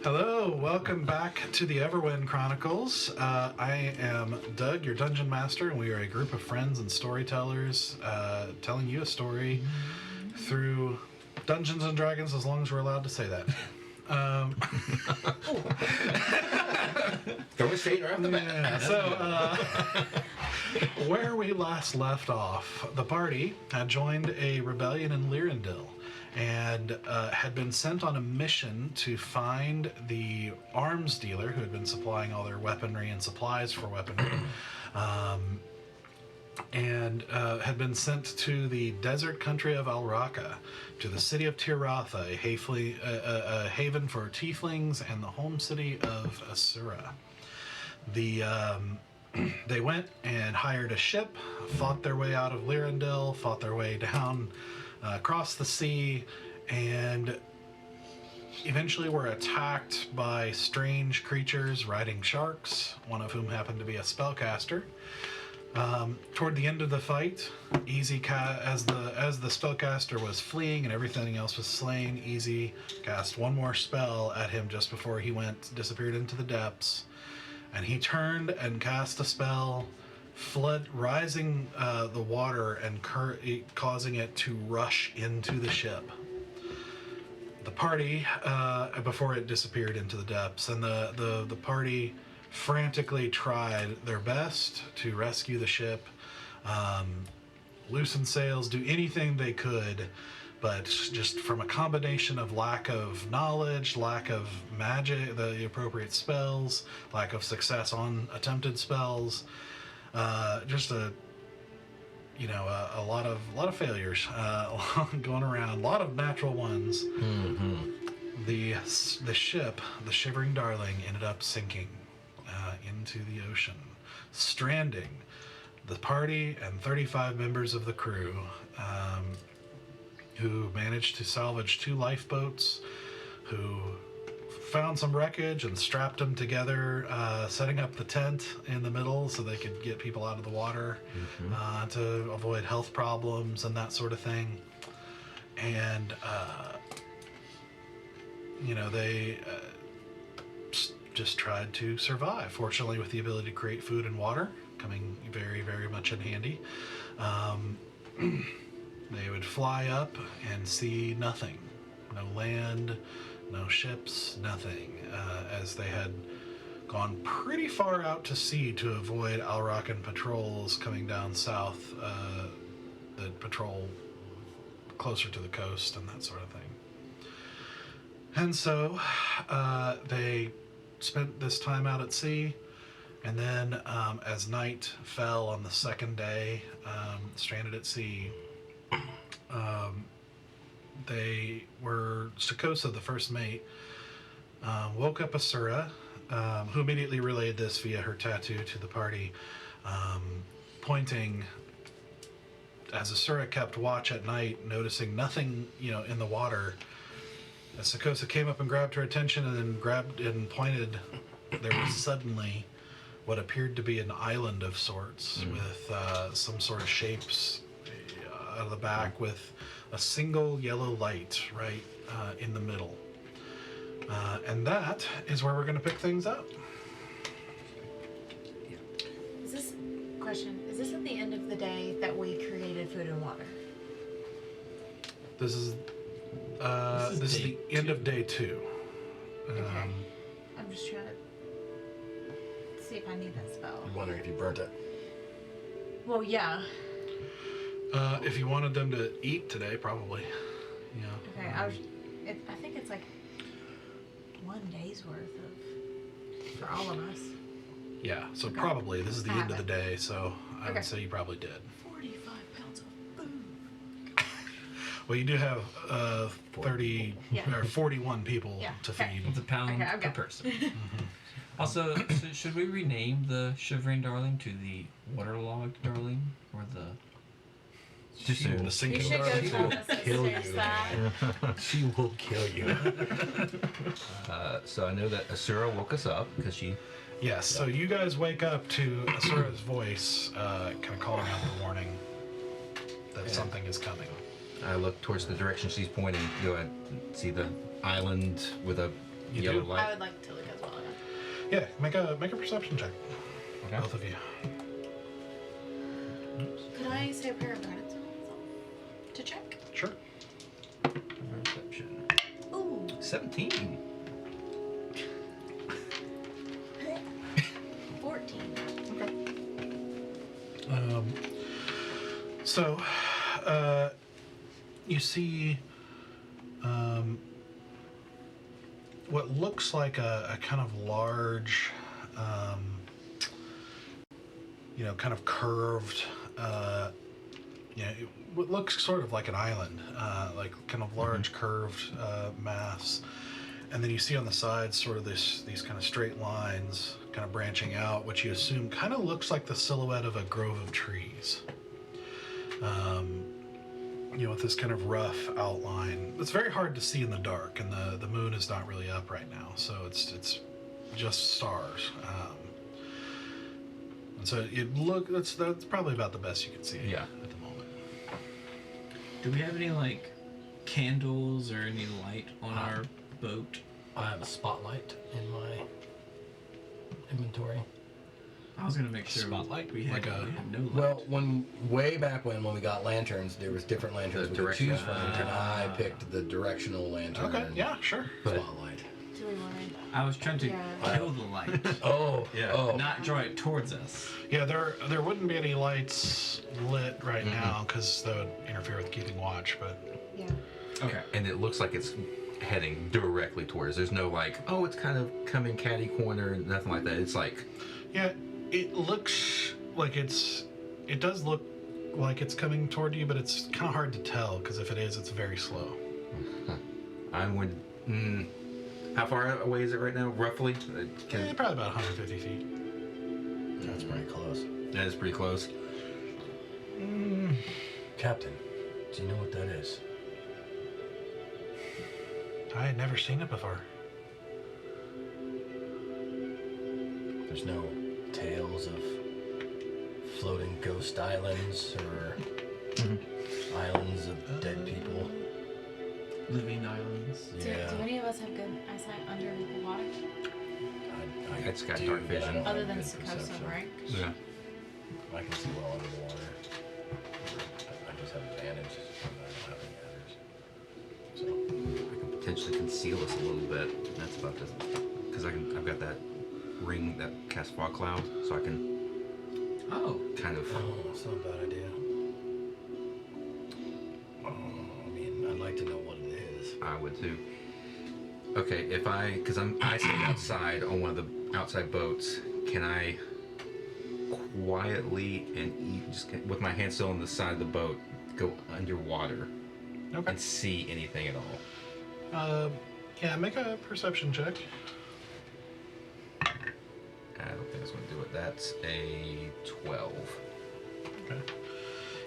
Hello, welcome back to the Everwind Chronicles. I am Doug, your dungeon master, and we are a group of friends and storytellers telling you a story through Dungeons and Dragons, as long as we're allowed to say that. Don't we say it right off the bat? So, where we last left off, the party had joined a rebellion in Lyrandil and had been sent on a mission to find the arms dealer who had been supplying all their weaponry and supplies for weaponry, and had been sent to the desert country of Alraka, to the city of Tirratha, a haven for tieflings, and the home city of Asura. They went and hired a ship, fought their way out of Lyrandil, fought their way down across the sea, and eventually were attacked by strange creatures riding sharks, one of whom happened to be a spellcaster. Toward the end of the fight, as the spellcaster was fleeing and everything else was slain, Easy cast one more spell at him just before he disappeared into the depths, and he turned and cast a spell, rising the water and causing it to rush into the ship. The party, before it disappeared into the depths, and the party frantically tried their best to rescue the ship, loosen sails, do anything they could, but just from a combination of lack of knowledge, lack of magic, the appropriate spells, lack of success on attempted spells, just a lot of failures going around, a lot of natural ones. Mm-hmm. The ship, the Shivering Darling, ended up sinking into the ocean, stranding the party and 35 members of the crew, who managed to salvage 2 lifeboats, who found some wreckage and strapped them together, setting up the tent in the middle so they could get people out of the water, to avoid health problems and that sort of thing. And they just tried to survive, fortunately with the ability to create food and water coming very, very much in handy. They would fly up and see nothing. No land, no ships, nothing, as they had gone pretty far out to sea to avoid Alrakan patrols coming down south that patrol closer to the coast and that sort of thing. And so they spent this time out at sea, and then as night fell on the second day, stranded at sea, Sakosa, the first mate, woke up Asura, who immediately relayed this via her tattoo to the party, pointing, as Asura kept watch at night, noticing nothing, in the water. As Sakosa came up and grabbed her attention and then pointed, there was suddenly what appeared to be an island of sorts, with some sort of shapes out of the back, with a single yellow light right in the middle. And that is where we're going to pick things up. Is this at the end of the day that we created food and water? This is the end of day 2. Okay. I'm just trying to see if I need that spell. I'm wondering if you burnt it. Well, yeah. If you wanted them to eat today, probably. Yeah. Okay, I think it's like 1 day's worth for all of us. Yeah, so probably. This is the end of the day, so I would say you probably did. 45 pounds of food. Well, you do have 30 or 41 people to feed. It's a pound per person. Also, should we rename the Shivering Darling to the Waterlogged Darling, or the... Too soon. The sinking You should go darling. tell us Kill upstairs you. that. She will kill you. So I know that Asura woke us up because she... Yes, so you guys wake up to Asura's voice kind of calling out the warning that something is coming. I look towards the direction she's pointing. Go and see the island with a You Yellow do? light. I would like to look as well. Yeah. Yeah, make a perception check. Okay. Both of you. Could I say a prayer of gratitude to check? Sure. Perception. Ooh. 17. 14. So, you see what looks like a kind of large, kind of curved, what looks sort of like an island, like kind of large curved mass. And then you see on the sides sort of these kind of straight lines kind of branching out, which you assume kind of looks like the silhouette of a grove of trees. With this kind of rough outline. It's very hard to see in the dark, and the moon is not really up right now, so it's just stars. And so that's probably about the best you can see Yeah. at the moment. Do we have any like candles or any light on our boat? I have a spotlight in my inventory. I was gonna make sure Spotlight? we had, Like we had no light. Well, way back when we got lanterns, there was different lanterns The we could direction- choose from, and I picked the directional lantern. Okay, yeah, sure. Spotlight. Do we want to? I was trying to Yeah. kill the light. Oh, Yeah, oh. not draw it towards us. Yeah, there wouldn't be any lights lit right now because that would interfere with keeping watch, but Yeah. Okay. And it looks like it's heading directly towards. There's no like, oh, it's kind of coming catty corner, nothing like that. It's like, yeah, it looks like it does look like it's coming toward you, but it's kind of hard to tell because if it is, it's very slow. I would. How far away is it right now, roughly? Probably about 150 feet. That's pretty close. That is pretty close. Captain, do you know what that is? I had never seen it before. There's no tales of floating ghost islands or islands of dead people. Living islands. Do Yeah. any of us have good eyesight under the water? It's got do, dark but I vision. don't Other have than good Sukoso, perception. right? Yeah. I can see well under the water. I just have advantage. I don't have any others. So. I can potentially conceal us a little bit. That's about this, because I've got that ring that casts fog cloud, so I can Oh. kind of. Oh, that's not a bad idea. I mean, I'd like to know what it is. I would too. Okay, because I stay outside on one of the outside boats, can I quietly and just with my hand still on the side of the boat go underwater Okay. and see anything at all? Yeah, make a perception check. I don't think it's going to do it. That's a 12. Okay.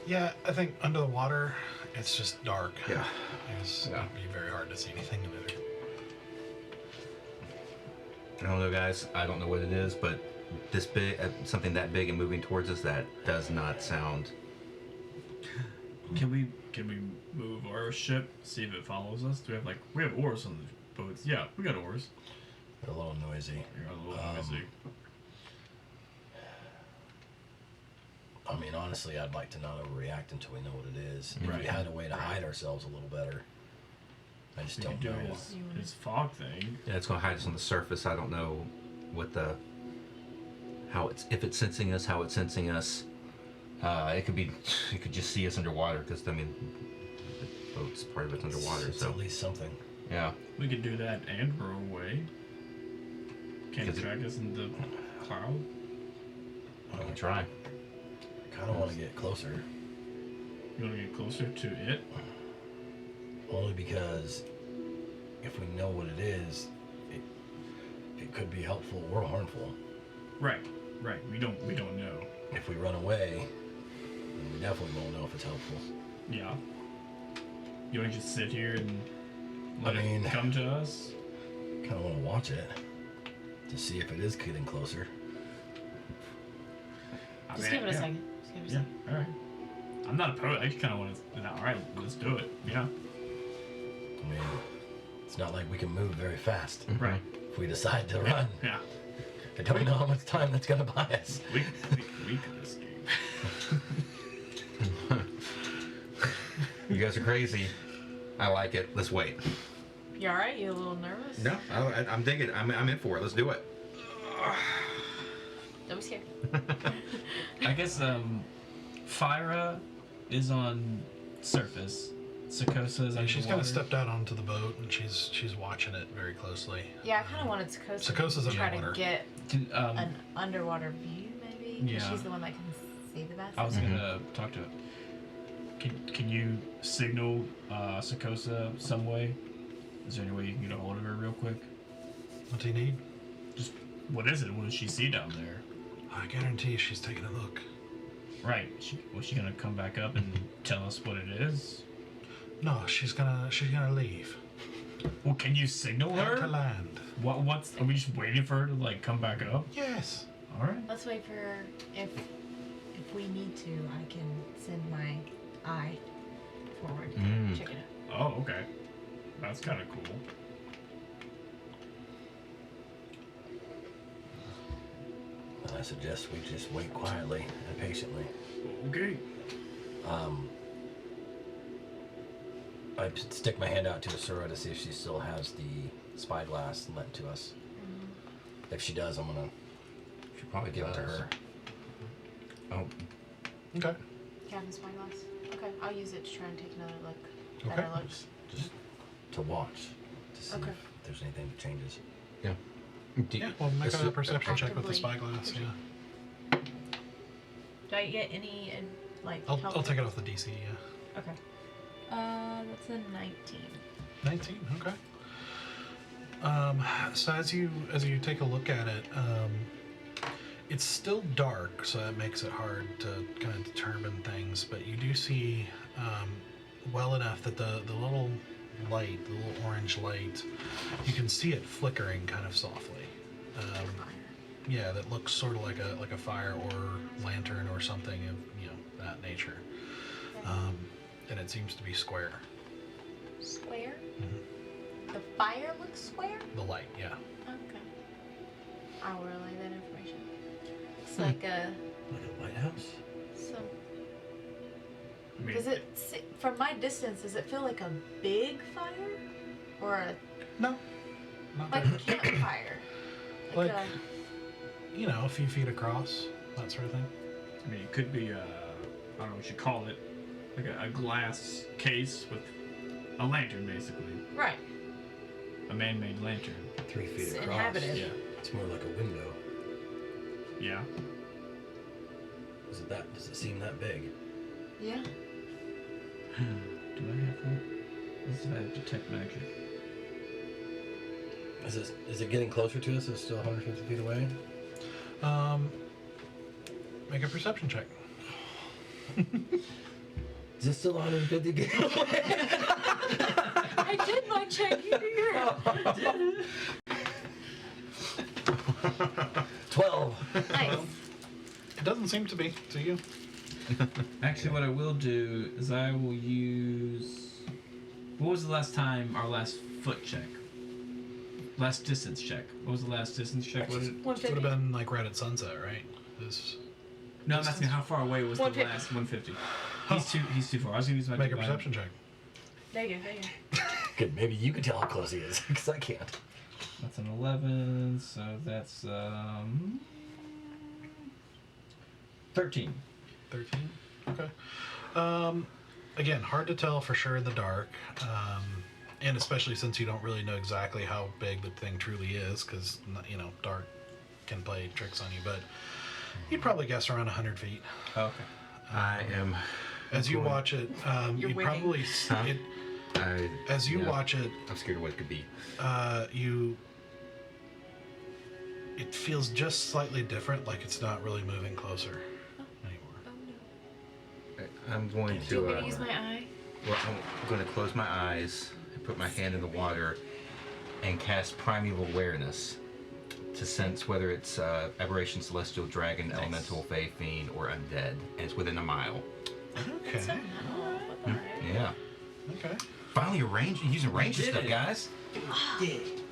Yeah, I think under the water, it's just dark. Yeah. It's Yeah. It'd be very hard to see anything in there. I don't know, guys. I don't know what it is, but this big, something that big and moving towards us, that does not sound. Can we move our ship? See if it follows us. Do we have oars on the boats? Yeah, we got oars. They're a little noisy. You're a little noisy. I mean, honestly, I'd like to not overreact until we know what it is. If we Right. had a way to hide ourselves a little better. I just We don't could do know. his fog thing. Yeah, it's going to hide us on the surface. I don't know what if it's sensing us, how it's sensing us. It could just see us underwater because I mean, the boat's part of it's underwater. It's So at least something. yeah, We could do that and row away. Can it Is it- track us in the cloud? we can try. I kind of want to get closer. You want to get closer to it? Only because if we know what it is, it could be helpful or harmful. Right. We don't know. If we run away, then we definitely won't know if it's helpful. Yeah. You want to just sit here and let I mean- it come to us? Kind of want to watch it to see if it is getting closer. Just give it a second. Just give it a Yeah. second. All right. I'm not opposed. I just kind of want to. All right, let's do it. Yeah. I mean, It's not like we can move very fast Right. if we decide to run. Yeah. I don't know how much time that's gonna buy us. We could escape. You guys are crazy. I like it. Let's wait. You alright? You a little nervous? No, I'm digging. I'm in for it. Let's do it. Don't be scared. I guess Fyra is on surface. Sakosa is And she's kind underwater. of stepped out onto the boat, and she's watching it very closely. Yeah, I kind of wanted Sakosa Sakosa's to try underwater. to get Can, an underwater view, maybe? 'Cause Yeah. she's the one that can see the best. I was gonna talk to it. Can you signal Sakosa some way? Is there any way you can get a hold of her real quick? What do you need? Just what is it? What does she see down there? I guarantee she's taking a look. Right. Was she gonna come back up and tell us what it is? No, she's gonna leave. Well, can you signal Out to her? land. What's? Are we just waiting for her to like come back up? Yes. All right. Let's wait for her. If we need to, I can send my eye forward. Mm. Check it out. Oh, okay. That's kind of cool. And I suggest we just wait quietly and patiently. Okay. I stick my hand out to Asura to see if she still has the spyglass lent to us. If she does, I'm gonna Should probably give it to her. Oh, Okay. Cabin spyglass. Okay, I'll use it to try and take another look. Okay. Better look. Just to watch to see Okay. if there's anything that changes. yeah. Yeah, well, make a perception check with the Actively- spyglass. Yeah. Do I get any like? I'll help? take it off the DC. Yeah. Okay. That's a 19. 19. Okay. So as you take a look at it, it's still dark, so that makes it hard to kind of determine things. But you do see well enough that the little light, the little orange light, you can see it flickering kind of softly. Yeah, that looks sort of like a fire or lantern or something of that nature. And it seems to be square. Square? Mhm. The fire looks square? The light, yeah. Okay. I'll relay that information. It's like a Like a lighthouse? some. I mean, Does it from my distance? Does it feel like a big fire, or No, not like very a campfire? Like- a few feet across, that sort of thing. I mean, it could be I don't know what you call it, like a glass case with a lantern, basically, right. a man-made lantern. 3 feet It's across. inhabited. Yeah. It's more like a window. Yeah. Does it seem that big? Yeah. Do I have that? Let's have detect magic. Is it getting closer to us? Is it still 150 feet away? Make a perception check. Is it still 150 feet away? I did my check. You do your 12. Nice. It doesn't seem to be to you. Actually, what I will do is I will use. What was the last time our last foot check? Last distance check. What was the last distance check? What did, It would have 150. been like right at sunset, right? no, I'm asking how far away was the 150. last 150. He's too far. I was gonna use my Make a divine. perception check. There you go. There you go. Good. Maybe you can tell how close he is, because I can't. That's an 11, so that's 13. 13. Okay. Again, hard to tell for sure in the dark, and especially since you don't really know exactly how big the thing truly is, because dark can play tricks on you. But you'd probably guess around 100 feet. Okay. I am. As you watch it, You're you'd winning. probably see Huh? it. As you Yeah. watch it, I'm scared of what it could be. it feels just slightly different, like it's not really moving closer anymore. Oh no. I'm going Do you to. want me to use my eye? Well, I'm going to close my eyes and put my hand in the water and cast Primeval Awareness to sense whether it's aberration, celestial, dragon, Nice. elemental, fae, fiend, or undead, and it's within a mile. Okay. Alright. Yeah. Okay. Finally, using ranger did stuff, it. guys.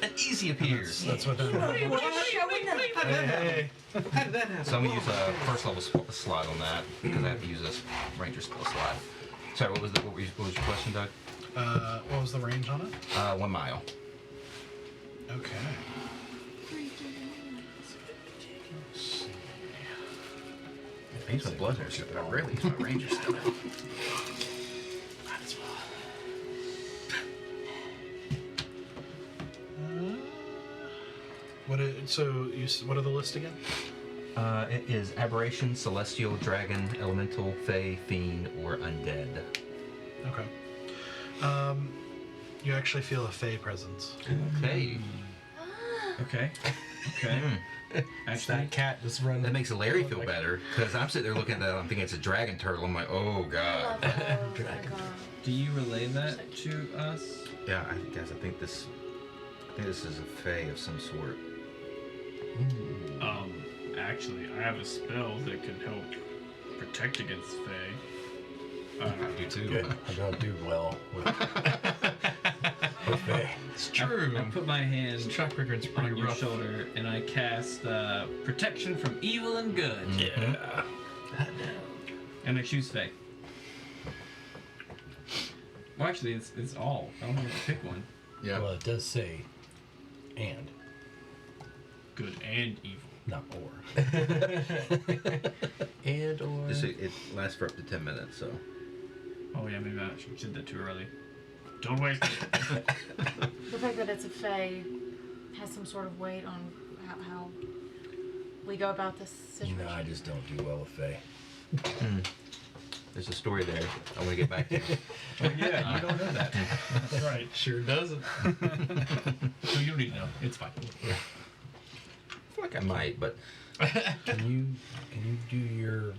An easy appears. That's what that means. Hey. How did that happen? So I'm gonna use a first level slot on that because I have to use this ranger spell slot. Sorry, what was your question, Doug? What was the range on it? 1 mile. Okay. Let's see. I use my blood horse, but I rarely use my ranger stuff. Might as well. What are the list again? It is aberration, celestial, dragon, elemental, fae, fiend, or undead. Okay. You actually feel a fae presence. Okay. Okay. Okay. Actually, That cat just running. That makes Larry feel better because I'm sitting there looking at that. I'm thinking it's a dragon turtle. I'm like, oh god. do you relay that to us? Yeah, guys, I think this is a fae of some sort. Actually, I have a spell that can help protect against Fae. I do too. Good. I don't do well with Fae. It's I put my hand track record's on pretty your rough. shoulder and I cast protection from evil and good. Yeah. And I choose Fae. Well, actually, it's all. I don't have to pick one. Yeah. Well, it does say and, Good and evil. not or. And or. It lasts for up to 10 minutes, so. Oh yeah, maybe I did that too early. Don't waste it. The fact that it's a fae has some sort of weight on how we go about this situation. No, I just don't do well with Fae. There's a story there. I want to get back to. Oh yeah, you don't know that. That's right. Sure doesn't. So you don't need to know. It's fine. I feel like I might, but Can you do your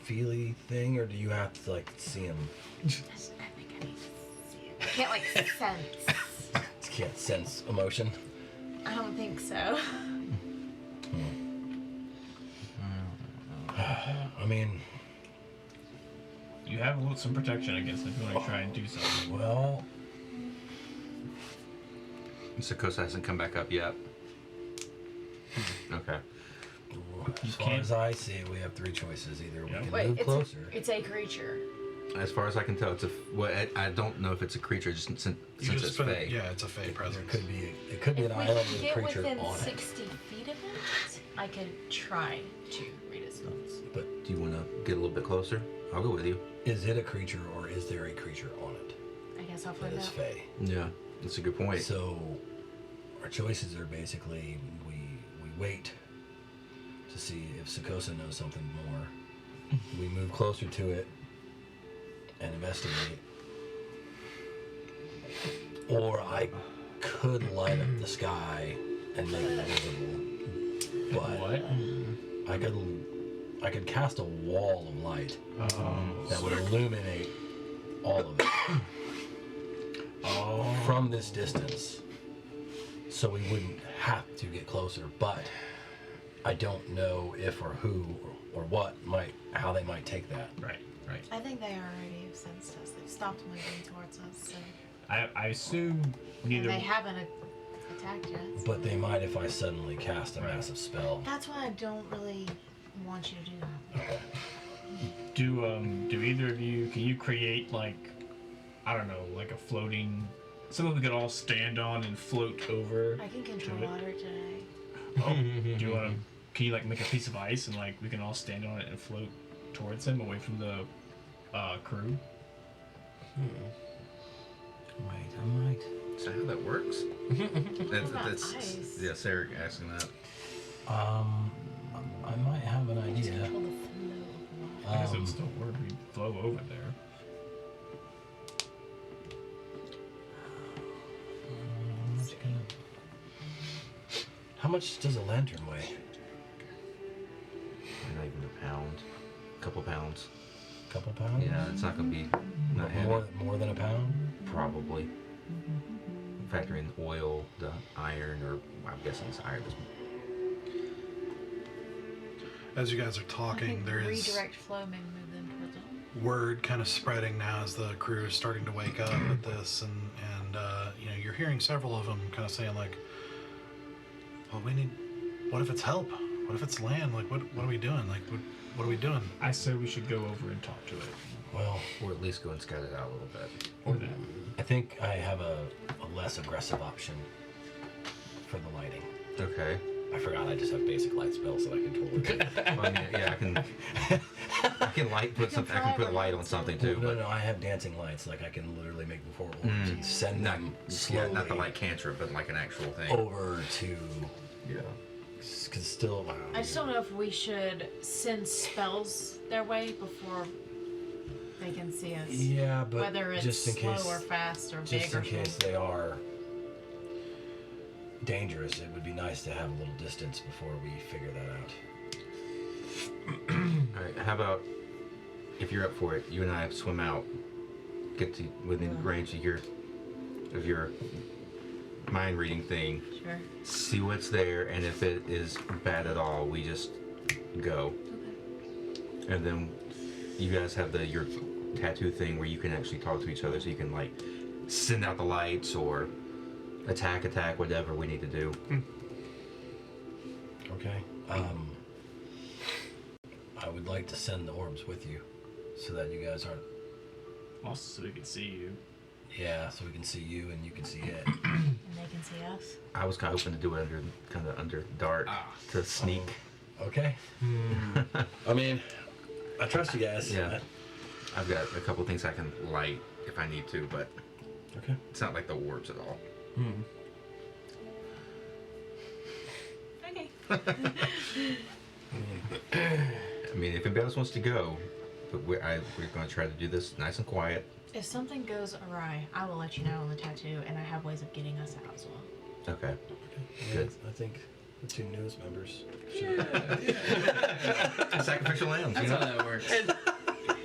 feely thing, or do you have to like see him? I think I need to see it. I can't like sense. You can't sense emotion. I don't think so. I mean, You have some protection against it if you want to try and do something. well, Sakosa hasn't come back up yet. Okay. as far can't- as I see it, we have three choices. Either we Yep. can Wait, move closer. it's a creature. As far as I can tell, it's a. Well, I don't know if it's a creature, just since it's fae. Yeah, it's a fae presence. It could be an If we island can with a get creature within on it. 60 feet of it, I could try to read its thoughts. But do you want to get a little bit closer? I'll go with you. Is it a creature, or is there a creature on it I guess I'll that find is out. Fae? Yeah, that's a good point. So, our choices are basically we wait to see if Sakosa knows something more. We move closer to it and investigate. Or I could light up the sky and make it visible. But What? I could cast a wall of light that would illuminate all of it from this distance, so we wouldn't have to get closer. But I don't know if or who or what how they might take that. Right. Right. I think they already have sensed us. They've stopped moving towards us. And, I assume and neither. they haven't attacked yet. But they might if I suddenly cast a massive spell. That's why I don't really want you to do that. Do either of you? Can you create like, I don't know, like a floating, something we could all stand on and float over? I can control to it? water today. Oh, do you want to? Can you like make a piece of ice and like we can all stand on it and float towards him away from the crew? I might. Is that how that works? About ice. Yeah, Sarah asking that. I might have an Just idea. control the flow of water. I guess it would still work. We flow over there. How much does a lantern weigh? Not even a pound. A couple pounds. Couple pounds? Yeah, it's not gonna be not heavy. More than a pound? Probably. Factor in oil, the iron, or I'm guessing it's iron. As you guys are I talking, think there is redirect flow may move them towards us. word kind of spreading now as the crew is starting to wake up at this, and you're hearing several of them kind of saying like, well, what if it's help? What if it's land? Like, what are we doing? Like, what are we doing? I say we should go over and talk to it. Well, Or at least go and scout it out a little bit. Or that. I think I have a less aggressive option for the lighting. Okay. I forgot I just have basic light spells that I can totally do. Well, I mean, yeah, I can light put something. I can put a light on something too. No, but no, I have dancing lights. Like I can literally make before orbs and send not them slowly not the light cantrip, but like an actual thing. over to. Yeah. Cause still. I just don't know if we should send spells their way before they can see us. Yeah, but Whether it's just in slow case, or fast or just big or in case small. they are dangerous, it would be nice to have a little distance before we figure that out. All right. How about if you're up for it, you and I swim out, get to within range of your mind reading thing, Sure. see what's there, and if it is bad at all, we just go. Okay. And then you guys have your tattoo thing where you can actually talk to each other, so you can like send out the lights or attack, whatever we need to do. Okay. I would like to send the orbs with you, so that you guys aren't. Also, so we can see you. Yeah, so we can see you and you can see it. And they can see us. I was kind of hoping to do it under dark to sneak. Okay. I mean, I trust you guys. Yeah. I've got a couple things I can light if I need to, but Okay. it's not like the orbs at all. Okay. I mean, if anybody else wants to go, but we're going to try to do this nice and quiet. If something goes awry, I will let you know on the tattoo, and I have ways of getting us out as well. Okay. Good. I think the two newest members. Sacrificial lambs, That's you how know? that works.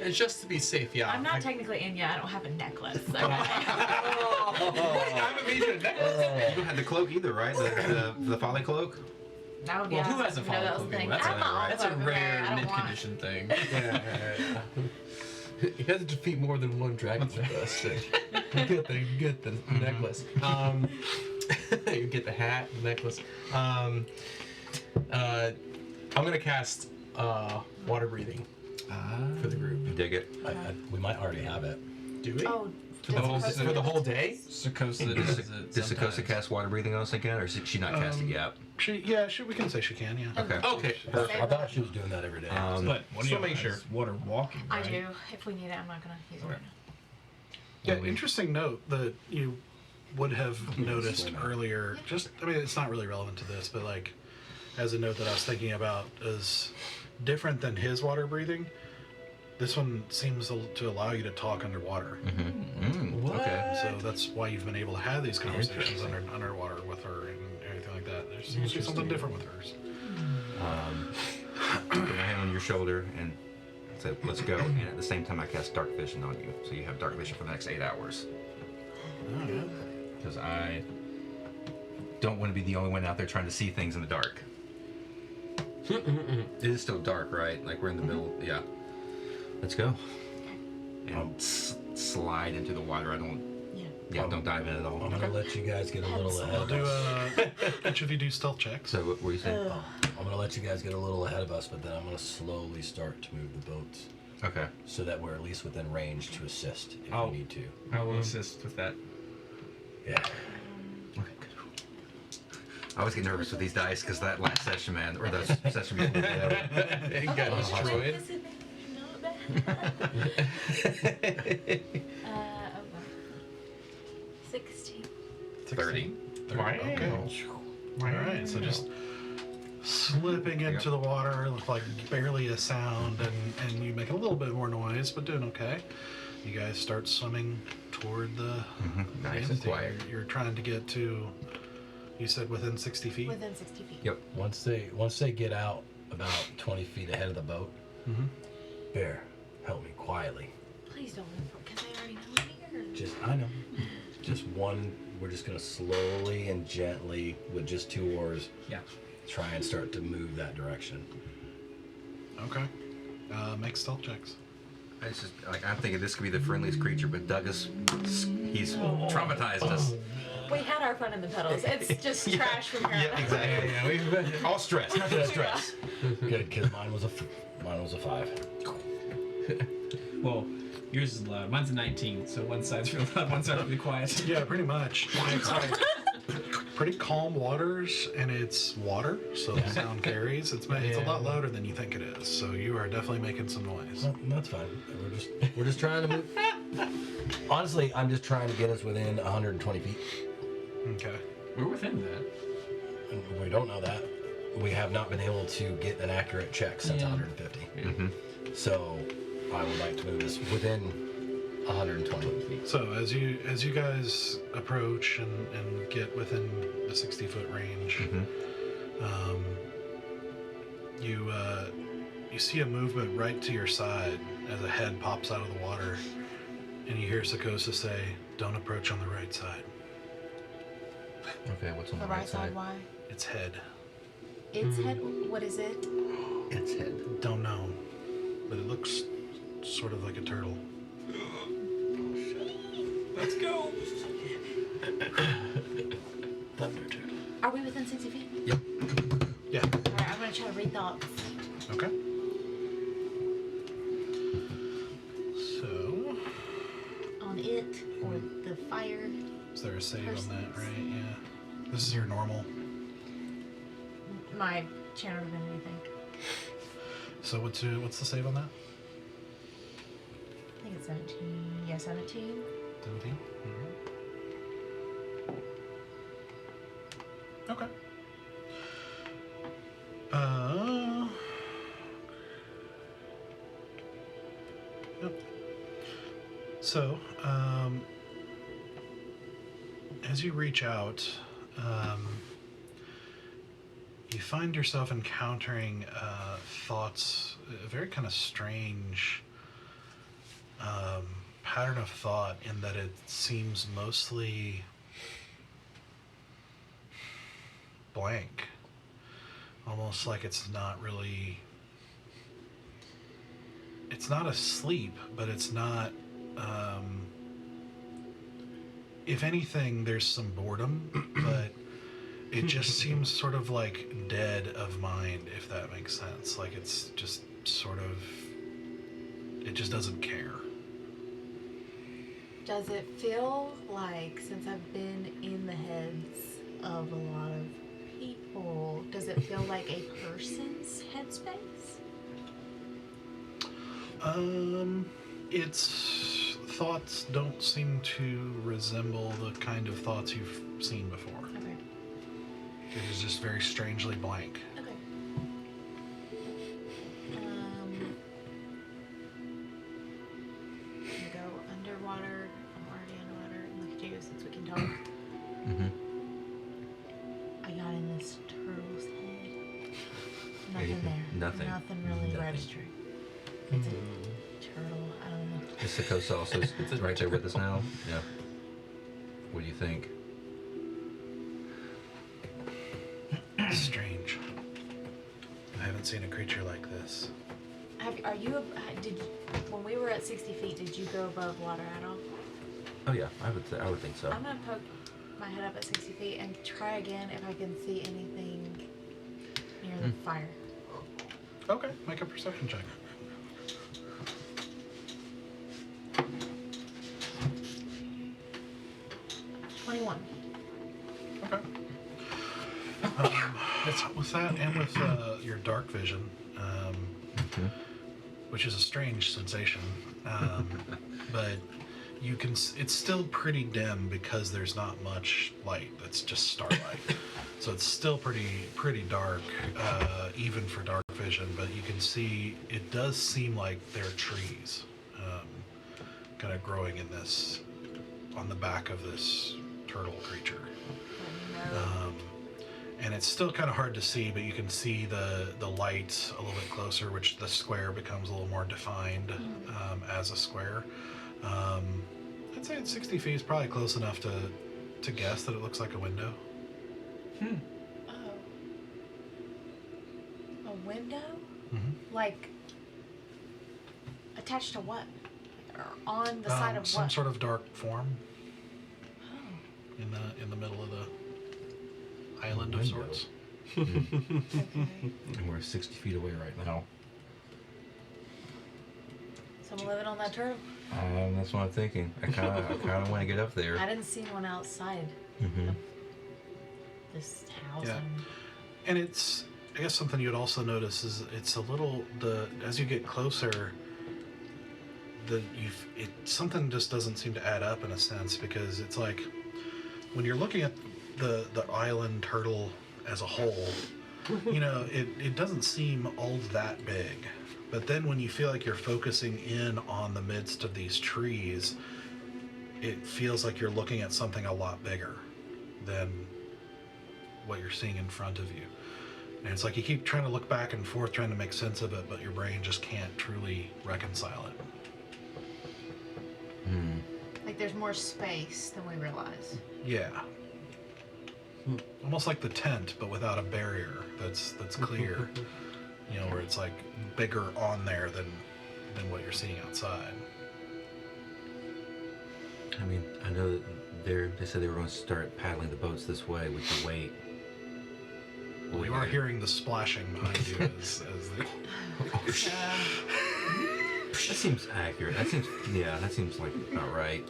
And just to be safe, yeah. I'm not technically in yet. I don't have a necklace. Okay. I haven't made you a necklace. You don't have the cloak either, right? The Folly cloak? No, Well, yeah, who has a I didn't know that was follow a thing. That's I'm not all that's a over there. rare I don't mint want- condition thing. Yeah. You have to defeat more than one dragon with us. To get the necklace. You get the hat, the necklace. I'm gonna cast water breathing for the group. Dig it. We might already have it. Do we? Oh, for the whole day? Sakosa Does does it Sakosa sometimes. cast water breathing on us again, or is she not casting yet? We can say she can, yeah. Okay. Okay. I thought she was doing that every day. But what do So you make sure. has water walking, I right? do. If we need it, I'm not gonna use it right now. Yeah, interesting note that you would have noticed swim. earlier. It's not really relevant to this, but like, as a note that I was thinking about is different than his water breathing. This one seems to allow you to talk underwater. Okay. So that's why you've been able to have these conversations underwater with her and everything like that. There seems to be something different with hers. Put my hand on your shoulder and say, let's go. And at the same time, I cast Dark Vision on you. So you have Dark Vision for the next 8 hours. Because I don't want to be the only one out there trying to see things in the dark. It is still dark, right? Like we're in the middle. Yeah. Let's go. And slide into the water. Don't dive in at all. I'm gonna let you guys get a little ahead I'll of do us. each of you do stealth checks. So what were you saying? I'm gonna let you guys get a little ahead of us, but then I'm gonna slowly start to move the boats Okay. so that we're at least within range to assist if Oh. we need to. I will assist with that. Yeah. Okay, good. I always get nervous with these dice because that last session, man, or that session before It got destroyed. Okay. 16. 30. Wow. Okay. All right, so just slipping into the water, look like barely a sound, and you make a little bit more noise, but doing okay. You guys start swimming toward the Nice and entity. quiet. You're trying to get to, you said within 60 feet? Within 60 feet. Yep. Once they get out about 20 feet ahead of the boat, Bear, help me quietly. Please don't move, because I already know I'm here. I know. Just one. We're just gonna slowly and gently, with just 2 oars, try and start to move that direction. Okay. Make stealth checks. It's just like I'm thinking this could be the friendliest creature, but Douglas, he's traumatized us. We had our fun in the pedals. It's just trash from here. Yeah, exactly. Yeah, All stress, nothing but stress. Good, because mine was a 5. Well, yours is loud. Mine's a 19, so one side's real loud, one side's really quiet. Yeah, pretty much. It's like pretty calm waters, and it's water, so the sound carries. It's a lot louder than you think it is. So you are definitely making some noise. Well, that's fine. We're just trying to move. Honestly, I'm just trying to get us within 120 feet. Okay. We're within that. And we don't know that. We have not been able to get an accurate check since 150. Mm-hmm. So I would like to move this within 120 feet. So as you guys approach and get within the 60-foot range, you see a movement right to your side as a head pops out of the water, and you hear Sakosa say, "Don't approach on the right side." Okay, what's on The right side, why? It's head. Its head? What is it? It's head. Don't know, but it looks sort of like a turtle. Let's go. Thunder turtle. Are we within 60 feet? Yeah. Alright, I'm gonna try to read thoughts. Okay. So, On it, or the fire. is there a save on that, right? Yeah. This is your normal. My channel divinity thing. So what's the save on that? I think it's 17. Yeah, 17. 17. Okay. Yep. So, as you reach out, you find yourself encountering thoughts, a very kind of strange pattern of thought, in that it seems mostly blank, almost like it's not asleep, but it's not, if anything, there's some boredom, but it just seems sort of like dead of mind, if that makes sense. Like it's just sort of, it just doesn't care. Does it feel like, since I've been in the heads of a lot of people, does it feel like a person's headspace? Its thoughts don't seem to resemble the kind of thoughts you've seen before. Okay. It is just very strangely blank. Okay. I'm gonna go underwater. I'm already underwater. And look at you, since we can talk. Mm-hmm. I got in this turtle's head. Nothing there. Nothing. Nothing really Nothing. registering. It's a turtle. I don't know. Is Sakosa also right there with us now? Yeah. What do you think? Strange. I haven't seen a creature like this. When we were at 60 feet, did you go above water at all? Oh yeah, I would think so. I'm gonna poke my head up at 60 feet and try again if I can see anything near the fire. Okay, make a perception check. Okay. With that, and with your dark vision, which is a strange sensation, but you can. It's still pretty dim because there's not much light. It's just starlight, so it's still pretty dark, even for dark vision. But you can see it does seem like there are trees, kind of growing in this, on the back of this turtle creature. And it's still kind of hard to see, but you can see the light a little bit closer, which the square becomes a little more defined as a square. I'd say at 60 feet is probably close enough to guess that it looks like a window. Oh. A window? Mm-hmm. Like a Attached to what? Or on the side of some what? sort of dark form Oh, in the middle of the island of Window. sorts. okay. And we're 60 feet away right now. Someone living on that turtle? That's what I'm thinking. I kind of want to get up there. I didn't see one outside Mm-hmm. this house. Yeah. and- And it's, I guess something you'd also notice is it's a little, as you get closer, something just doesn't seem to add up in a sense, because it's like when you're looking at the island turtle as a whole, you know, it doesn't seem all that big. But then when you feel like you're focusing in on the midst of these trees, it feels like you're looking at something a lot bigger than what you're seeing in front of you. And it's like you keep trying to look back and forth, trying to make sense of it, but your brain just can't truly reconcile it. Like there's more space than we realize. Yeah. Almost like the tent, but without a barrier that's clear. You know, where it's like bigger on there than what you're seeing outside. I mean, I know that they said they were going to start paddling the boats this way. We could wait. Well, you are hearing the splashing behind you as the... That seems accurate. That seems like about right.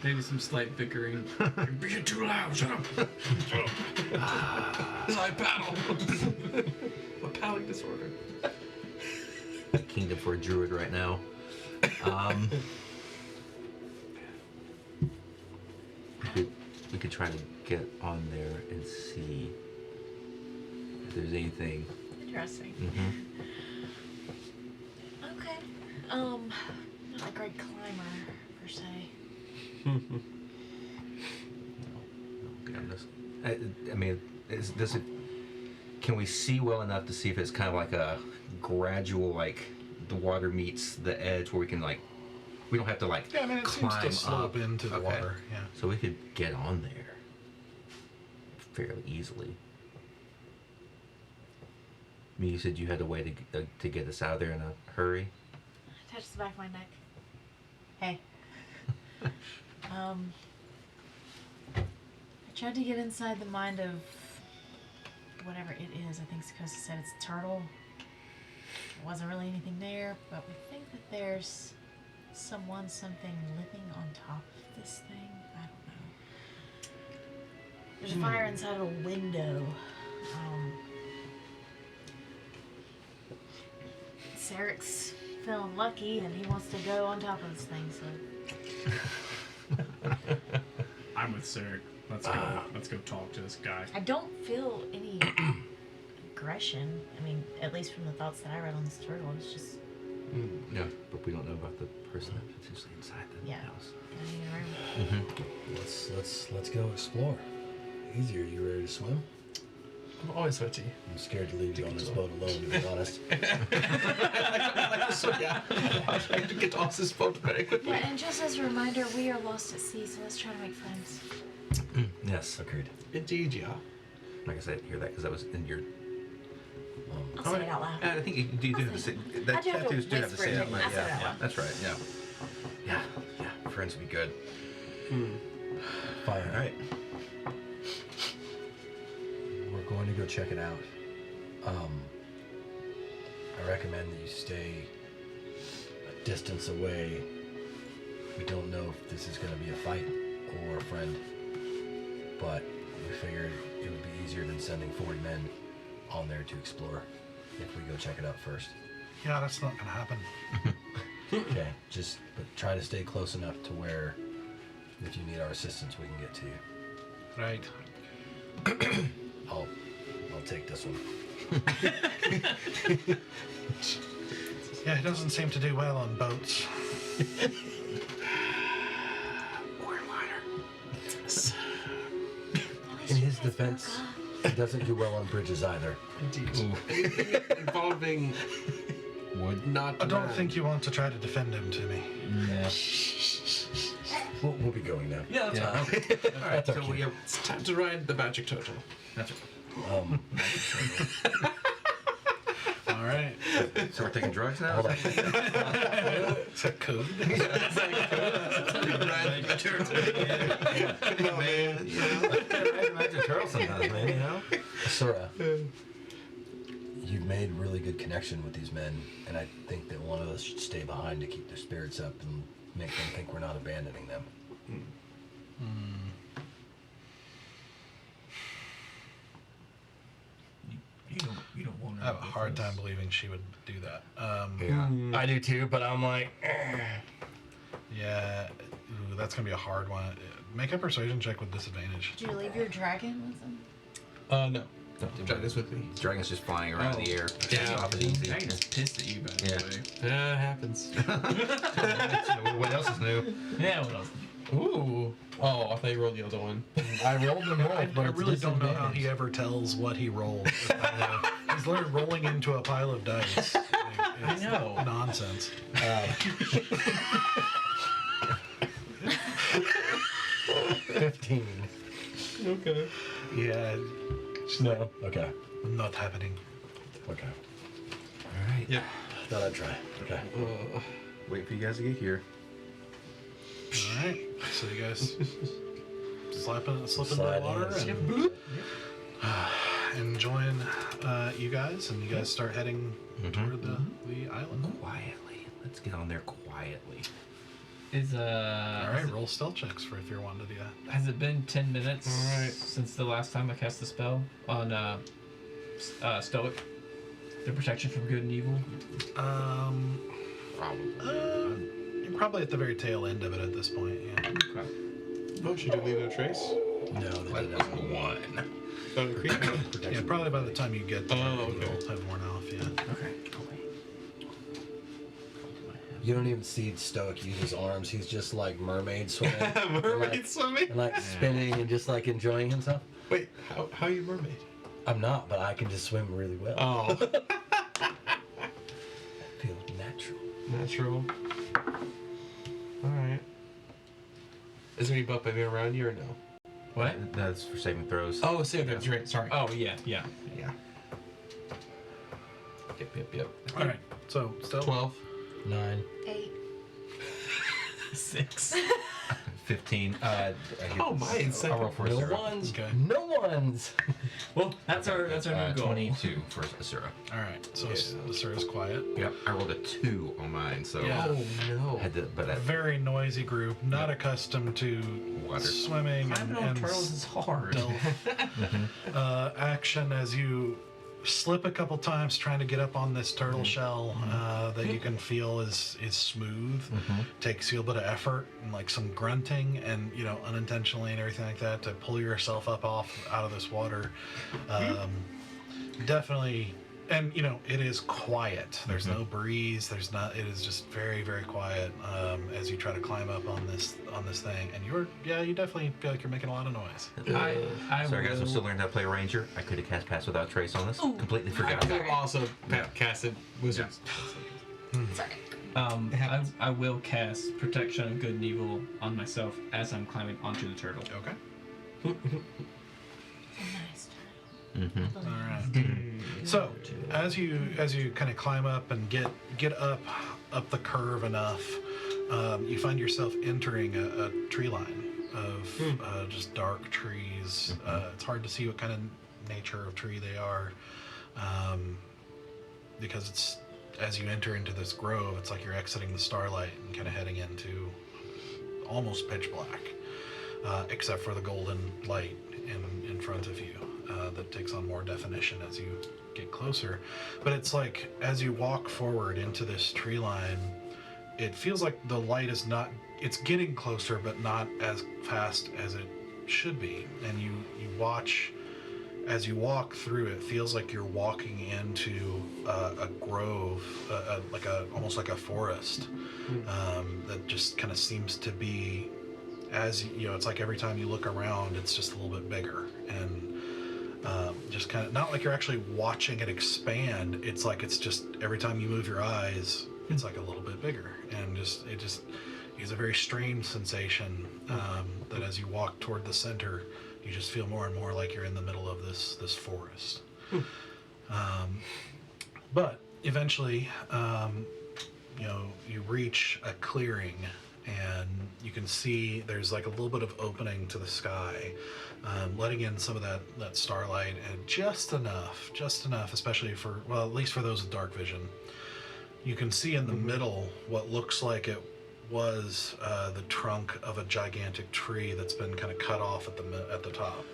Maybe some slight bickering. You're being too loud. Shut up. I paddle. A paddling disorder. Kingdom for a druid right now. We could try to get on there and see if there's anything. Interesting. Mm-hmm. Okay. Not a great climber per se. Goodness. I mean, does it? Can we see well enough to see if it's kind of like a gradual, like the water meets the edge where we can like, we don't have to like Yeah, I mean, it seems climb to slope up. into the Okay. water. Yeah. So we could get on there fairly easily. I mean, you said you had a way to get us out of there in a hurry. Touch the back of my neck. Hey. I tried to get inside the mind of whatever it is. I think Sakosha said it's a turtle. There wasn't really anything there, but we think that there's something living on top of this thing. I don't know. There's a fire inside a window. Sarek's feeling lucky and he wants to go on top of this thing, so I'm with Sarek. Let's go talk to this guy. I don't feel any aggression. I mean, at least from the thoughts that I read on this turtle, it's just No, but we don't know about the person that's potentially inside the Yeah. house. kind of in a room. Let's go explore. Easier. You ready to swim? I'm always sweaty. I'm scared to leave you on this boat alone, to be honest. So yeah, I'm trying to get off this boat very quickly. Yeah, and just as a reminder, we are lost at sea, so let's try to make friends. Yes. Agreed. Indeed, yeah. Like I said, hear that because that was in your. I'll say it out loud. I think you do have to say that. I do have to Tattoos do have to whisper say it, that. but Like, I said it out yeah, loud. that's right. Yeah. Yeah. Friends would be good. Fine. All right. We're going to go check it out. I recommend that you stay a distance away. We don't know if this is going to be a fight or a friend, but we figured it would be easier than sending 40 men on there to explore if we go check it out first. Yeah, that's not gonna happen. Okay, but try to stay close enough to where if you need our assistance, we can get to you. Right. I'll take this one. Yeah, he doesn't seem to do well on boats. Or water. In his defense, he doesn't do well on bridges either. Indeed. Anything involving Wood. not. I don't man. think you want to try to defend him to me. Yeah. We'll be going now. Yeah. That's fine. All right. That's So okay. we have. It's time to ride the magic turtle. That's right. All right. So we're start taking drugs now? Hold on. Is that code? No, man. You know? I imagine turtle sometimes, man. You know. Asura, you've made really good connection with these men, and I think that one of us should stay behind to keep their spirits up and make them think we're not abandoning them. You don't want to. I have a hard time believing she would do that. Yeah. I do too, but I'm like, Yeah, ooh, that's gonna be a hard one. Make a persuasion check with disadvantage. Did you leave your dragon with them? No. Dragon's with me. Dragon's just flying around the air. Yeah. Off is easy. Dragon's pissed at you, by the Yeah. way. Yeah, it happens. What else is new? Yeah, what else? Ooh. Oh, I thought you rolled the other one. I rolled them I really don't know how he ever tells what he rolled. He's literally rolling into a pile of dice. Like, it's know. Nonsense. 15. Okay. Yeah, No. Okay. not happening. Okay. All right. Yep. Thought I'd try. Okay. Wait for you guys to get here. All right. So you guys slip into the Slide water in. and join you guys, and you guys start heading toward the island. Quietly. Let's get on there quietly. Is All right, roll stealth checks for if you're wanting to do that. has it been 10 minutes All right. since the last time I cast the spell on Stoic? The protection from good and evil? You're probably at the very tail end of it at this point. Yeah. Okay. Oh, she didn't leave no trace? No, they didn't. One. Oh, the creature? Yeah, probably by the time you get there, Oh, okay. it'll have worn off. Yeah. Okay. You don't even see Stoic use his arms. He's just like mermaid swimming. Mermaid swimming? And like spinning and just like enjoying himself. Wait, how are you mermaid? I'm not, but I can just swim really well. Oh. Feels natural. Natural. Alright. Is there any bumping around you or no? What? That's for saving throws. Oh, save that's right. Sorry. Oh, yeah. Yeah. Yep. All right. So stealth. 12. 9. 8. 6. 15. Oh, my. I'll roll for No Asura. ones. Okay. No ones. Well, that's our new goal. 22 for Asura. All right. So Yeah. the sir is quiet. Yep. I rolled a 2 on mine, so Yeah. Oh, no. had to, but A very noisy group, not accustomed to Water. swimming Climbing on and turtles is hard. action as you slip a couple times trying to get up on this turtle shell that you can feel is smooth. Takes you a bit of effort and like some grunting and unintentionally and everything like that to pull yourself up out of this water. Definitely. And it is quiet. There's no breeze. It is just very, very quiet as you try to climb up on this thing. And you definitely feel like you're making a lot of noise. I Sorry guys, I'm will- still learning how to play Ranger. I could have cast Pass Without Trace on this. Completely I forgot. could have also casted Wizards. I will cast Protection of Good and Evil on myself as I'm climbing onto the turtle. Okay. Nice Mm-hmm. turtle. All right. So as you kind of climb up and get up the curve enough, you find yourself entering a tree line of just dark trees. It's hard to see what kind of nature of tree they are, because it's as you enter into this grove, it's like you're exiting the starlight and kind of heading into almost pitch black, except for the golden light in front of you. That takes on more definition as you get closer. But it's like as you walk forward into this tree line, it feels like the light is it's getting closer, but not as fast as it should be. And you watch as you walk through, it feels like you're walking into a grove, almost like a forest, that just kind of seems to be, it's like every time you look around, it's just a little bit bigger, and just kind of not like you're actually watching it expand. It's like it's just every time you move your eyes, it's like a little bit bigger, and it is a very strange sensation that as you walk toward the center, you just feel more and more like you're in the middle of this forest. But eventually, you reach a clearing, and you can see there's like a little bit of opening to the sky, letting in some of that starlight, and just enough, especially for, well, at least for those with dark vision. You can see in the middle what looks like it was the trunk of a gigantic tree that's been kind of cut off at the top,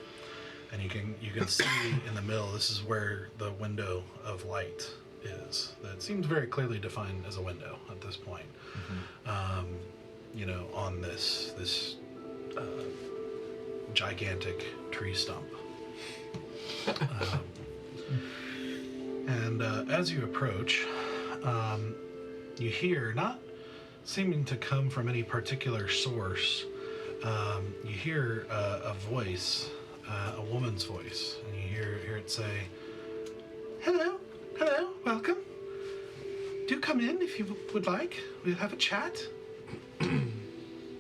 and you can see in the middle. This is where the window of light is. That seems very clearly defined as a window at this point. On this gigantic tree stump. And as you approach, you hear, not seeming to come from any particular source, you hear a voice, a woman's voice, and you hear it say, hello, welcome. Do come in if you would like. We'll have a chat.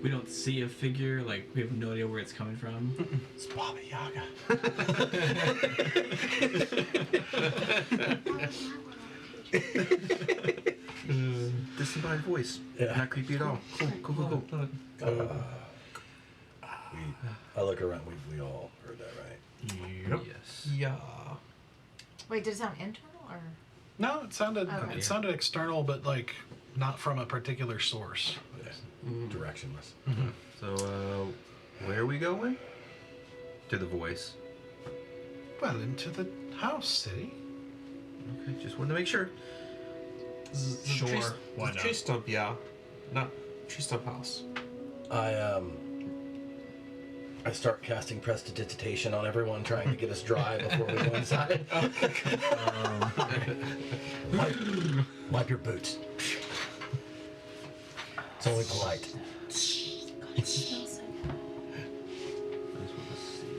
We don't see a figure, like, we have no idea where it's coming from. It's Baba Yaga. Disembodied voice. Yeah. Not creepy at all. Cool. I look around. We all heard that, right? Yep. Yes. Yeah. Wait, did it sound internal or? No, it sounded Okay. external, but like not from a particular source. Yeah. Directionless. So, where are we going? To the voice. Well, into the house, city. Okay, just wanted to make sure. Sure, why Tree not? stump, yeah. Not tree stump house. I start casting prestidigitation on everyone, trying to get us dry before we go inside. Wipe your boots. It's only polite. God, it smells so good. I just want to see.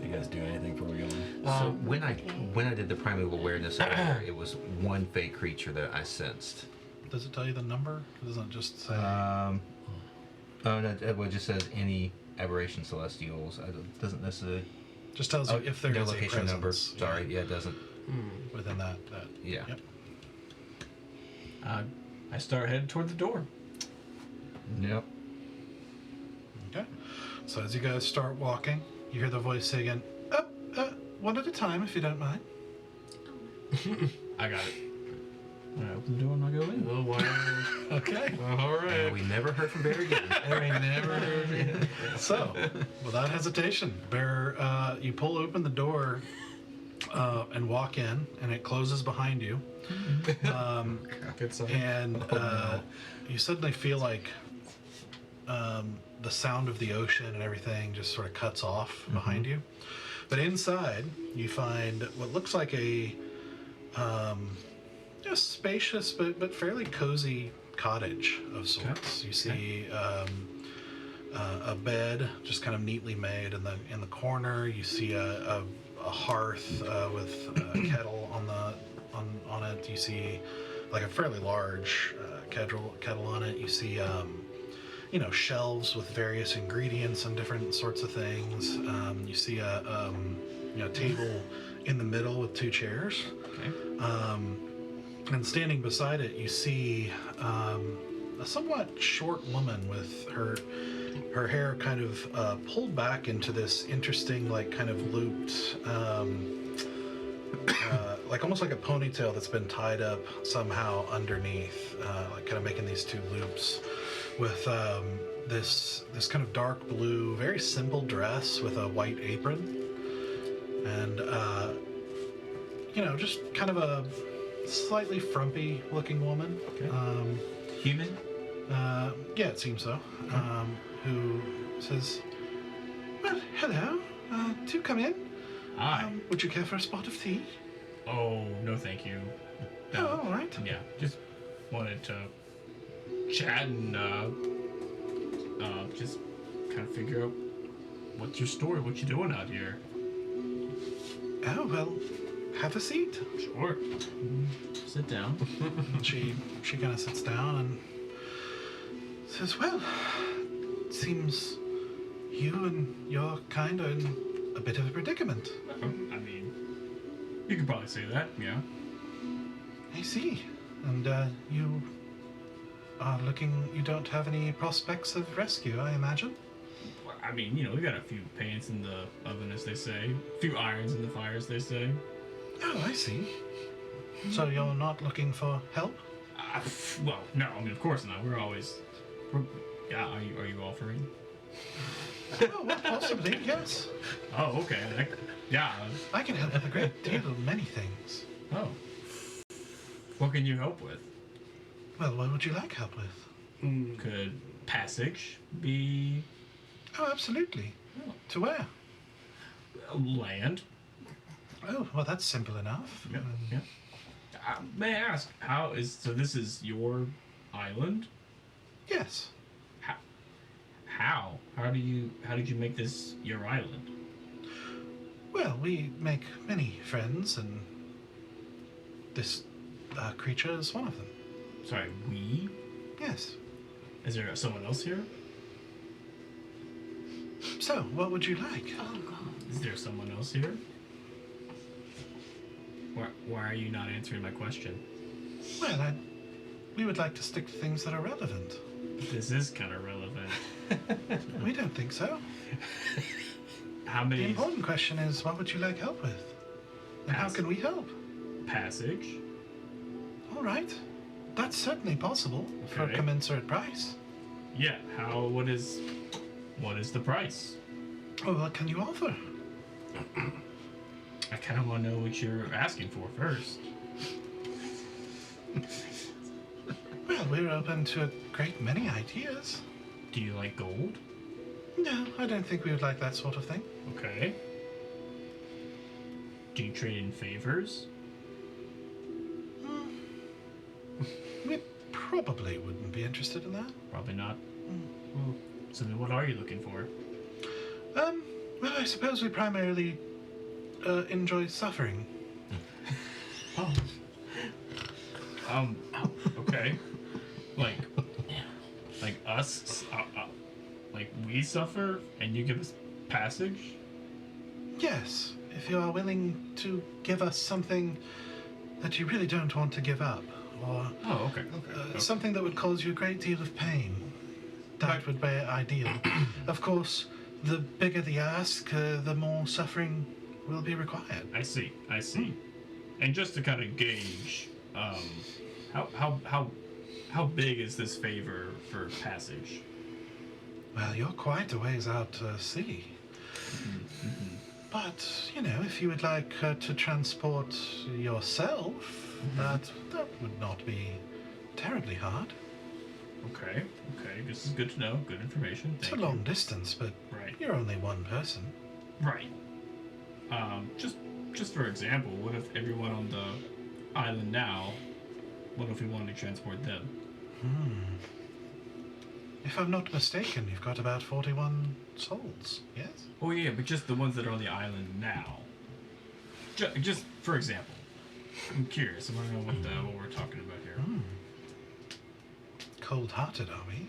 You guys do anything before we go in? So when I did the primeval awareness earlier, it was one fake creature that I sensed. Does it tell you the number? It doesn't just say. Oh no, it just says any aberration celestials. It doesn't necessarily. just tells you if there no is a location number. presence. Sorry, yeah, it doesn't. Within that. Yeah. Yep. I start heading toward the door. Yep. Okay. So as you guys start walking, you hear the voice say again, one at a time, if you don't mind. I got it. I open the door and I go in. Oh, wow. Okay. All right. And we never heard from Barry again. I never heard it. So, without hesitation, Bear, you pull open the door and walk in, and it closes behind you. Good sign. And you suddenly feel like the sound of the ocean and everything just sort of cuts off behind you. But inside, you find what looks like a spacious but fairly cozy cottage of sorts. You see a bed just kind of neatly made in the corner. You see a hearth with a kettle on it. You see like a fairly large kettle on it. You see shelves with various ingredients and different sorts of things. You see a table in the middle with two chairs. Okay. And standing beside it, you see a somewhat short woman with her hair kind of pulled back into this interesting, like, kind of looped, like almost like a ponytail that's been tied up somehow underneath, like kind of making these two loops, with this kind of dark blue, very simple dress with a white apron, and just kind of a slightly frumpy looking woman. Okay. Human? Yeah, it seems so. Who says, well, hello, do come in. Hi. Would you care for a spot of tea? Oh, no thank you. Oh, all right. Yeah, just wanted to chat and just kind of figure out what's your story, what you doing out here. Oh, well, have a seat. Sure. Sit down. She kind of sits down and says, well, it seems you and your kind are in a bit of a predicament. I mean, you could probably say that, yeah. I see. And you are looking. You don't have any prospects of rescue, I imagine? Well, I mean, you know, we got a few pans in the oven, as they say. A few irons in the fire, as they say. Oh, I see. So you're not looking for help? Well, no, I mean, of course not. Yeah, are you offering? Oh, well, possibly, yes. Oh, okay. Yeah. I can help with a great deal of many things. Oh. What can you help with? Well, what would you like help with? Could passage be Oh, absolutely. Oh. To where? land? Oh, well, that's simple enough. Yeah. Yeah. May I ask, so this is your island? Yes. How? How did you make this your island? Well, we make many friends, and this creature is one of them. Sorry, we? Yes. Is there someone else here? So, what would you like? Oh god. Is there someone else here? Why are you not answering my question? Well, we would like to stick to things that are relevant. This is kind of relevant. We don't think so. How The many important question is, what would you like help with? And how can we help? passage? All right. That's certainly possible for a Okay. commensurate price. Yeah. What is the price? Well, what can you offer? I kind of want to know what you're asking for first. Well, we're open to a great many ideas. Do you like gold? No, I don't think we would like that sort of thing. Okay. Do you trade in favors? We probably wouldn't be interested in that. Probably not. Well, so then what are you looking for? Well, I suppose we primarily enjoy suffering. Oh. Okay. Like us, like we suffer and you give us passage? Yes, if you are willing to give us something that you really don't want to give up, or Oh, okay. Okay. something that would cause you a great deal of pain, that would be ideal. Of course, the bigger the ask, the more suffering will be required. I see. And just to kind of gauge, how big is this favor for passage? Well, you're quite a ways out to sea. But, you know, if you would like to transport yourself, that would not be terribly hard. Okay. This is good to know. Good information. It's a Thank long you. distance, but Right. you're only one person. Right. Just for example, what if everyone on the island now? What if we wanted to transport them? If I'm not mistaken, you've got about 41 souls, yes? Oh yeah, but just the ones that are on the island now. Just for example, I'm curious. I want to know what we're talking about here. Cold-hearted, are we?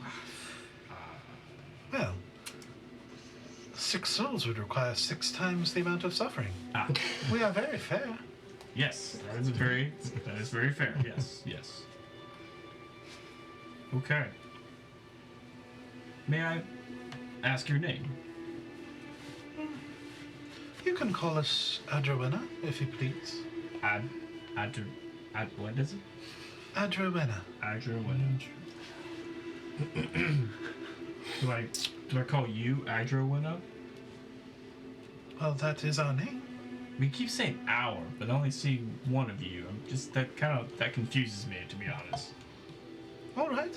Well, 6 souls would require 6 times the amount of suffering. We are very fair. Yes, that is very fair. Yes. Okay. May I ask your name? You can call us Adrowena, if you please. What is it? Adrowena. Adrowena. Do I call you Adrowena? Well, that is our name. We keep saying our, but I only see one of you. I'm just that confuses me, to be honest. All right.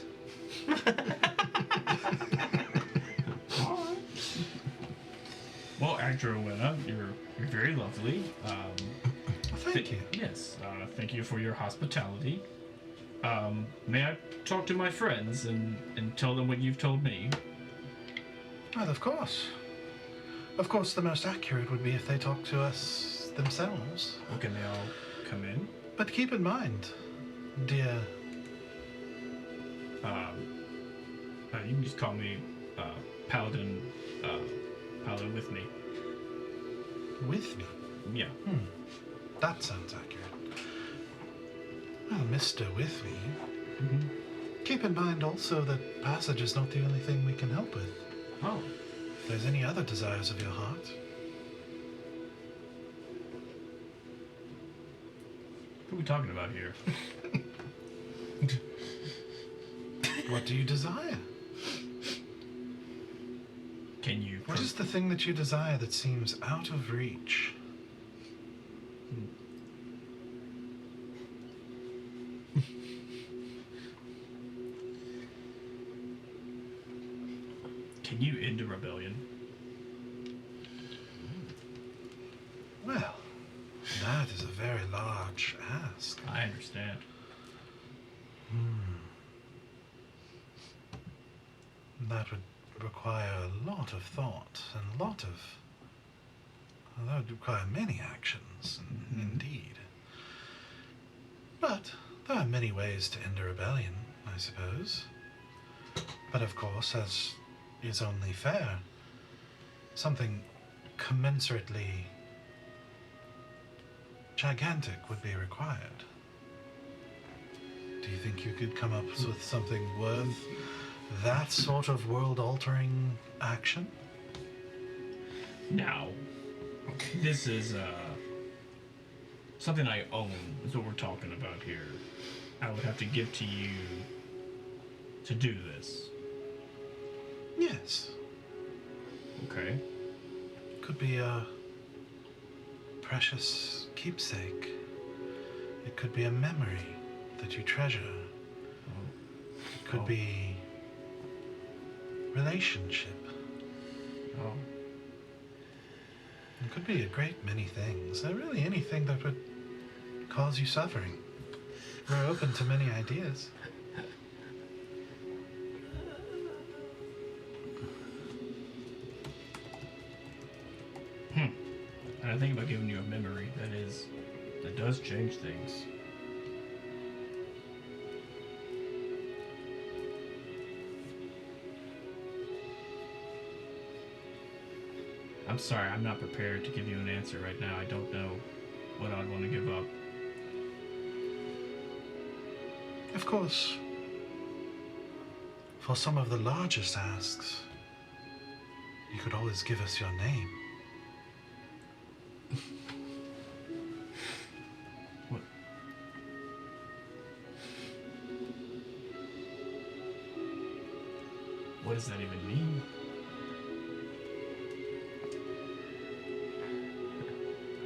Well, Adrowena, you're very lovely. Thank you. Yes, thank you for your hospitality. May I talk to my friends and tell them what you've told me? Well, of course. Of course, the most accurate would be if they talk to us themselves. Well, can they all come in? But keep in mind, dear... You can just call me Paladin. Paladin with me. with me. Yeah. That sounds accurate. Well, Mr. With me. Mm-hmm. Keep in mind also that passage is not the only thing we can help with. Oh. If there's any other desires of your heart, What are we talking about here? what do you desire? Can you... What is the thing that you desire that seems out of reach? Can you end a rebellion? Well, that is a very large ask. I understand. That would require a lot of thought and a lot of... Well, that would require many actions, indeed. But there are many ways to end a rebellion, I suppose. But of course, as is only fair, something commensurately gigantic would be required. Do you think you could come up with something worth that sort of world-altering action? Now, this is something I own, is what we're talking about here. I would have to give to you to do this. Yes. Okay. Could be a precious keepsake. It could be a memory that you treasure. It could be relationship. Oh. It could be a great many things. Really anything that would cause you suffering. We're open to many ideas. And I think about giving you a memory that does change things. I'm sorry, I'm not prepared to give you an answer right now. I don't know what I'd want to give up. Of course, for some of the largest asks, you could always give us your name. What? What does that even mean?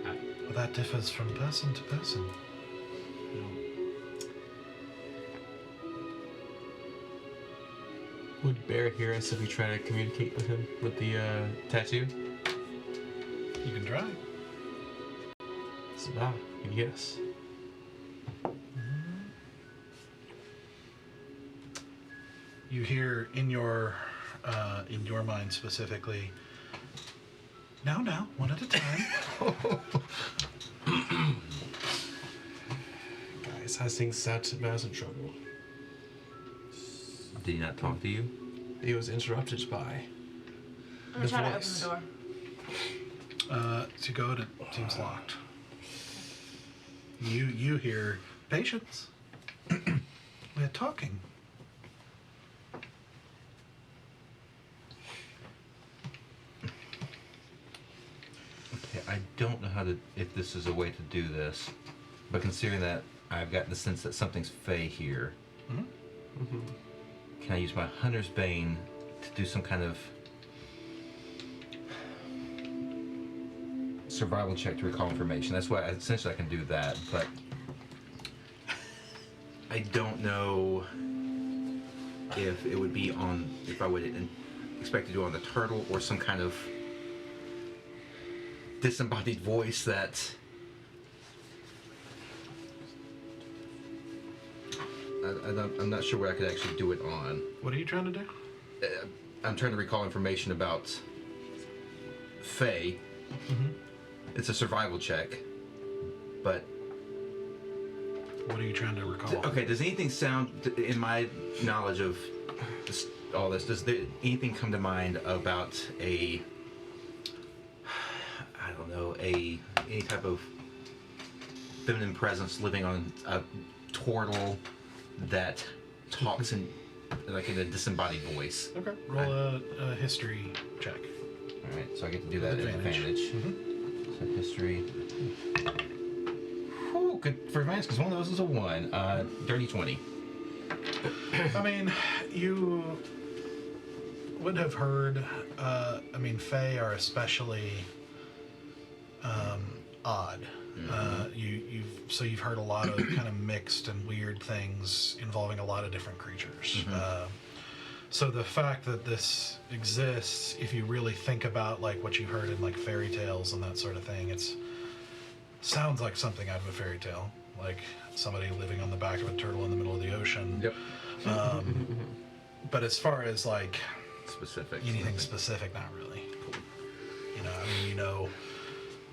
Well, that differs from person to person. Would Bear hear us if we try to communicate with him with the tattoo? You can try. So, yes. You hear in your mind specifically, now, one at a time. Guys, how's things set? Mass in trouble. Did he not talk to you? He was interrupted by I'm the gonna try to open voice. the door. To go, it seems locked. You hear, patience. We're talking. Okay, I don't know if this is a way to do this, but considering that I've got the sense that something's fey here, can I use my Hunter's Bane to do some kind of survival check to recall information? That's why essentially I can do that, but I don't know if it would be on, if I would expect to do it on the turtle or some kind of disembodied voice that I'm not sure what I could actually do it on. What are you trying to do? I'm trying to recall information about Faye. It's a survival check, but What are you trying to recall? okay. Does anything sound, in my knowledge of all this, does anything come to mind about I don't know, any type of feminine presence living on turtle that talks in like in a disembodied voice. Okay. Roll a history check. All right, so I get to do that at Advantage. advantage. So history. Whew, good for advantage because one of those is a 1. Dirty 20. I mean, you would have heard. Fae are especially odd. You've heard a lot of kind of mixed and weird things involving a lot of different creatures. So the fact that this exists, if you really think about like what you've heard in like fairy tales and that sort of thing, it's sounds like something out of a fairy tale, like somebody living on the back of a turtle in the middle of the ocean. Yep. But as far as like Specific. anything specific, not really.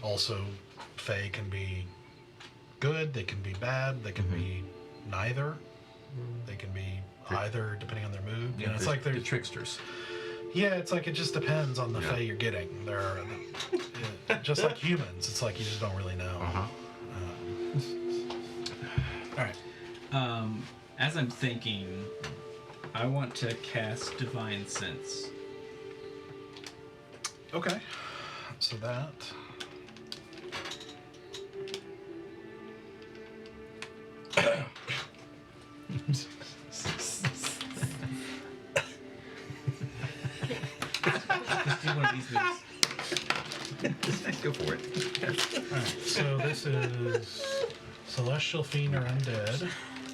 Also Fae can be good, they can be bad, they can be neither. They can be either depending on their mood. Yeah, It's like the they're tricksters. Yeah, it's like it just depends on the Fae you're getting. They're just like humans. It's like you just don't really know. All right. As I'm thinking, I want to cast Divine Sense. Okay. So that. Let's do one of these moves. Go for it. Alright, so this is Celestial Fiend or Undead,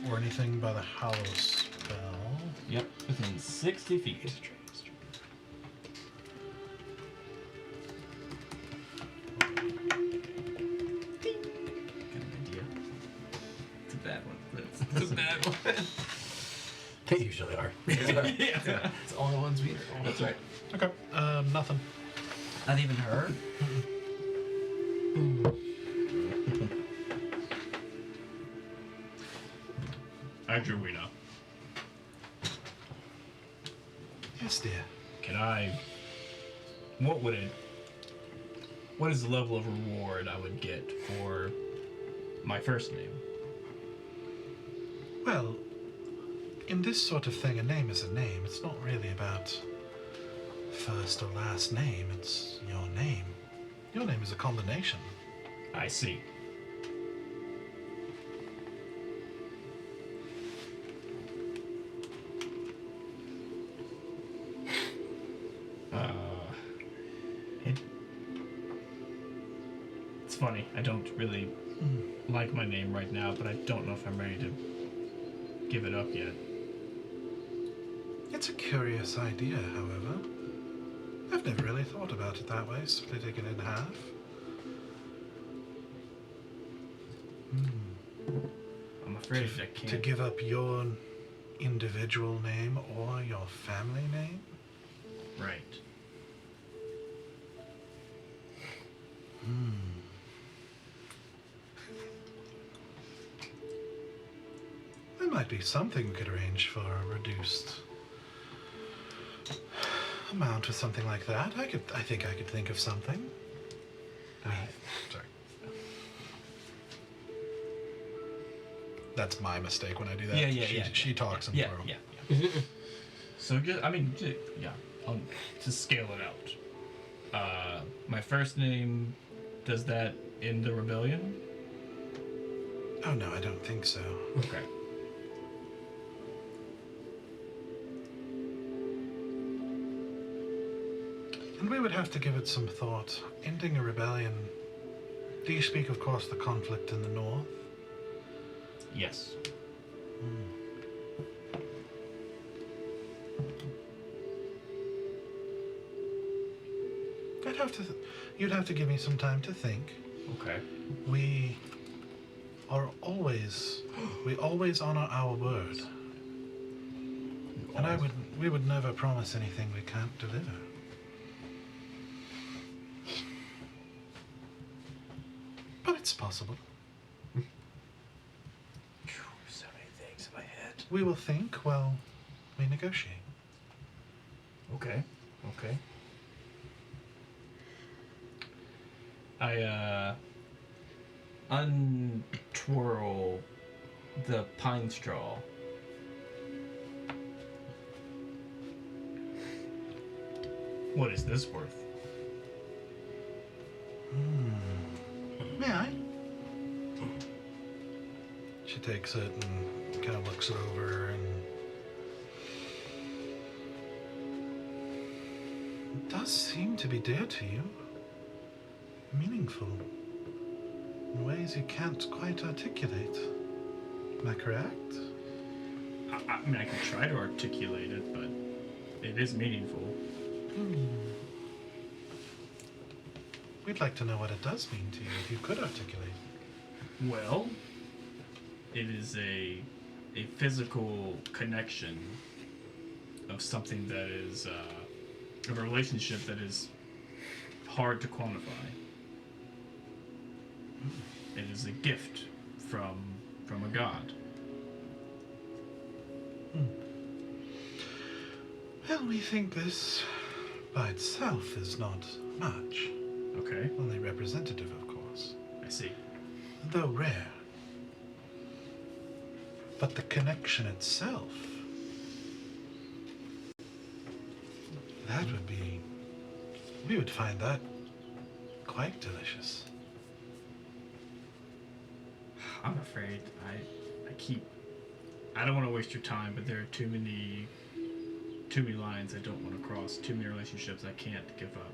or anything by the Hallow spell. Yep, within 60 feet. Got an idea. It's a bad one, but it's a bad one. They usually are. Yeah. It's all the ones we know. That's right. Okay. Nothing. Not even her? Adruina, Yes, dear. can I? What is the level of reward I would get for my first name? Well, in this sort of thing, a name is a name. It's not really about first or last name. It's your name. Your name is a combination. I see. It's funny. I don't really like my name right now, but I don't know if I'm ready to give it up yet. It's a curious idea, however. I've never really thought about it that way, splitting it in half. I'm afraid I To can't. give up your individual name or your family name? Right. There might be something we could arrange for a reduced amount or something like that. I think I could think of something. Sorry. That's my mistake when I do that. She talks in plural. Yeah. So just, to scale it out. My first name, does that end the rebellion? Oh no, I don't think so. Okay. And we would have to give it some thought. Ending a rebellion. Do you speak, of course, the conflict in the north? Yes. You'd have to give me some time to think. Okay. We always honor our word. And we would never promise anything we can't deliver. But it's possible. So many things in my head. We will think while we negotiate. Okay. I untwirl the pine straw. What is this worth? May I? She takes it and kind of looks it over, and it does seem to be dear to you. Meaningful. In ways you can't quite articulate. Am I correct? I mean, I can try to articulate it, but it is meaningful. We'd like to know what it does mean to you, if you could articulate. Well, it is a physical connection of something that is of a relationship that is hard to quantify. It is a gift from a god. Well, we think this by itself is not much. Okay, Only representative, of course. I see. Though rare. But the connection itself, that would be... We would find that quite delicious. I'm afraid I don't want to waste your time, but there are too many lines I don't want to cross, too many relationships I can't give up.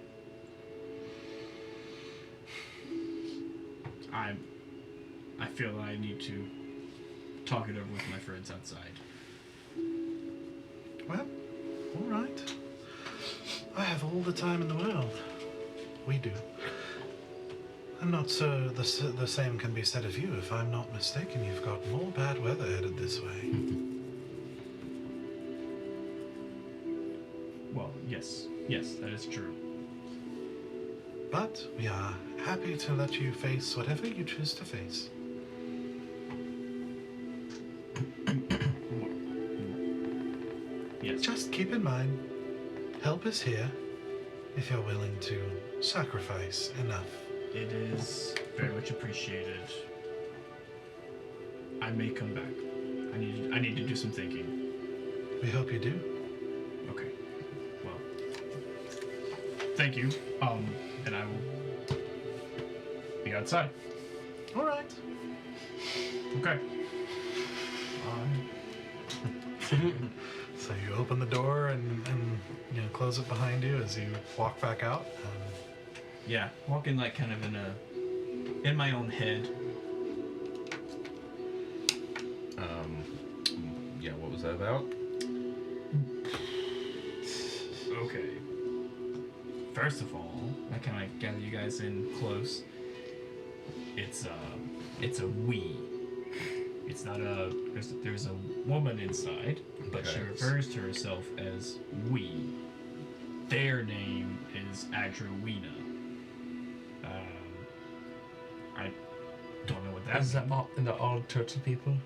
I feel I need to talk it over with my friends outside. Well, all right. I have all the time in the world. We do. I'm not sure the same can be said of you. If I'm not mistaken, you've got more bad weather headed this way. Well, yes, that is true. But we are happy to let you face whatever you choose to face. Yes. Just keep in mind, help is here if you're willing to sacrifice enough. It is very much appreciated. I may come back. I need to do some thinking. We hope you do. Okay. Well, thank you. And I will be outside. All right. Okay. So you open the door and close it behind you as you walk back out. Yeah, walking like kind of in my own head. Yeah, what was that about? Okay. First of all, I kind of gather you guys in close. It's a we. It's not a. There's a woman inside, but she Okay. refers to herself as we. Their name is Adrowina. I don't know what that Is means. that all turtle people?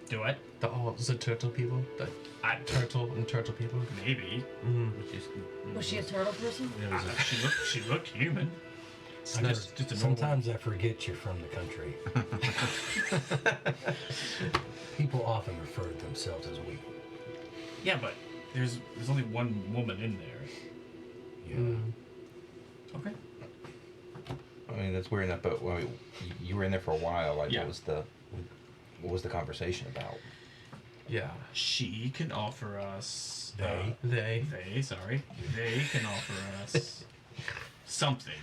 Do I? The turtle people? The turtle and turtle people? Maybe. Was she a turtle person? She looked human. I Just a normal. sometimes I forget you're from the country. People often refer to themselves as we. Yeah, but there's only one woman in there. Yeah. Okay. I mean, that's weird enough, but you were in there for a while. Like, Yeah. what was the conversation about? Yeah. She can offer us. They. They can offer us something.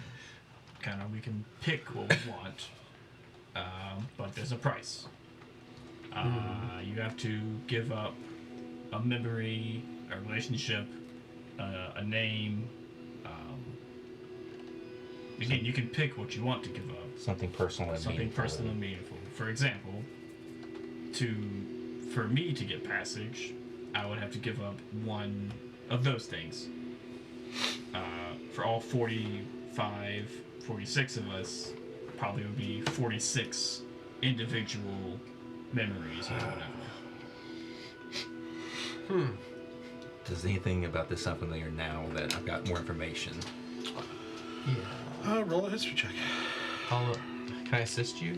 Kind of, we can pick what we want, but there's a price. You have to give up a memory, a relationship, a name. Again, you can pick what you want to give up. Something personal and Something meaningful. personal and meaningful. For example, for me to get passage, I would have to give up one of those things. For all 45, 46 of us, probably would be 46 individual memories or whatever. Does anything about this sound familiar now that I've got more information? Yeah. Roll a history check. I'll kind Can I assist you?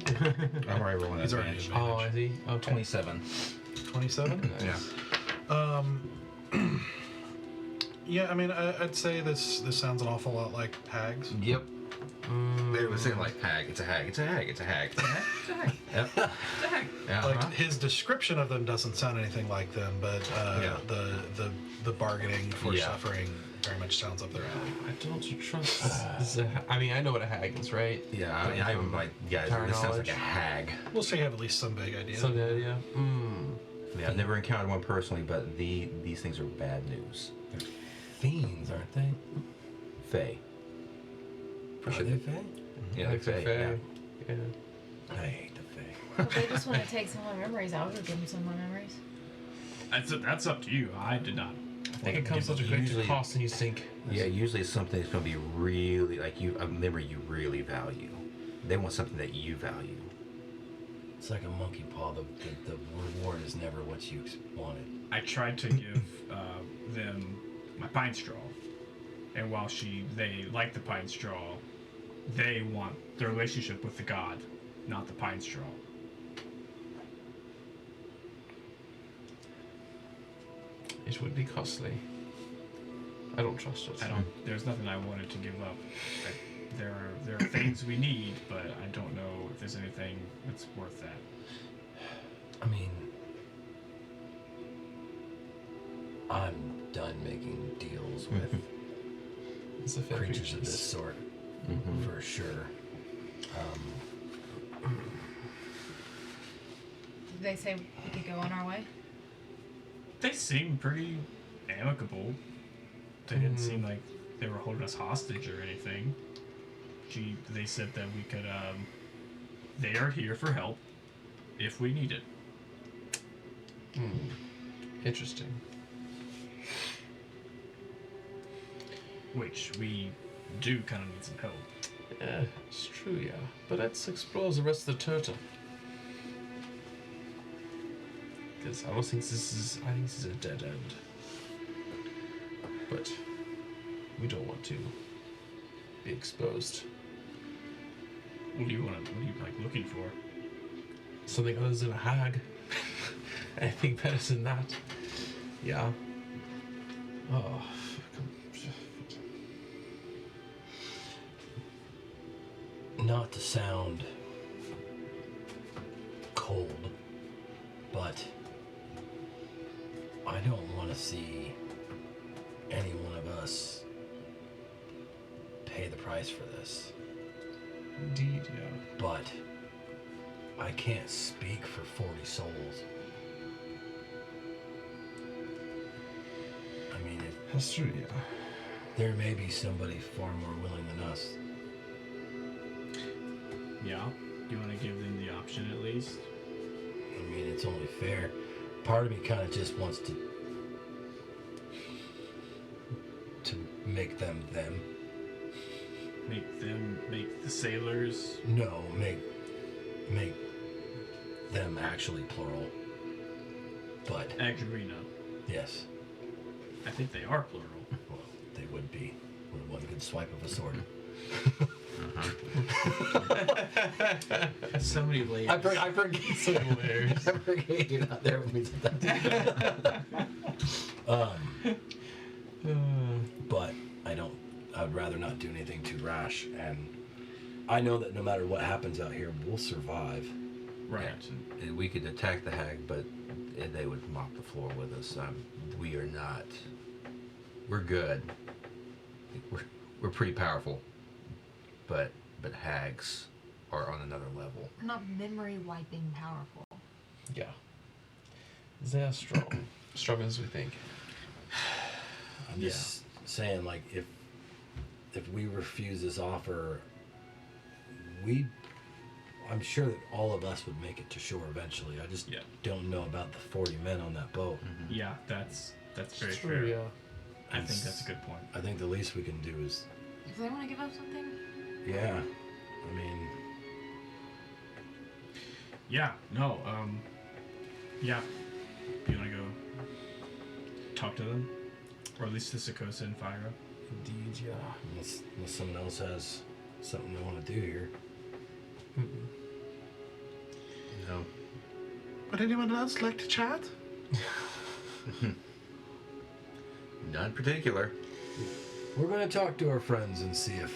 I'm already rolling He's already advantage. Oh, I see. Okay. 27. 27. Nice. Yeah, I mean, I'd say this sounds an awful lot like hags. Yep. They were saying like hag. It's a hag. It's a hag. It's a hag. It's a hag. It's a hag. Yep. It's a hag. Like his description of them doesn't sound anything like them, but Yeah. the bargaining for Yeah. suffering very much sounds up their alley. I don't trust this. I mean, I know what a hag is, right? Yeah, I mean, I even like, guys, Tower this sounds knowledge. like a hag. We'll say you have at least some vague idea. So that, yeah. Yeah, I've never encountered one personally, but these things are bad news. They're fiends, aren't they? Fae. Are they fae? Yeah, Like they're the fae. fae. Yeah. Yeah. I hate the fae. But they just want to take some of my memories. I would have given some of my memories. That's up to you. I did not. I think it comes such a great Usually- cost and you think. Yeah, usually it's something that's going to be really, like, a memory you really value. They want something that you value. It's like a monkey paw. The reward is never what you wanted. I tried to give them my pine straw, and while they like the pine straw, they want the relationship with the god, not the pine straw. It would be costly. I don't trust it. I don't. There's nothing I wanted to give up. There are things we need, but I don't know if there's anything that's worth that. I mean, I'm done making deals with It's a fair creatures of creatures. this sort, for sure. Did they say we could go on our way? They seemed pretty amicable. They didn't seem like they were holding us hostage or anything. They said that we could. They are here for help if we need it. Interesting. Which we do kind of need some help. Yeah, it's true, yeah. But let's explore the rest of the turtle. Because I don't think this is. I think this is a dead end. But we don't want to be exposed. What are you like looking for? Something other than a hag. Anything better than that? Yeah. Oh. Not to sound cold, but I don't want to see any one of us pay the price for this. Indeed, yeah. But I can't speak for 40 souls. I mean, That's true, yeah. there may be somebody far more willing than us. Yeah. You want to give them the option at least? I mean, it's only fair. Part of me kind of just wants to make them them. Make the sailors. No, make them actually plural. But Agrarina. yes, I think they are plural. well, they would be with one good swipe of a sword. So many layers. I forget. So hilarious. I forget you're not there with me sometimes. But I'd rather not do anything too rash, and I know that no matter what happens out here, we'll survive. Right. And we could attack the hag, but they would mop the floor with us. We are not. We're good. We're pretty powerful, but hags are on another level. We're not memory wiping powerful. Yeah. They are strong. Strong as we think. I'm just saying, like, if we refuse this offer, I'm sure that all of us would make it to shore eventually. I just don't know about the 40 men on that boat. Yeah, that's very It's fair. true, yeah. I think that's a good point. I think the least we can do is, Do they want to give up something? yeah. I mean, Yeah. No. Yeah. You want to go talk to them, or at least to Sakosa and Fyra? Indeed, yeah. unless someone else has something they want to do here. No. Would anyone else like to chat? Not in particular. We're going to talk to our friends and see if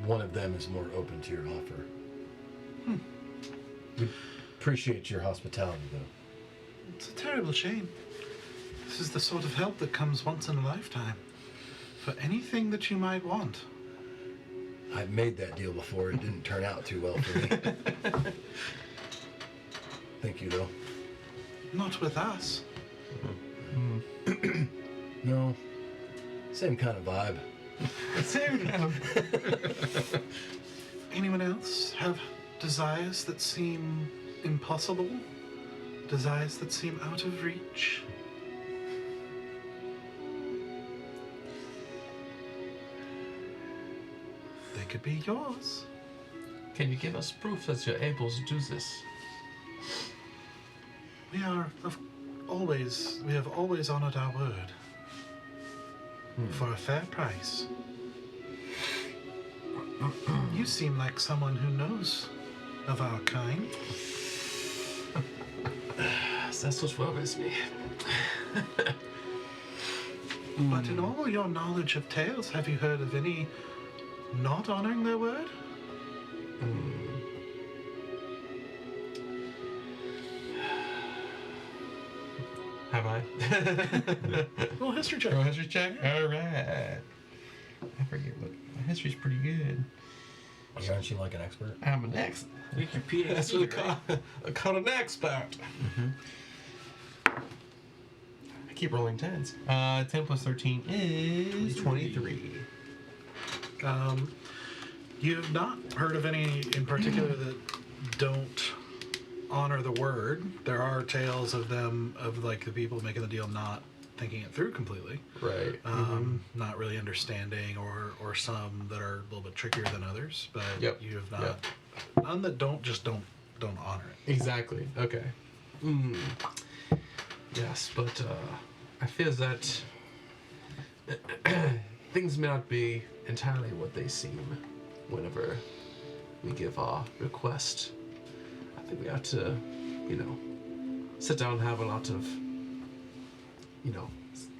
one of them is more open to your offer. We appreciate your hospitality, though. It's a terrible shame. This is the sort of help that comes once in a lifetime. For anything that you might want. I've made that deal before. It didn't turn out too well for me. Thank you, though. Not with us. No. Same kind of vibe. Anyone else have desires that seem impossible? Desires that seem out of reach? They could be yours. Can you give us proof that you're able to do this? We have always honored our word. For a fair price. You seem like someone who knows of our kind. That's what worries me. But in all your knowledge of tales, have you heard of any not honoring their word? Have I? Well, history check. Roll history check? Alright. I forget what. My history's pretty good. Aren't you like an expert? I'm an expert. Wikipedia. That's what I call an expert. I keep rolling 10s. 10 plus 13 is 23. You've not heard of any in particular that don't honor the word. There are tales of them, of like the people making the deal not thinking it through completely. Right. Not really understanding, or some that are a little bit trickier than others, but Yep. you have not none that don't honor it. Exactly. Okay. Yes, but I fear that things may not be entirely what they seem whenever we give our request. I think we have to, sit down and have a lot of,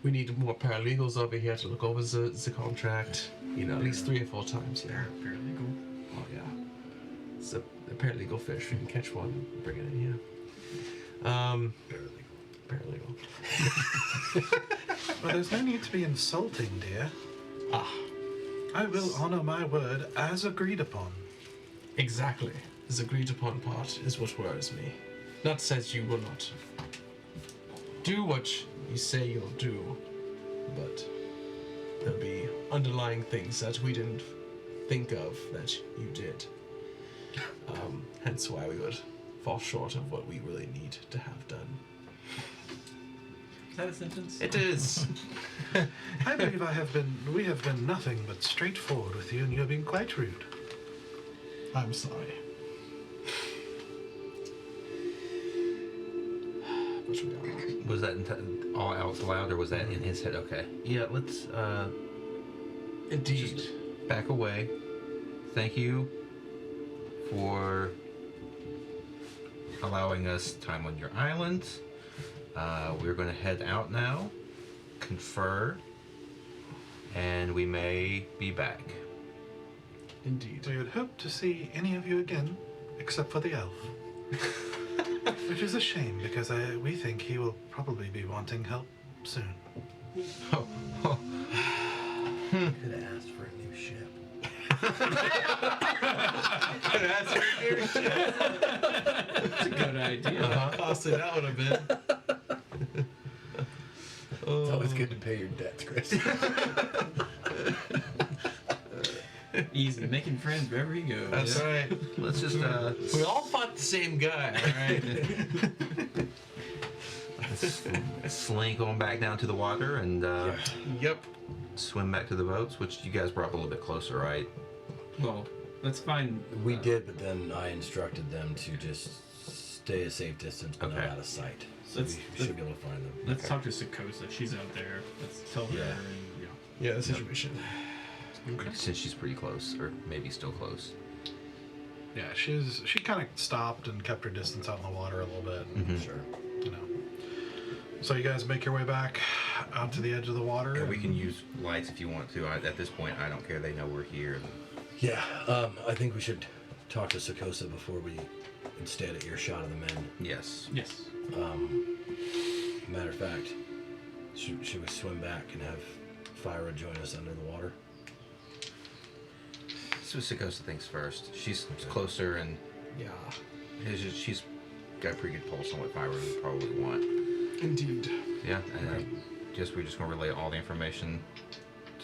we need more paralegals over here to look over the contract, at least 3 or 4 times. Yeah. Paralegal. Oh, yeah. It's a paralegal fish. We can catch one and bring it in here. Paralegal. Well, there's no need to be insulting, dear. I will honor my word as agreed upon. Exactly. This agreed upon part is what worries me. Not says you will not do what you say you'll do, but there'll be underlying things that we didn't think of that you did. Hence why we would fall short of what we really need to have done. Is that a sentence? It is. I believe we have been nothing but straightforward with you, and you have been quite rude. I'm sorry. But we are. Was that all out loud, or was that in his head? Okay. Yeah, let's Indeed. just back away. Thank you for allowing us time on your island. We're going to head out now, confer, and we may be back. Indeed. We would hope to see any of you again, except for the elf. Which is a shame, because we think he will probably be wanting help soon. Oh, oh. Could have asked for a new ship. That's a good idea. Costed out a bit. It's always good to pay your debts, Chris. Easy, making friends wherever you go. That's right. Let's just We all fought the same guy, alright? slink on back down to the water and Yep. swim back to the boats, which you guys brought up a little bit closer, right? Well, let's find. We did, but then I instructed them to just stay a safe distance, but not Okay. out of sight. So Let's- we should be able to find them. Let's talk to Sakosa. She's out there. Let's tell her. Yeah. And, Yeah, the situation. Since she's pretty close, or maybe still close. Yeah, she kind of stopped and kept her distance out in the water a little bit. Mm-hmm. Sure. You know. So you guys make your way back out to the edge of the water. Yeah, we can use lights if you want to. At this point, I don't care. They know we're here. Yeah, I think we should talk to Sakosa before we instead at earshot of the men. Yes. Yes. Matter of fact, should we swim back and have Fyra join us under the water? So Sakosa thinks first. She's closer and Yeah, she's got a pretty good pulse on what Fyra would probably want. indeed. Yeah, and we're just gonna relay all the information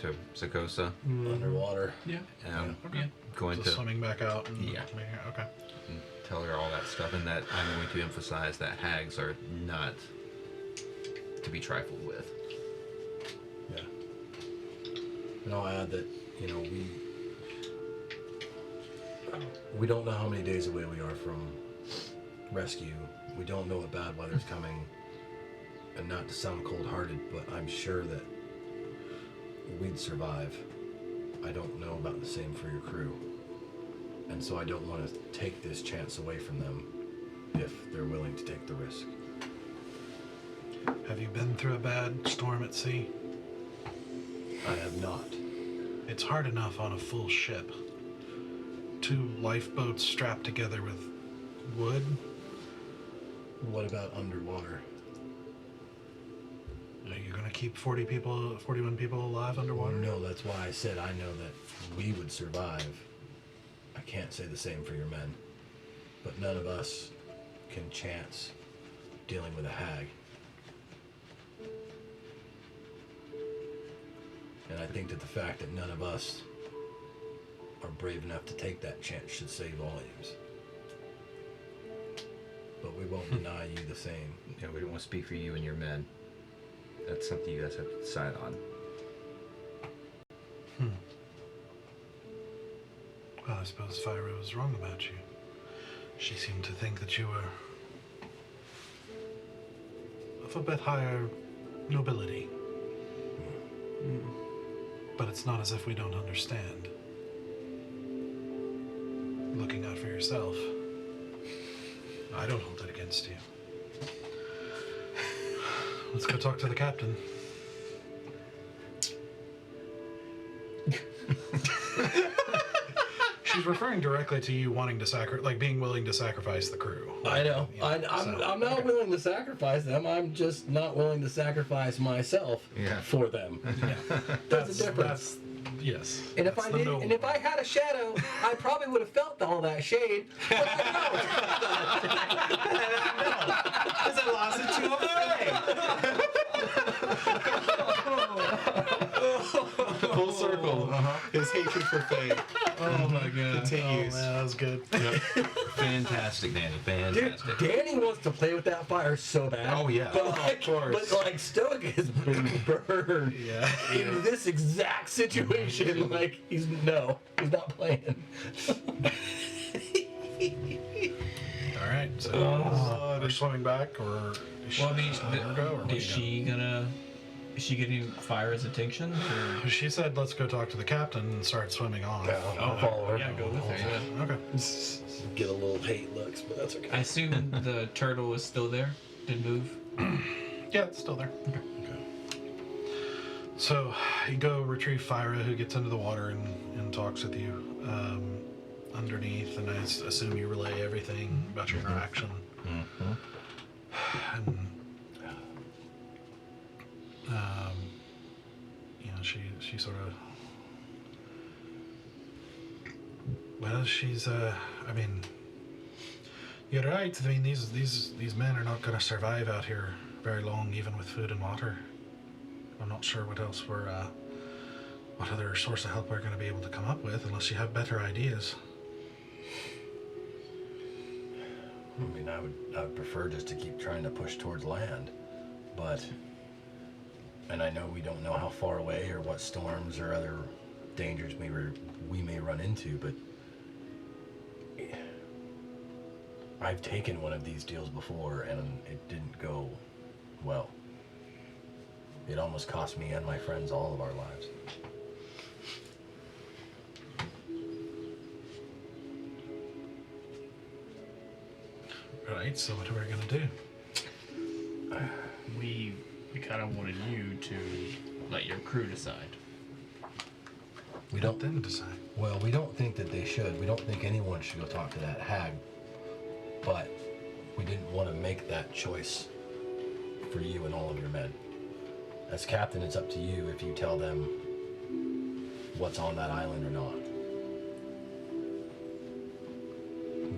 to Sakosa. Underwater. Yeah. Yeah. Going So to swimming back out. And Yeah. Okay. and tell her all that stuff, and that I'm going to emphasize that hags are not to be trifled with. Yeah. And I'll add that, we don't know how many days away we are from rescue. We don't know what bad weather's coming. And not to sound cold-hearted, but I'm sure that we'd survive. I don't know about the same for your crew. And so I don't want to take this chance away from them if they're willing to take the risk. Have you been through a bad storm at sea? I have not. It's hard enough on a full ship. 2 lifeboats strapped together with wood. What about underwater? Are you gonna keep 41 people alive underwater? No, that's why I said I know that we would survive. I can't say the same for your men. But none of us can chance dealing with a hag. And I think that the fact that none of us are brave enough to take that chance should say volumes. But we won't deny you the same. Yeah, we don't want to speak for you and your men. That's something you guys have to decide on. Well, I suppose Fyra was wrong about you. She seemed to think that you were of a bit higher nobility. But it's not as if we don't understand. Looking out for yourself. I don't hold it against you. Let's go talk to the captain. She's referring directly to you wanting to being willing to sacrifice the crew. I know. Yeah, I'm not willing to sacrifice them. I'm just not willing to sacrifice myself for them. Yeah. There's a difference. Yes. And if that's I the did, noble and if I part. had a shadow, I probably would have felt all that shade. But Because I lost it to a Full circle. His hatred for Faye Oh my god. continues. Oh man, that was good. Fantastic, Danny. Dude, Fantastic. Danny wants to play with that fire so bad. Oh, yeah. But like, Of course. But like Stoic has been burned Yeah. in this exact situation. Like he's not playing. All right. So we're swimming back, or is Well, I mean, is is she getting Fyra's attention? Or? She said, "Let's go talk to the captain and start swimming off." I'll follow her. Yeah, go with her. Yeah. Okay. Get a little hate looks, but that's okay. I assume the turtle is still there. Didn't move. Yeah, it's still there. Okay. So you go retrieve Fyra, who gets into the water and talks with you underneath, and I assume you relay everything about your interaction. Mm-hmm. And she sort of, well, she's I mean, you're right. I mean, these men are not going to survive out here very long, even with food and water. I'm not sure what else what other source of help we're going to be able to come up with, unless you have better ideas. I mean, I would prefer just to keep trying to push towards land, but, and I know we don't know how far away or what storms or other dangers we may run into, but I've taken one of these deals before and it didn't go well. It almost cost me and my friends all of our lives. Right, so what are we gonna do? We kind of wanted you to let your crew decide. We don't. Let them decide. Well, we don't think that they should. We don't think anyone should go talk to that hag. But we didn't want to make that choice for you and all of your men. As captain, it's up to you if you tell them what's on that island or not.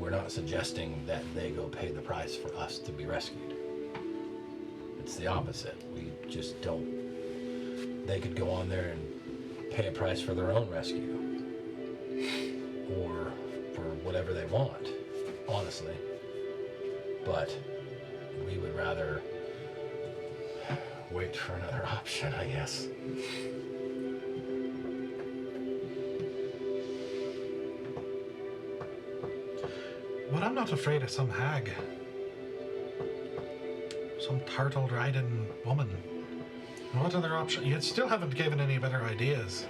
We're not suggesting that they go pay the price for us to be rescued. It's the opposite. We just don't. They could go on there and pay a price for their own rescue. Or for whatever they want, honestly. But we would rather wait for another option, I guess. But I'm not afraid of some hag. Some turtle-riding woman. What other option? You still haven't given any better ideas.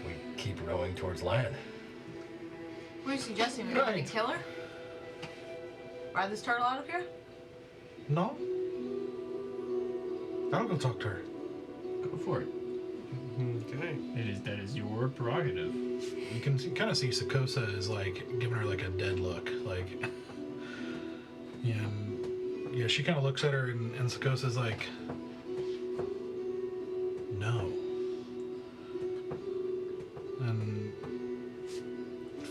We keep rowing towards land. What are you suggesting? We go ahead and kill her? Ride this turtle out of here? No? I'll go talk to her. Go for it. Okay. That is your prerogative. You can kind of see Sakosa is like giving her like a dead look, like, yeah, she kind of looks at her and Sakosa's like, no. And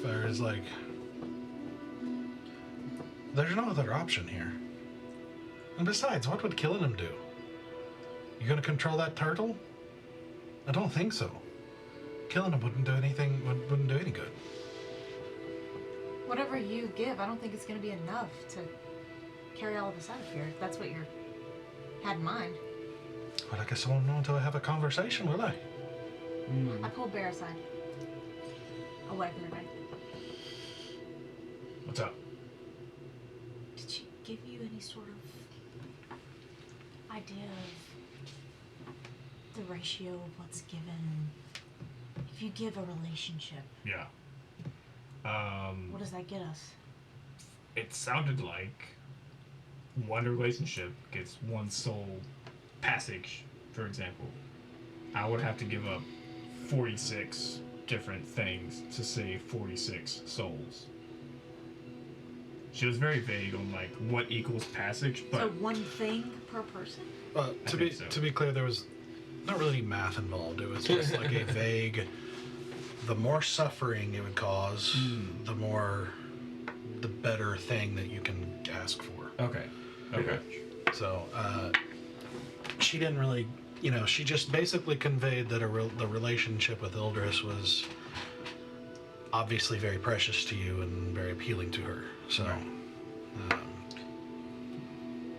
Fire is like, there's no other option here. And besides, what would killing him do? You gonna control that turtle? I don't think so. Killing him wouldn't do anything, wouldn't do any good. Whatever you give, I don't think it's going to be enough to carry all of us out of here. If that's what you had in mind. Well, I guess I won't know until I have a conversation, will I? I pulled Bear aside. Away from everybody. What's up? Did she give you any sort of idea of the ratio of what's given? If you give a relationship, Yeah. what does that get us? It sounded like one relationship gets one soul passage, for example. I would have to give up 46 different things to save 46 souls. She was very vague on like what equals passage, but So one thing per person? To think so. be clear, there was not really any math involved. It was just like a vague. The more suffering it would cause, the better thing that you can ask for. okay. So she didn't really, she just basically conveyed that the relationship with Ildris was obviously very precious to you and very appealing to her. So,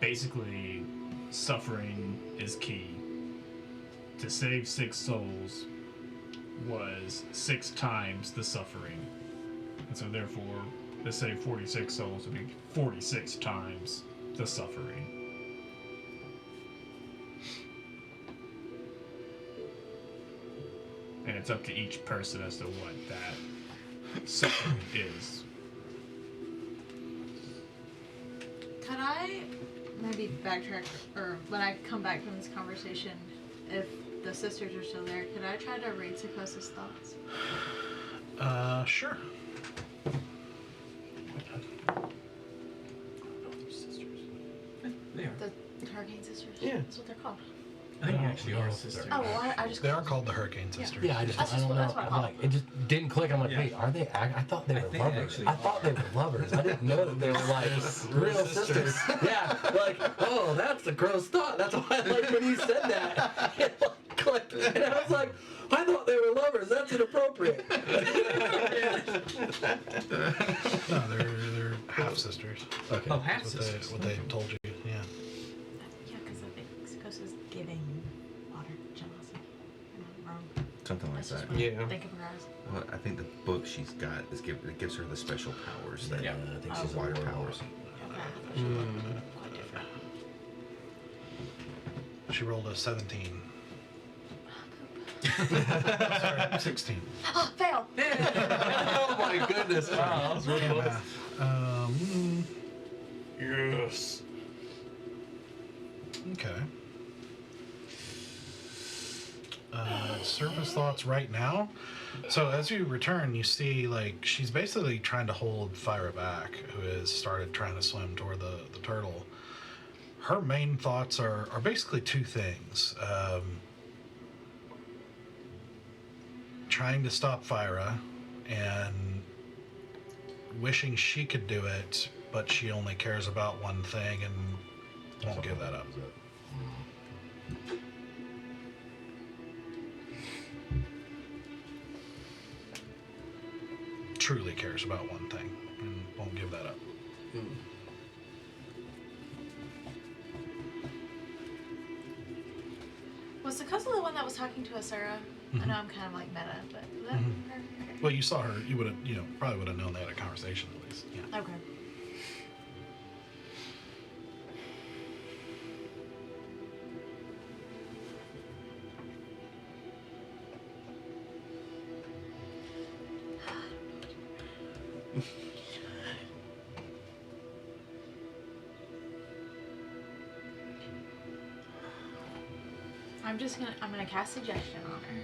Basically, suffering is key. To save 6 souls was 6 times the suffering. And so therefore, to save 46 souls would be 46 times the suffering. And it's up to each person as to what that suffering is. Could I maybe backtrack, or when I come back from this conversation, if the sisters are still there, could I try to read Sakosa's thoughts? Sure. They are. The Hurricane Sisters? Yeah. That's what they're called. I think No, actually no, are they're- sisters. Oh, well, I just They are called the Hurricane Sisters. Yeah, I That's don't just know. that's what I I'm call like, it just didn't click. I'm like, Yeah. wait, are they? I thought they I were think lovers. actually I thought they were lovers. I didn't know that they were like real sisters. Yeah, like, oh, that's a gross thought. That's why I like when you said that. It like clicked, and I was like, I thought they were lovers. That's inappropriate. No, they're half sisters. Okay. Oh, half That's sisters. what they told you. Yeah. Yeah, because I think Sakosa's giving water jealousy. Am I wrong? Something like That's just that. what I Yeah. think of her as. Well, I think the book she's got it gives her the special powers that Yeah, I think she's a water warlock. powers. Okay. Quite different. She rolled a 17. Sorry, 16. Oh, fail! Oh my goodness. Wow, that was really close. Math. Yes. Okay. Surface thoughts right now. So as you return, you see like she's basically trying to hold Fyra back, who has started trying to swim toward the turtle. Her main thoughts are basically two things. Trying to stop Fyra and wishing she could do it, but she only cares about one thing and won't give that up. Truly cares about one thing and won't give that up. Was Sakasa the one that was talking to Asura? I know I'm kind of like meta, but was that her? Okay. Well, you saw her. You would have, probably would have known they had a conversation at least. Yeah. Okay. I'm gonna cast suggestion on her.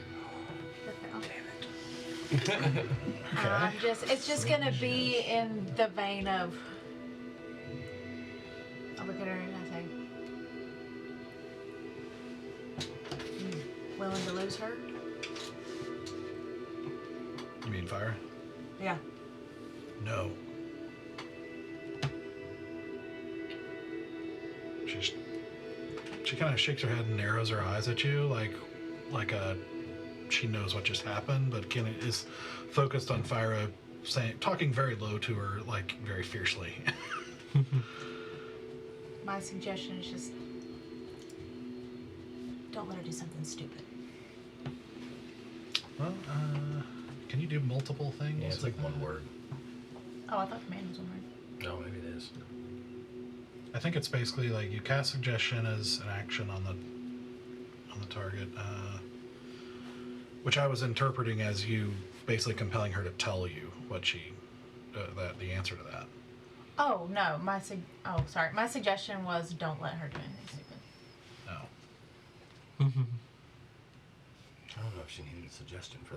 It's just gonna be in the vein of, I'll look at her and I say, willing to lose her? You mean Fyra? Yeah. No. She kind of shakes her head and narrows her eyes at you, like she knows what just happened, but is focused on Fyra, talking very low to her, like very fiercely. My suggestion is just don't let her do something stupid. Well, can you do multiple things? Yeah, it's like one word. Oh, I thought command was one word. No, maybe it is. I think it's basically like you cast suggestion as an action on the target, which I was interpreting as you basically compelling her to tell you what the answer to that. Oh no, sorry. My suggestion was don't let her do anything stupid. No. I don't know if she needed a suggestion for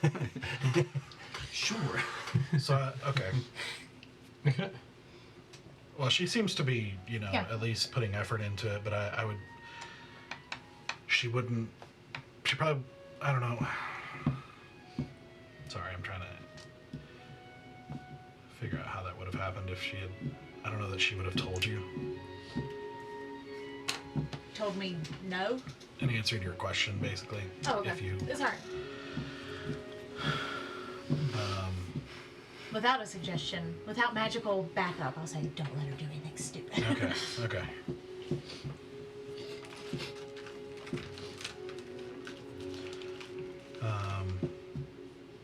that. Sure. So okay. Well, she seems to be, Yeah. at least putting effort into it, but she probably, I don't know. Sorry, I'm trying to figure out how that would have happened if she had, I don't know that she would have told you. Told me no? And answered your question, basically. Oh, okay. If you, It's hard. Without a suggestion, without magical backup, I'll say don't let her do anything stupid. okay.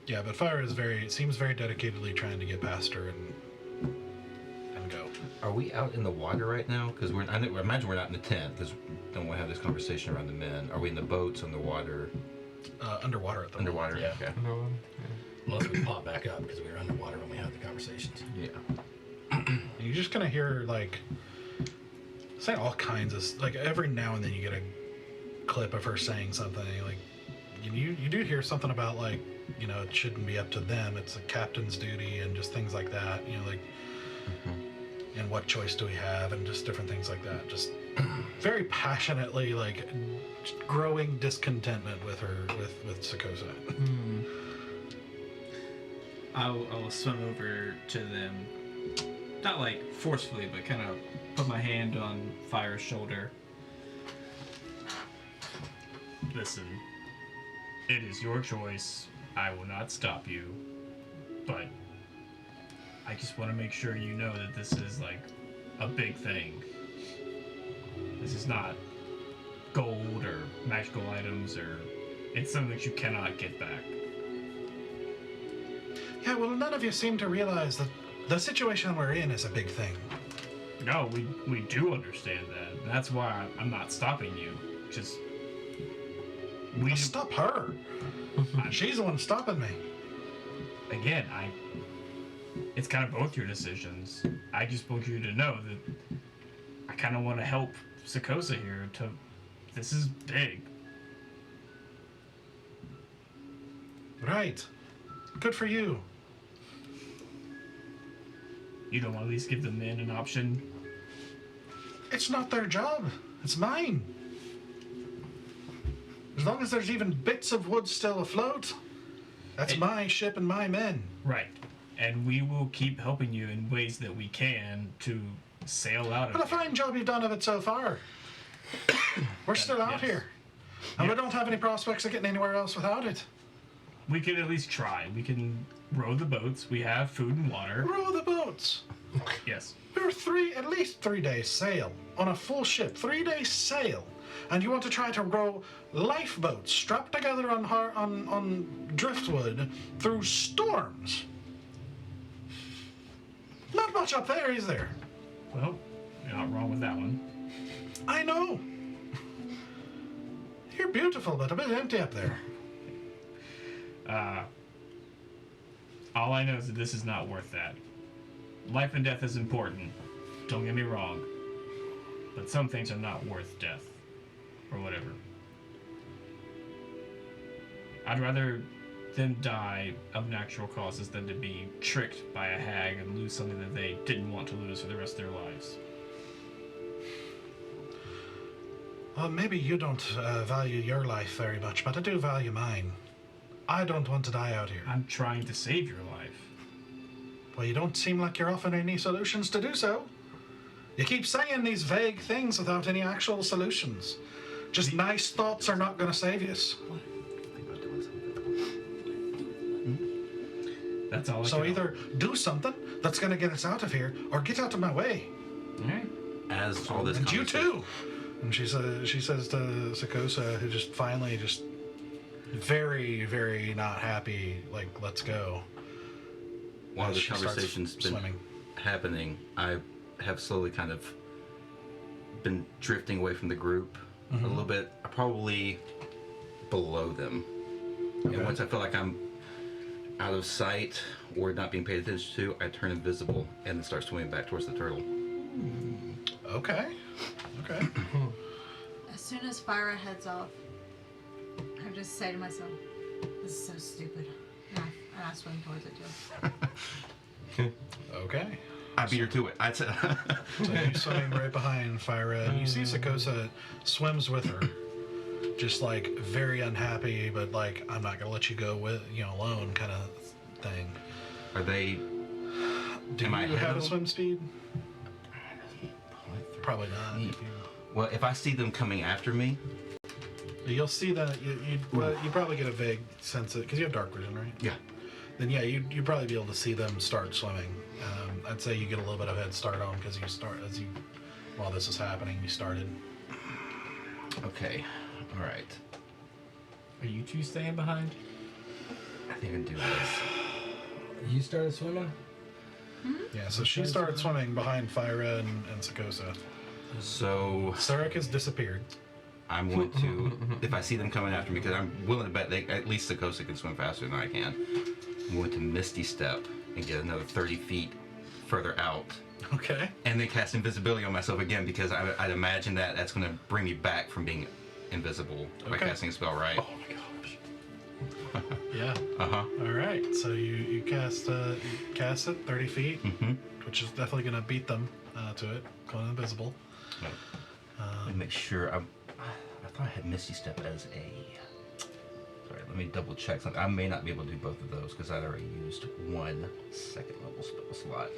Yeah, but Fyra seems very dedicatedly trying to get past her and go. Are we out in the water right now? Because I imagine we're not in the tent because don't want to have this conversation around the men. Are we in the boats on the water? Underwater at the moment. Underwater. Yeah. Okay. No. Unless we pop back up because we were underwater when we had the conversations. Yeah. And you're just gonna hear like say all kinds of like every now and then you get a clip of her saying something like you do hear something about like it shouldn't be up to them, it's a captain's duty and just things like that, like and what choice do we have and just different things like that, just very passionately like growing discontentment with her with Sakasa. I will swim over to them, not like forcefully, but kind of put my hand on Fyra's shoulder. Listen, it is your choice. I will not stop you, but I just want to make sure you know that this is like a big thing. This is not gold or magical items, or it's something that you cannot get back. Yeah, well, none of you seem to realize that the situation we're in is a big thing. No, we do understand that. That's why I'm not stopping you. Just Stop her. She's the one stopping me. again, it's kind of both your decisions. I just want you to know that I kind of want to help Sakosa here. This is big. Right. Good for you. You don't want to at least give the men an option? It's not their job. It's mine. As long as there's even bits of wood still afloat, that's my ship and my men. Right. And we will keep helping you in ways that we can to sail out of What a here. fine job you've done of it so far. We're still out Yes. here. And Yes. we don't have any prospects of getting anywhere else without it. We can at least try. We can row the boats. We have food and water. Row the boats. Yes. We're at least 3 days sail on a full ship. 3 days sail. And you want to try to row lifeboats strapped together on driftwood through storms. Not much up there, is there? Well, you're not wrong with that one. I know. You're beautiful, but a bit empty up there. All I know is that this is not worth that. Life and death is important. Don't get me wrong. But some things are not worth death. Or whatever. I'd rather them die of natural causes than to be tricked by a hag and lose something that they didn't want to lose for the rest of their lives. Well, maybe you don't value your life very much, but I do value mine. I don't want to die out here. I'm trying to save your life. Well, you don't seem like you're offering any solutions to do so. You keep saying these vague things without any actual solutions. Just nice thoughts are not going to save you. That's all I So can either do something that's going to get us out of here, or get out of my way. Alright. As all this And you conversation- too. And she says to Sakosa, who just finally very, very not happy, like, let's go. While the She starts conversation's been swimming. happening, I have slowly kind of been drifting away from the group a little bit, probably below them. Okay. And once I feel like I'm out of sight or not being paid attention to, I turn invisible and then start swimming back towards the turtle. Okay. As soon as Fyra heads off, I just say to myself, this is so stupid. And I swim towards it too. Okay. I beat her to it. I'd say. So you're swimming right behind Fyra, and you see Sakosa swims with her, just like very unhappy, but like, I'm not gonna let you go alone, kind of thing. Are they? Do Am I you ahead have of a them? swim speed? Probably not. If Well, if I see them coming after me, you'll see that you probably get a vague sense of, because you have dark vision, right? yeah. Then yeah, you'd probably be able to see them start swimming. I'd say you get a little bit of head start on because while this is happening, you started. Okay. All right. Are you two staying behind? I think I can do this. You started swimming? Yeah, so she started swimming behind Fyra and Sakosa. So Sarek has disappeared. I'm going to, if I see them coming after me, because I'm willing to bet at least Sakosa can swim faster than I can. I'm going to Misty Step and get another 30 feet further out, Okay. and then cast invisibility on myself again, because I'd imagine that's going to bring me back from being invisible by Okay. casting a spell, right? Oh my gosh. Yeah. All right. So you cast it 30 feet, which is definitely going to beat them to it, going invisible. Let me make sure. I thought I had Misty Step as a. Sorry, let me double check something. I may not be able to do both of those because I'd already used one second level spell slot.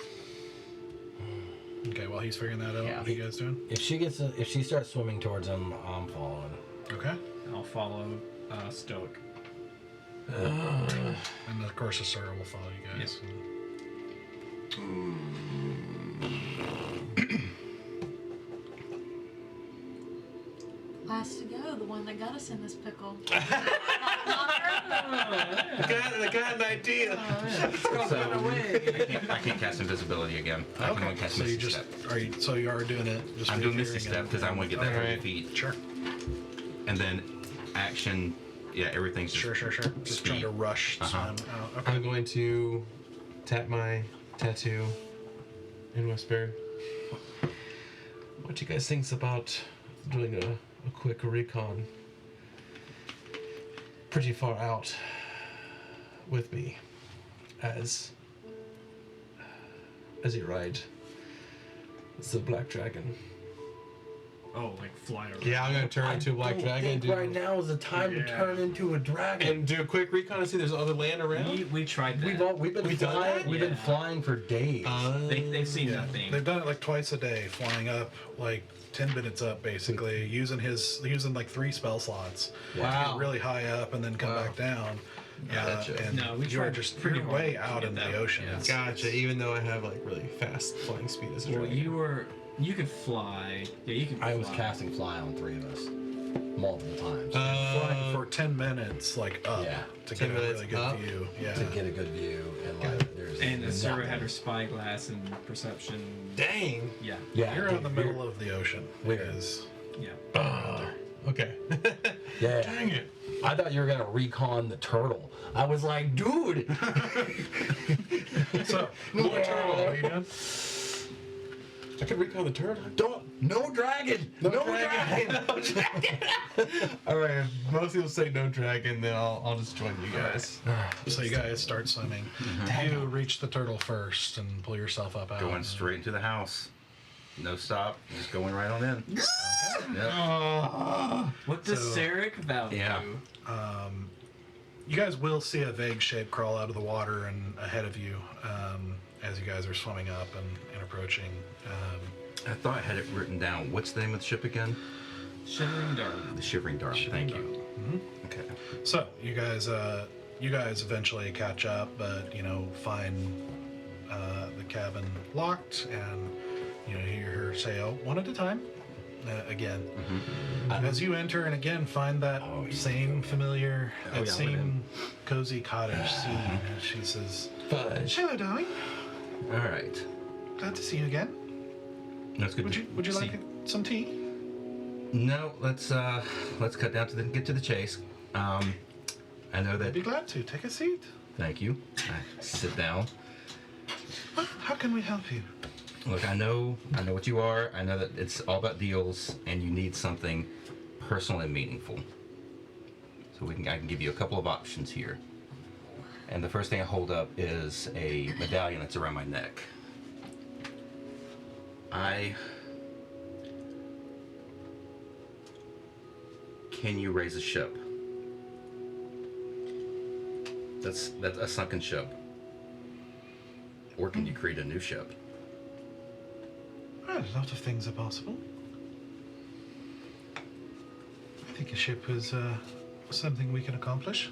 Okay. While he's figuring that out, Yeah. what are you guys doing? If she starts swimming towards him, I'm following. Okay. And I'll follow Stoic. And of course, Asura will follow you guys. Last to go, the one that got us in this pickle. I got an idea. I can't cast invisibility again. I can only cast So you Misty just Step. so you are doing it. Just I'm doing figuring Misty it Step out. because I want to get that 30 Alright. feet. Sure. And then action, yeah, everything's just Sure. Just trying to rush Uh-huh. swim out. Okay. I'm going to tap my tattoo in Westbury. What do you guys think about doing a quick recon pretty far out with me as you ride the Black Dragon? Oh, like fly around. Yeah, I'm gonna turn into a Black Dragon. Think right now is the time to turn into a dragon. And do a quick recon and see there's other land around. We tried that. We've been We've done flying. that? We've been flying for days. They've seen Yeah, nothing. they've done it like twice a day, flying up like 10 minutes up, basically, using like 3 spell slots. Wow. To get really high up and then come back down. Gotcha. And No, we you're tried just pretty you're hard way to out get in that the one, ocean. yeah. It's- Gotcha. Even though I have like really fast flying speed as a Well, dragon. you could fly. Yeah, you could. I was fly. casting fly on 3 of us multiple times flying for 10 minutes, like up, Yeah. to 10 get a really minutes good up? view. Yeah. to get a good view, and like there's And the server nothing. had her spyglass and perception. Dang. Yeah. Yeah, You're dude, out in the middle of the ocean. Weird. Because Yeah. Okay. Yeah. Dang it. I thought you were gonna recon the turtle. I was like, dude. so, No turtle. What are you doing? I could recon the turtle. No dragon. No dragon. All right. If most people say no dragon, then I'll just join you guys. so you guys start swimming. You reach the turtle first and pull yourself up out. Going straight into the house. No stop. Just going right on in. Yep. What does So- Sarek value? Yeah. You guys will see a vague shape crawl out of the water and ahead of you as you guys are swimming up and approaching. I thought I had it written down. What's the name of the ship again? Shivering Dart. The Shivering Dart. Thank you. Okay. So you guys eventually catch up, but find the cabin locked, and you hear her say, "Oh, one at a time." Again, as you enter and again find that same familiar, yeah, same cozy cottage scene. She says, Fudge. "Hello, darling. All right. Glad to see you again. That's good. Would you like some tea?" No. Let's cut down to get to the chase. I know that. I'd be glad to. Take a seat. Thank you. I sit down. How can we help you? Look, I know what you are. I know that it's all about deals, and you need something personal and meaningful. So I can give you a couple of options here. And the first thing I hold up is a medallion that's around my neck. Can you raise a ship? That's a sunken ship. Or can you create a new ship? Well, a lot of things are possible. I think a ship is something we can accomplish.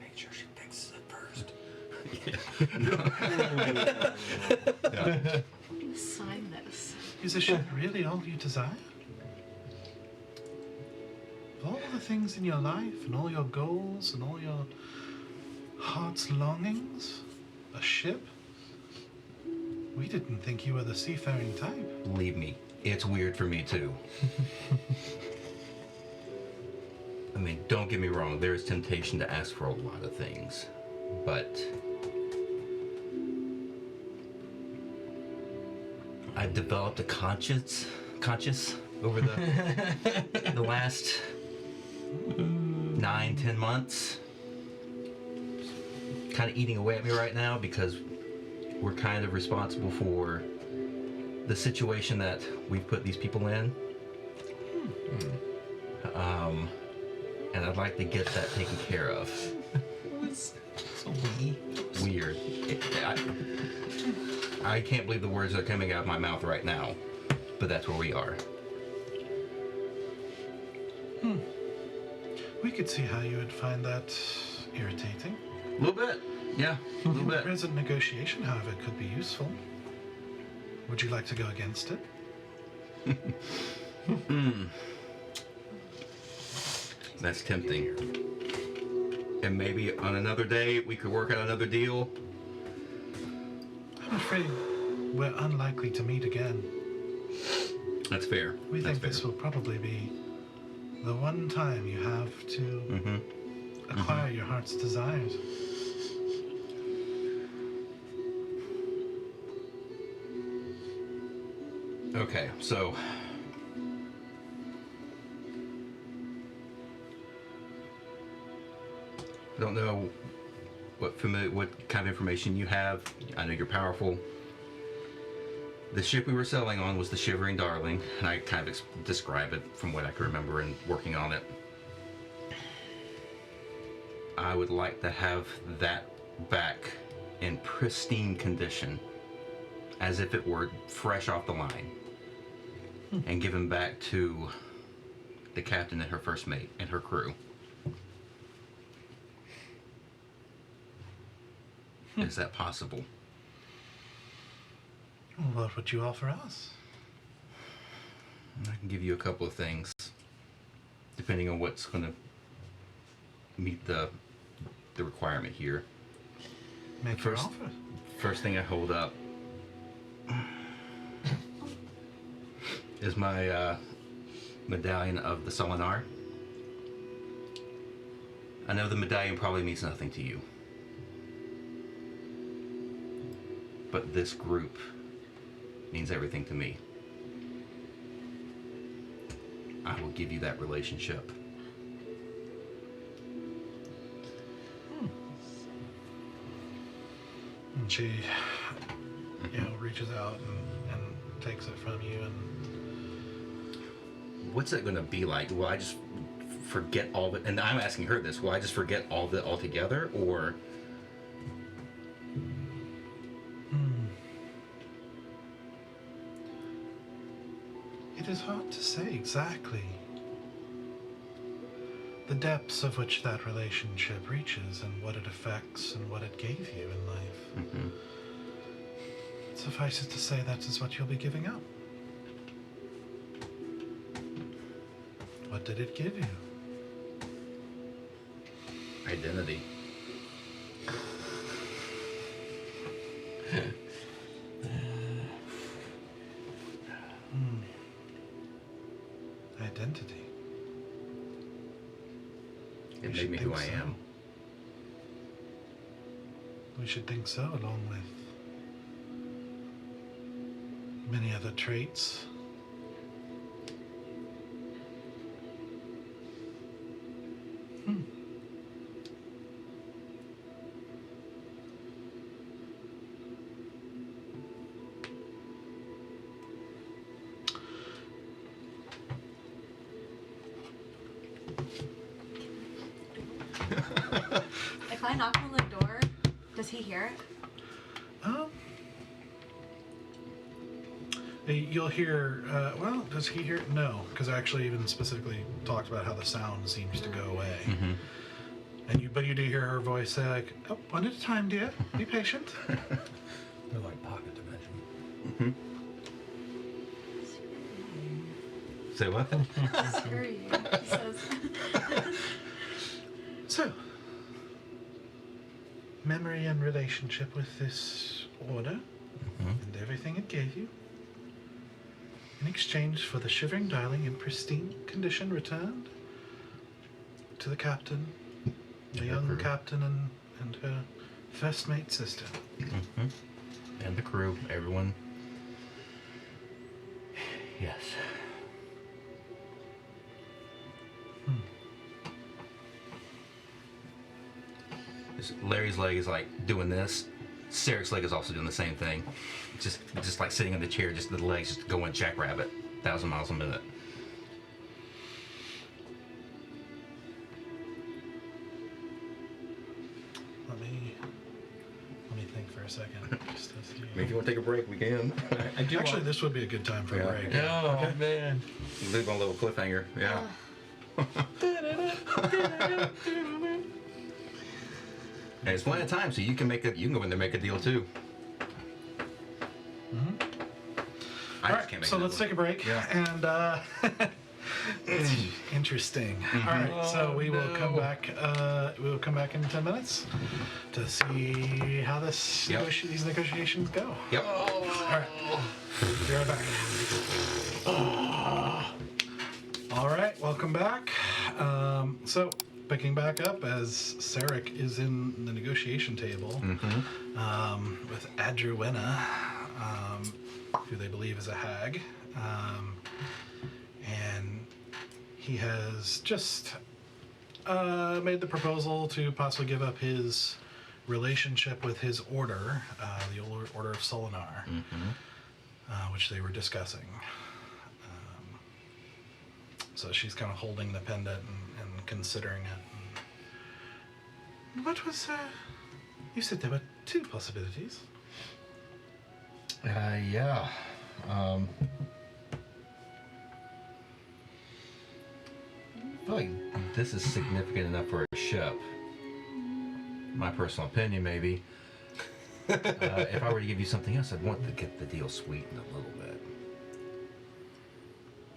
Make sure she fixes it first. Sign this. Is a ship really all you desire? Of all the things in your life and all your goals and all your heart's longings, a ship? We didn't think you were the seafaring type. Believe me, it's weird for me too. I mean, don't get me wrong, there is temptation to ask for a lot of things, but I've developed a conscience over the last 9-10 months. Kind of eating away at me right now because we're kind of responsible for the situation that we've put these people in. And I'd like to get that taken care of. Weird. I can't believe the words that are coming out of my mouth right now, but that's where we are. We could see how you would find that irritating. A little bit, yeah, a little bit. Present negotiation, however, could be useful. Would you like to go against it? That's tempting. And maybe on another day we could work out another deal. I'm afraid we're unlikely to meet again. That's fair. We That's think this will probably be the one time you have to acquire your heart's desires. Okay, so I don't know what kind of information you have. I know you're powerful. The ship we were sailing on was the Shivering Darling, and I kind of describe it from what I can remember and working on it. I would like to have that back in pristine condition, as if it were fresh off the line, and given back to the captain and her first mate and her crew. Is that possible? Well, what would you offer us? I can give you a couple of things, depending on what's going to meet the requirement here. Make your offer. First thing I hold up is my medallion of the Solinar. I know the medallion probably means nothing to you, but this group means everything to me. I will give you that relationship. And she, reaches out and takes it from you. And What's that going to be like? Will I just forget all of it? And I'm asking her this. Will I just forget all of it altogether, or? it is hard to say exactly the depths of which that relationship reaches and what it affects and what it gave you in life. Mm-hmm. Suffice it to say that is what you'll be giving up. What did it give you? Identity. Identity. It We made should me who think I so. am. We should think so, along with many other traits. If I knock on the door, does he hear it? You'll hear, does he hear it? No, because I actually even specifically talked about how the sound seems to go away. Mm-hmm. But you do hear her voice say, like, oh, one at a time, dear. Be patient. They're like pocket dimension. Mm-hmm. Say what? Screw you. He says. So, memory and relationship with this order and everything it gave you. In exchange for the Shivering Darling in pristine condition returned to the captain, the young captain and her first mate sister. Mm-hmm. And the crew, everyone. Yes. Larry's leg is like doing this. Sarek's leg is also doing the same thing. Just like sitting in the chair, just the legs just going jackrabbit, 1,000 miles a minute. Let me think for a second. Just to see. If you want to take a break, we can. I do. Actually, this would be a good time for a break. Oh, man. Leave on a little cliffhanger. Yeah. And it's plenty of time, so you can go in there and make a deal too. I All just can't right, make so that let's one. take a break. Yeah. And it's interesting. All right, so we will come back. We will come back in 10 minutes to see how these negotiations go. Yep. All right, be right back. All right, welcome back. So picking back up as Sarek is in the negotiation table with Adruena, who they believe is a hag, And he has just made the proposal to possibly give up his relationship with his order, the Order of Solinar, which they were discussing. So she's kind of holding the pendant and considering it. What was, you said there were 2 possibilities. Yeah. I feel like this is significant enough for a ship. My personal opinion, maybe. If I were to give you something else, I'd want to get the deal sweetened a little bit.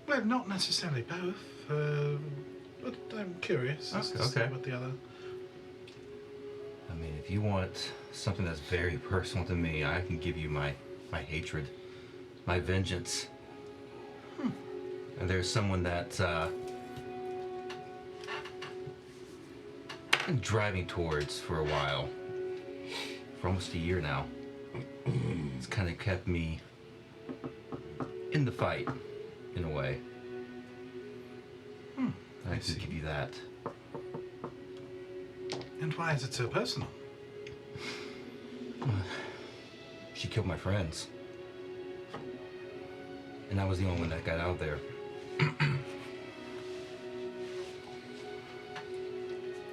Well, not necessarily both, but I'm curious as to see what the other... I mean, if you want something that's very personal to me, I can give you my hatred, my vengeance. And there's someone that I've been driving towards for a while, for almost a year now. It's kind of kept me in the fight, in a way. I can give you that. And why is it so personal? She killed my friends. And I was the only one that got out of there.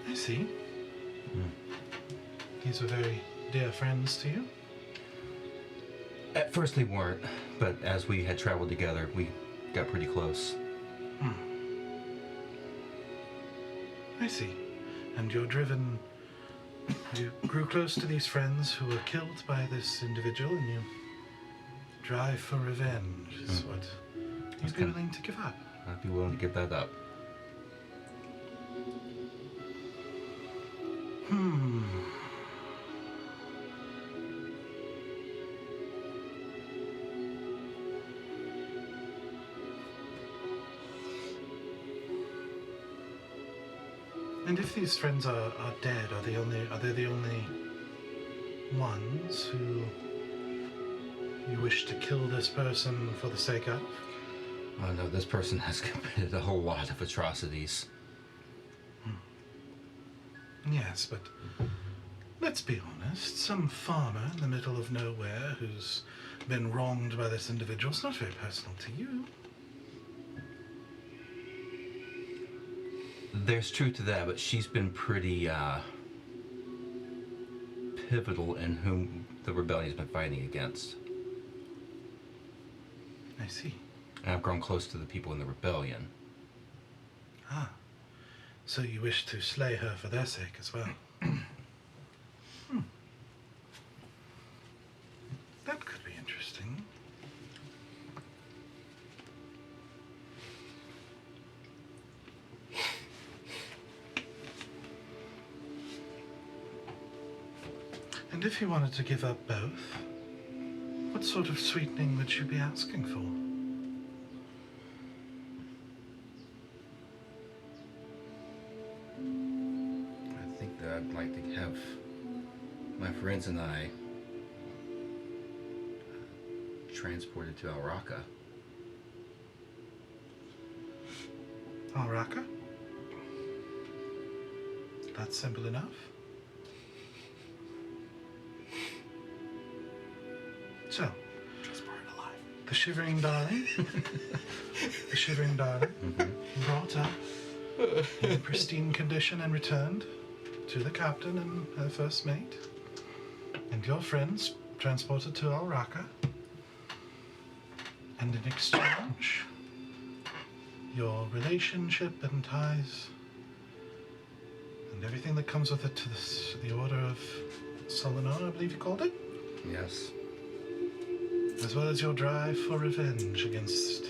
I see. These were very dear friends to you? At first they weren't, but as we had traveled together, we got pretty close. I see. And you're driven... You grew close to these friends who were killed by this individual, and you drive for revenge is what you'd be willing to give up. I'd be willing to give that up. And if these friends are dead, are they the only ones who you wish to kill this person for the sake of? Oh no, this person has committed a whole lot of atrocities. Yes, but let's be honest, some farmer in the middle of nowhere who's been wronged by this individual is not very personal to you. There's truth to that, but she's been pretty pivotal in whom the rebellion's been fighting against. I see. And I've grown close to the people in the rebellion. Ah, so you wish to slay her for their sake as well. That could be interesting. And if you wanted to give up both, what sort of sweetening would you be asking for? I think that I'd like to have my friends and I transported to Alraka. Alraka? That's simple enough. So, the Shivering Darling, brought up in pristine condition and returned to the captain and her first mate, and your friends transported to Alraka, and in exchange, your relationship and ties, and everything that comes with it to the Order of Solinar, I believe you called it? Yes. As well as your drive for revenge against...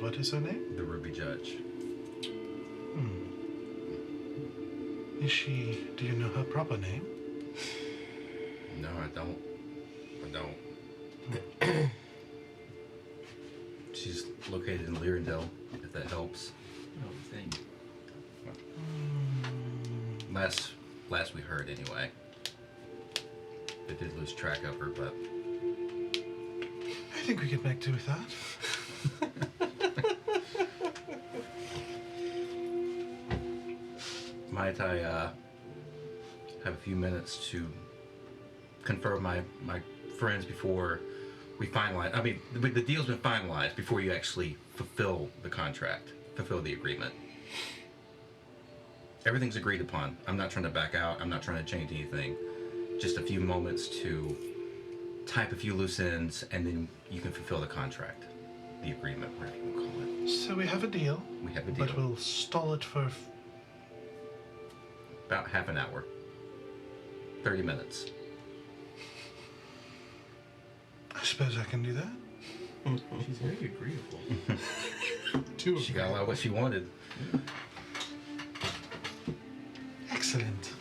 What is her name? The Ruby Judge. Is she... Do you know her proper name? No, I don't. I don't. She's located in Lyrandel, if that helps. Oh, thing. Last we heard, anyway. I did lose track of her, but... I think we could make do with that. might I have a few minutes to confer with my friends before we finalize? I mean, the deal's been finalized before you actually fulfill the contract, fulfill the agreement. Everything's agreed upon. I'm not trying to back out. I'm not trying to change anything. Just a few moments to type a few loose ends, and then you can fulfill the contract, the agreement, whatever you want to call it. So we have a deal. We have a deal. But we'll stall it for About half an hour. 30 minutes. I suppose I can do that. She's very agreeable. She got a lot of what she wanted. Excellent.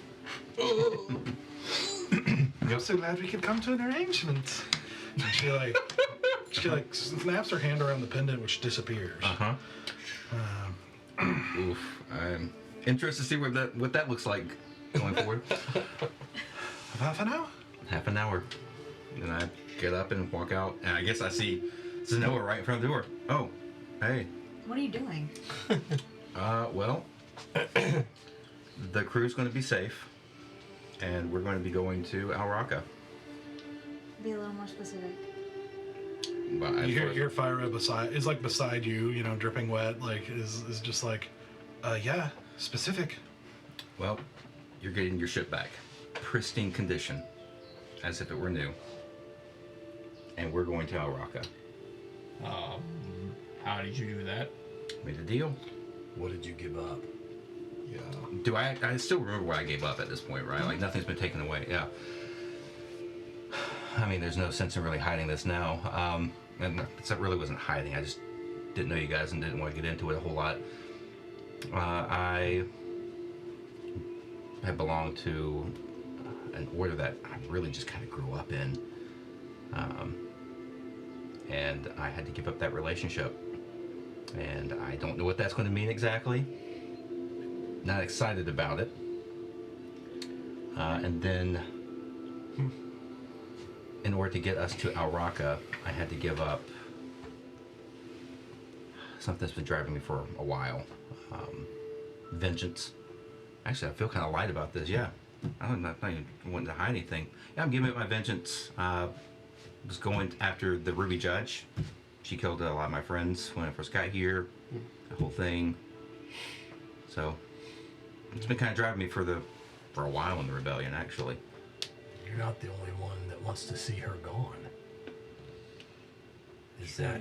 I'm so glad we could come to an arrangement. And she snaps her hand around the pendant, which disappears. Uh-huh. Oof. I'm interested to see what that looks like going forward. Half an hour? Half an hour. Then I get up and walk out, and I guess I see Zenoa right in front of the door. Oh, hey. What are you doing? Well, the crew's going to be safe, and we're going to be going to Alraka. Be a little more specific. But You hear Fyra beside you, dripping wet, is just like, yeah, specific. Well, you're getting your ship back. Pristine condition. As if it were new. And we're going to Alraka. How did you do that? Made a deal. What did you give up? Yeah. I still remember what I gave up at this point, right? Like, nothing's been taken away. Yeah. I mean, there's no sense in really hiding this now. And that really wasn't hiding. I just didn't know you guys and didn't want to get into it a whole lot. I had belonged to an order that I really just kind of grew up in. And I had to give up that relationship. And I don't know what that's going to mean exactly. Not excited about it. And then, in order to get us to Alraka, I had to give up something that's been driving me for a while. Vengeance. Actually, I feel kind of light about this, yeah. I'm not even wanting to hide anything. Yeah, I'm giving up my vengeance. Was going after the Ruby Judge. She killed a lot of my friends when I first got here. The whole thing. So, it's been kind of driving me for a while in the rebellion, actually. You're not the only one that wants to see her gone. Is that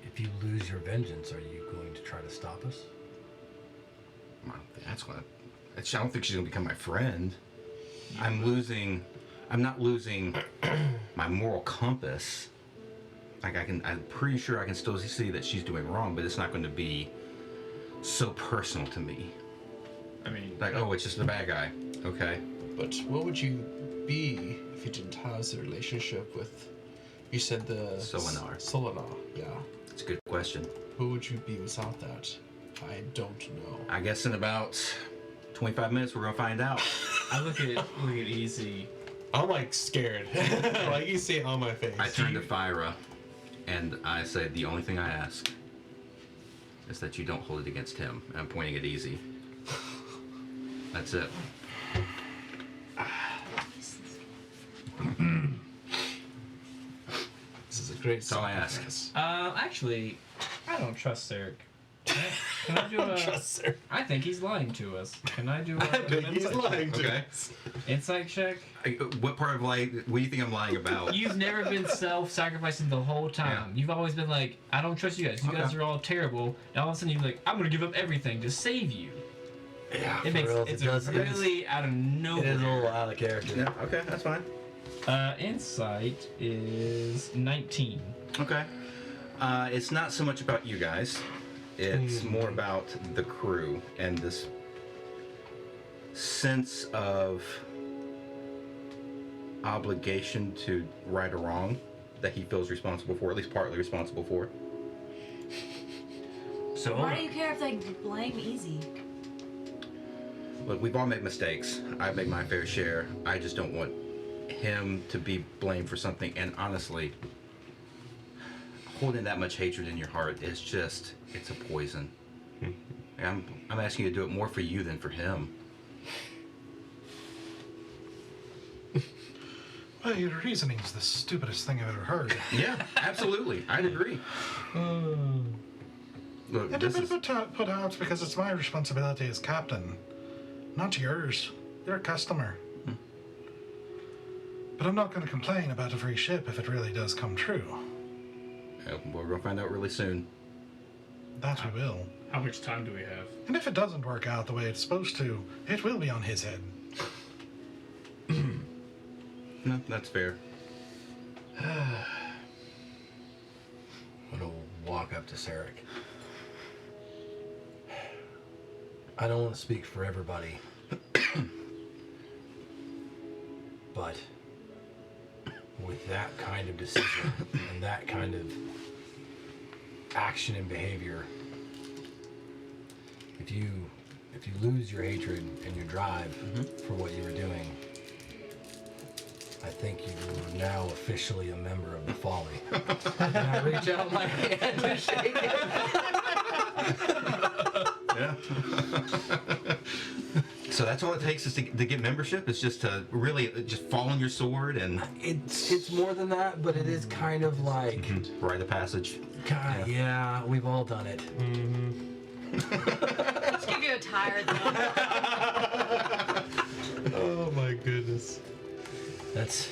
if you lose your vengeance, are you going to try to stop us? I don't think she's gonna become my friend. I'm not losing my moral compass. I'm pretty sure I can still see that she's doing wrong, but it's not going to be so personal to me. I mean, it's just the bad guy. Okay. But what would you be if you didn't have the relationship with, you said the... Solinar. Solinar, yeah. It's a good question. Who would you be without that? I don't know. I guess in about 25 minutes we're going to find out. I look at Easy. I'm scared. You see it on my face. I turn to Fyra and I say, the only thing I ask is that you don't hold it against him. And I'm pointing at Easy. That's it. This is a great That's all I ask. sacrifice. Actually, I don't trust Sarek. Can I do a... Trust her. I think he's lying to us. Can I do a... He's lying to Okay. us. Insight check? What part of what do you think I'm lying about? You've never been self-sacrificing the whole time. Yeah. You've always been like, I don't trust you guys. You guys are all terrible. And all of a sudden you're like, I'm gonna give up everything to save you. Yeah, It's really out of nowhere. It is a little out of character. Yeah, okay, that's fine. Insight is 19. Okay. It's not so much about you guys. It's more about the crew and this sense of obligation to right or wrong that he feels responsible for, at least partly responsible for. So Why do you care if they blame Easy? Look, we've all made mistakes. I've made my fair share. I just don't want him to be blamed for something. And honestly, holding that much hatred in your heart is it's a poison. I'm asking you to do it more for you than for him. Well, your reasoning's the stupidest thing I've ever heard. Yeah, absolutely. I'd agree. Look, And this I've is, been put out because it's my responsibility as captain, not yours. You're a customer. But I'm not going to complain about a free ship if it really does come true. we're going to find out really soon. That we will. How much time do we have? And if it doesn't work out the way it's supposed to, it will be on his head. No, that's fair. I'm gonna walk up to Sarek. I don't want to speak for everybody, but with that kind of decision and that kind of action and behavior, if you lose your hatred and your drive for what you were doing, I think you're now officially a member of the Folly. And I reach out my hand to shake it. Yeah. So that's all it takes is to get membership? Is just to really just fall on your sword and... It's more than that, but it is kind of like... Rite of passage. God, yeah, we've all done it. Let's give you a tired look. Oh my goodness. That's...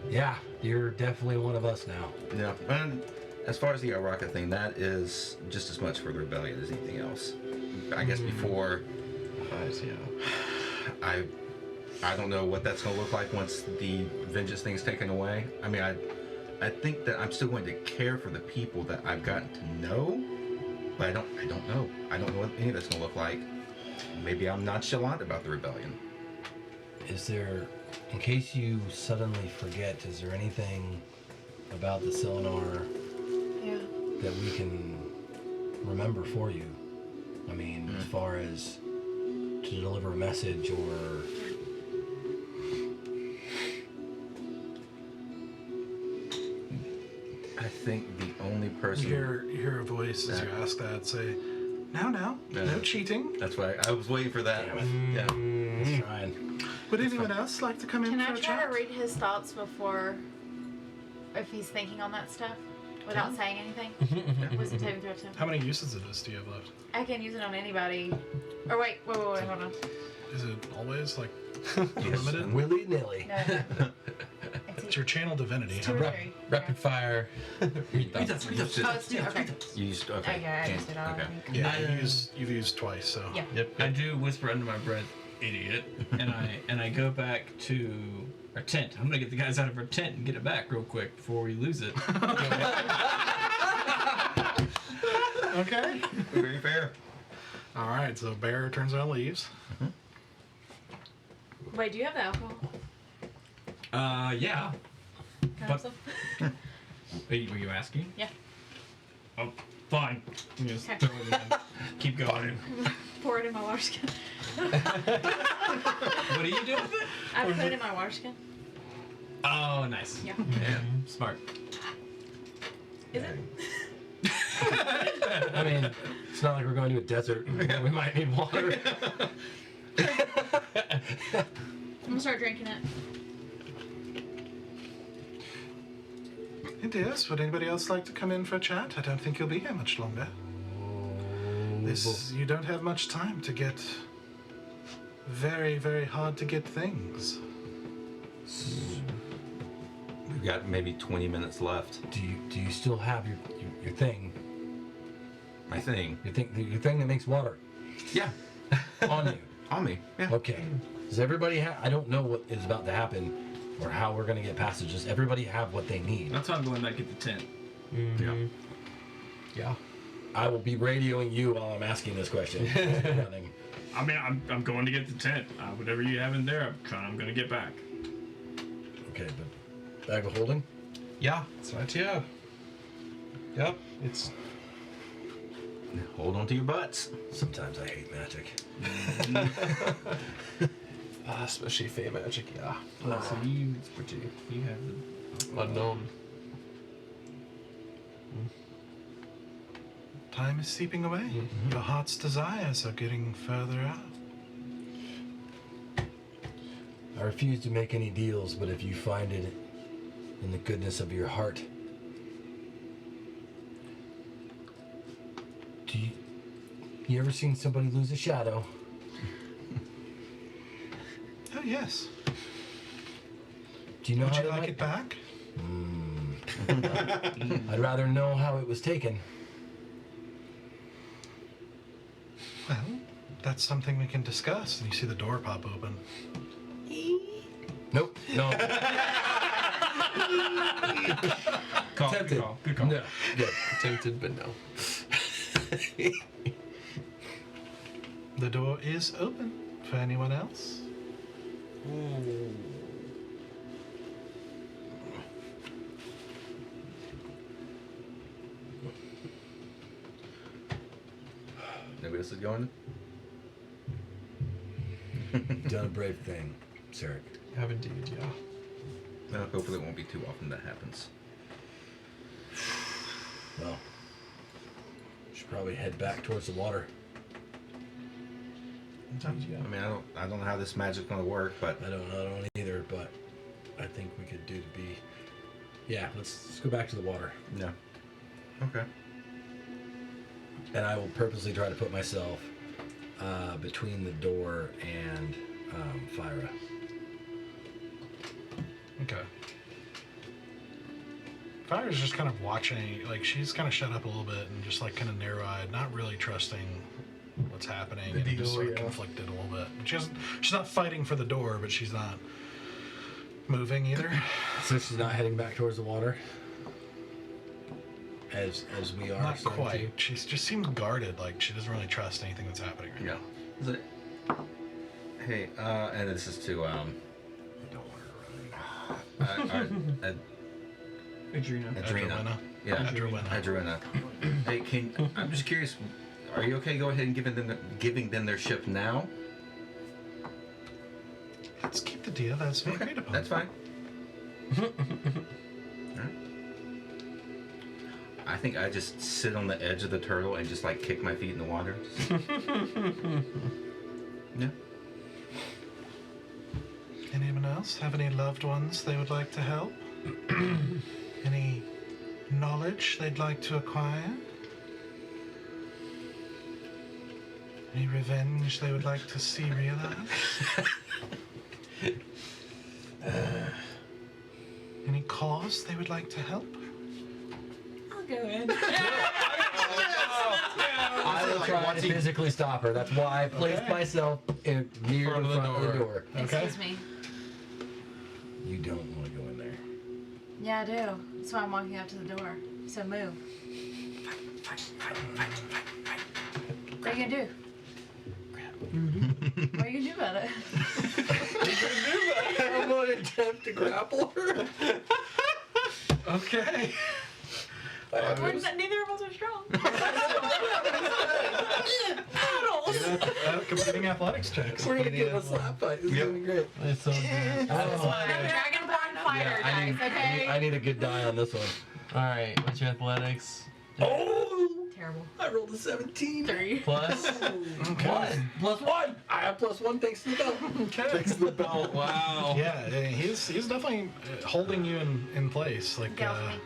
Yeah, you're definitely one of us now. Yeah. And as far as the Araka thing, that is just as much for the rebellion as anything else. I guess before... I don't know what that's going to look like once the vengeance thing's taken away. I mean, I think that I'm still going to care for the people that I've gotten to know, but I don't know. I don't know what any of that's going to look like. Maybe I'm nonchalant about the rebellion. Is there, in case you suddenly forget, is there anything about the Silinar Yeah. that we can remember for you? I mean, as far as to deliver a message or... I think the only person... You hear a voice as you ask that say, no cheating. That's why I was waiting for that. Yeah. Let's try and... Would anyone else like to come in Can for I a try chat? to read his thoughts before, if he's thinking on that stuff, without saying anything? Wisdom saving throw 10. How many uses of this do you have left? I can use it on anybody. Or wait, hold on. Is it always like Yes. limited? Willy-nilly. No. It's your channel divinity. Two or three. Rapid fire. Read that. Oh, it's two. Okay. You used... Okay. Okay, I used it already. Okay. Yeah, you've used twice, so. Yeah. Yep. I do whisper under my breath, idiot, and I go back to our tent. I'm gonna get the guys out of our tent and get it back real quick before we lose it. Okay. Very fair. All right, so Bear turns around and leaves. Wait, do you have the alcohol? Yeah. Can I have some? Were you asking? Yeah. Oh, fine. You just Okay. throw it in. Keep going. Pour it in my water skin. What do you do with it? I put it in my water skin. Oh, nice. Yeah. Yeah. Smart. Is it? I mean, it's not like we're going to a desert. We might need water. I'm gonna start drinking it. It is. Would anybody else like to come in for a chat? I don't think you'll be here much longer. You don't have much time to get very, very hard to get things. We've got maybe 20 minutes left. Do you still have your thing? My thing. Your thing that makes water Yeah. on you? On me. Yeah. Okay. Does everybody have... I don't know what is about to happen or how we're going to get past it. Does everybody have what they need? That's how I'm going back at the tent. Yeah. Yeah. I will be radioing you while I'm asking this question. Running. I mean, I'm going to get the tent. Whatever you have in there, I'm going to get back. Okay, but bag of holding? Yeah. That's right. Yeah. Yep. It's. Hold on to your butts. Sometimes I hate magic. Especially Fey magic. Yeah. So you Pretty have the unknown. Time is seeping away. Your heart's desires are getting further out. I refuse to make any deals, but if you find it in the goodness of your heart, you ever seen somebody lose a shadow? Oh, yes. Do you know Would how you they like might- it back? I'd rather know how it was taken. Well, that's something we can discuss. And you see the door pop open. Nope. No. Call, Tempted. good call. Good call. No. Good. Tempted, but no. The door is open for anyone else. Nobody else is going? Done a brave thing, Sarek. Have indeed, yeah. Well, hopefully it won't be too often that happens. Well, should probably head back towards the water. Indeed, yeah. I mean, I don't know how this magic's gonna work, but I don't either, but I think we could do to be. Yeah, let's go back to the water. yeah. Okay. And I will purposely try to put myself between the door and Fyra. Okay. Fire's just kind of watching, like she's kind of shut up a little bit and just like kind of narrow-eyed, not really trusting what's happening, and just sort of conflicted a little bit. She's not fighting for the door, but she's not moving either. So she's not heading back towards the water, as we are. Not starting quite. She just seems guarded, like she doesn't really trust anything that's happening right Yeah. Is it? Hey, and this is to I don't want her running. Adrena. Adrena. Adrena. Yeah, Adrena. Adrena. Hey, I'm just curious. Are you okay? Go ahead and giving them their ship now. Let's keep the deal that's been agreed upon. That's fine. Alright. I think I just sit on the edge of the turtle and just like kick my feet in the water. Yeah. Anyone else have any loved ones they would like to help? Any knowledge they'd like to acquire? Any revenge they would like to see realized? Any cause they would like to help? I'll go in. I will try to physically stop her. That's why I placed myself near the front of the door. Excuse me. You don't want to go in there. Yeah, I do. That's why I'm walking up to the door. So move. What are you gonna do? What are you gonna do about it? I'm going to attempt to grapple her. Okay. Neither of us are strong. Competing athletics checks. We're going to give a slap fight. This is going to be great. It's so good. Dragonborn fighter dice, okay? I need a good die on this one. Alright, what's your athletics? Oh! Terrible. I rolled a 17. 3. Plus? Plus one. I have +1 thanks to the belt. Thanks to the Oh, wow. Yeah, he's definitely holding you in place. Like, Get off me.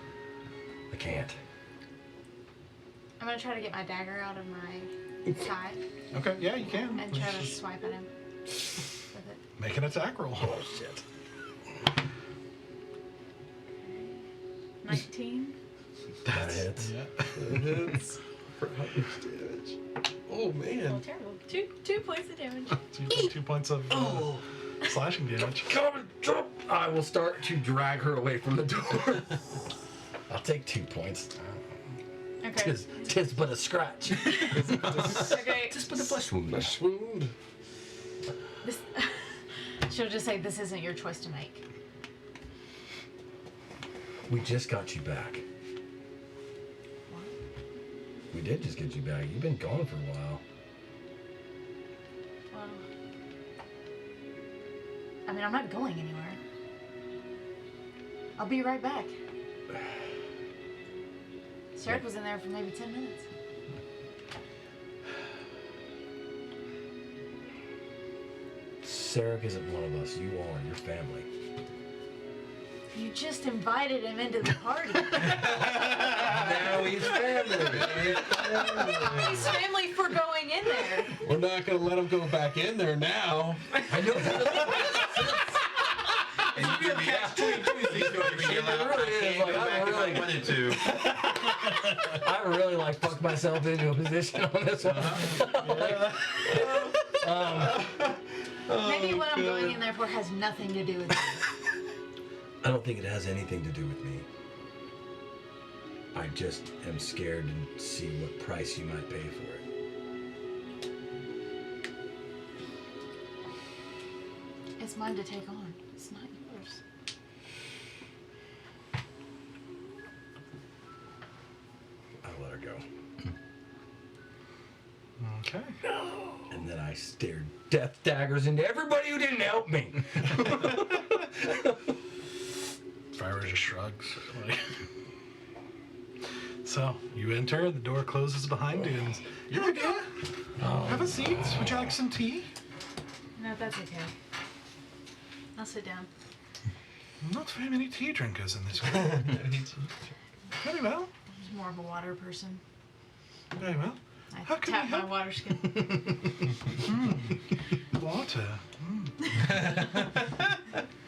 I can't. I'm gonna try to get my dagger out of my side okay, yeah, you can. and try to swipe at him with it. Make an attack roll. Oh, shit. 19. That hits. Yeah. Hits for how much damage? Oh Oh, man. terrible. Two points of damage. 2 points of slashing damage. Come and jump! I will start to drag her away from the door. I'll take 2 points. Okay. Tis but a scratch. Okay. Just put a flesh wound. Flesh wound. This, she'll just say, "This isn't your choice to make." We just got you back. What? We did just get you back. You've been gone for a while. Well, I mean, I'm not going anywhere. I'll be right back. Sarek was in there for maybe 10 minutes. Sarek isn't one of us. You are. You're family. You just invited him into the party. Now he's family. He's family for going in there. We're not gonna let him go back in there now. I know. And you give me I really like fucked myself into a position on this one. Maybe what I'm going in there for has nothing to do with it. I don't think it has anything to do with me. I just am scared to see what price you might pay for it. It's mine to take on. It's not yours. I'll let her go. Okay. And then I stared death daggers into everybody who didn't help me. Fire just shrugs. Like, so you enter, the door closes behind you, and you're okay. Have a seat. Would you like some tea? No, that's okay. I'll sit down. Not very many tea drinkers in this room. Very well. I'm just more of a water person. Very well. I How can I tap my help? water skin. Water.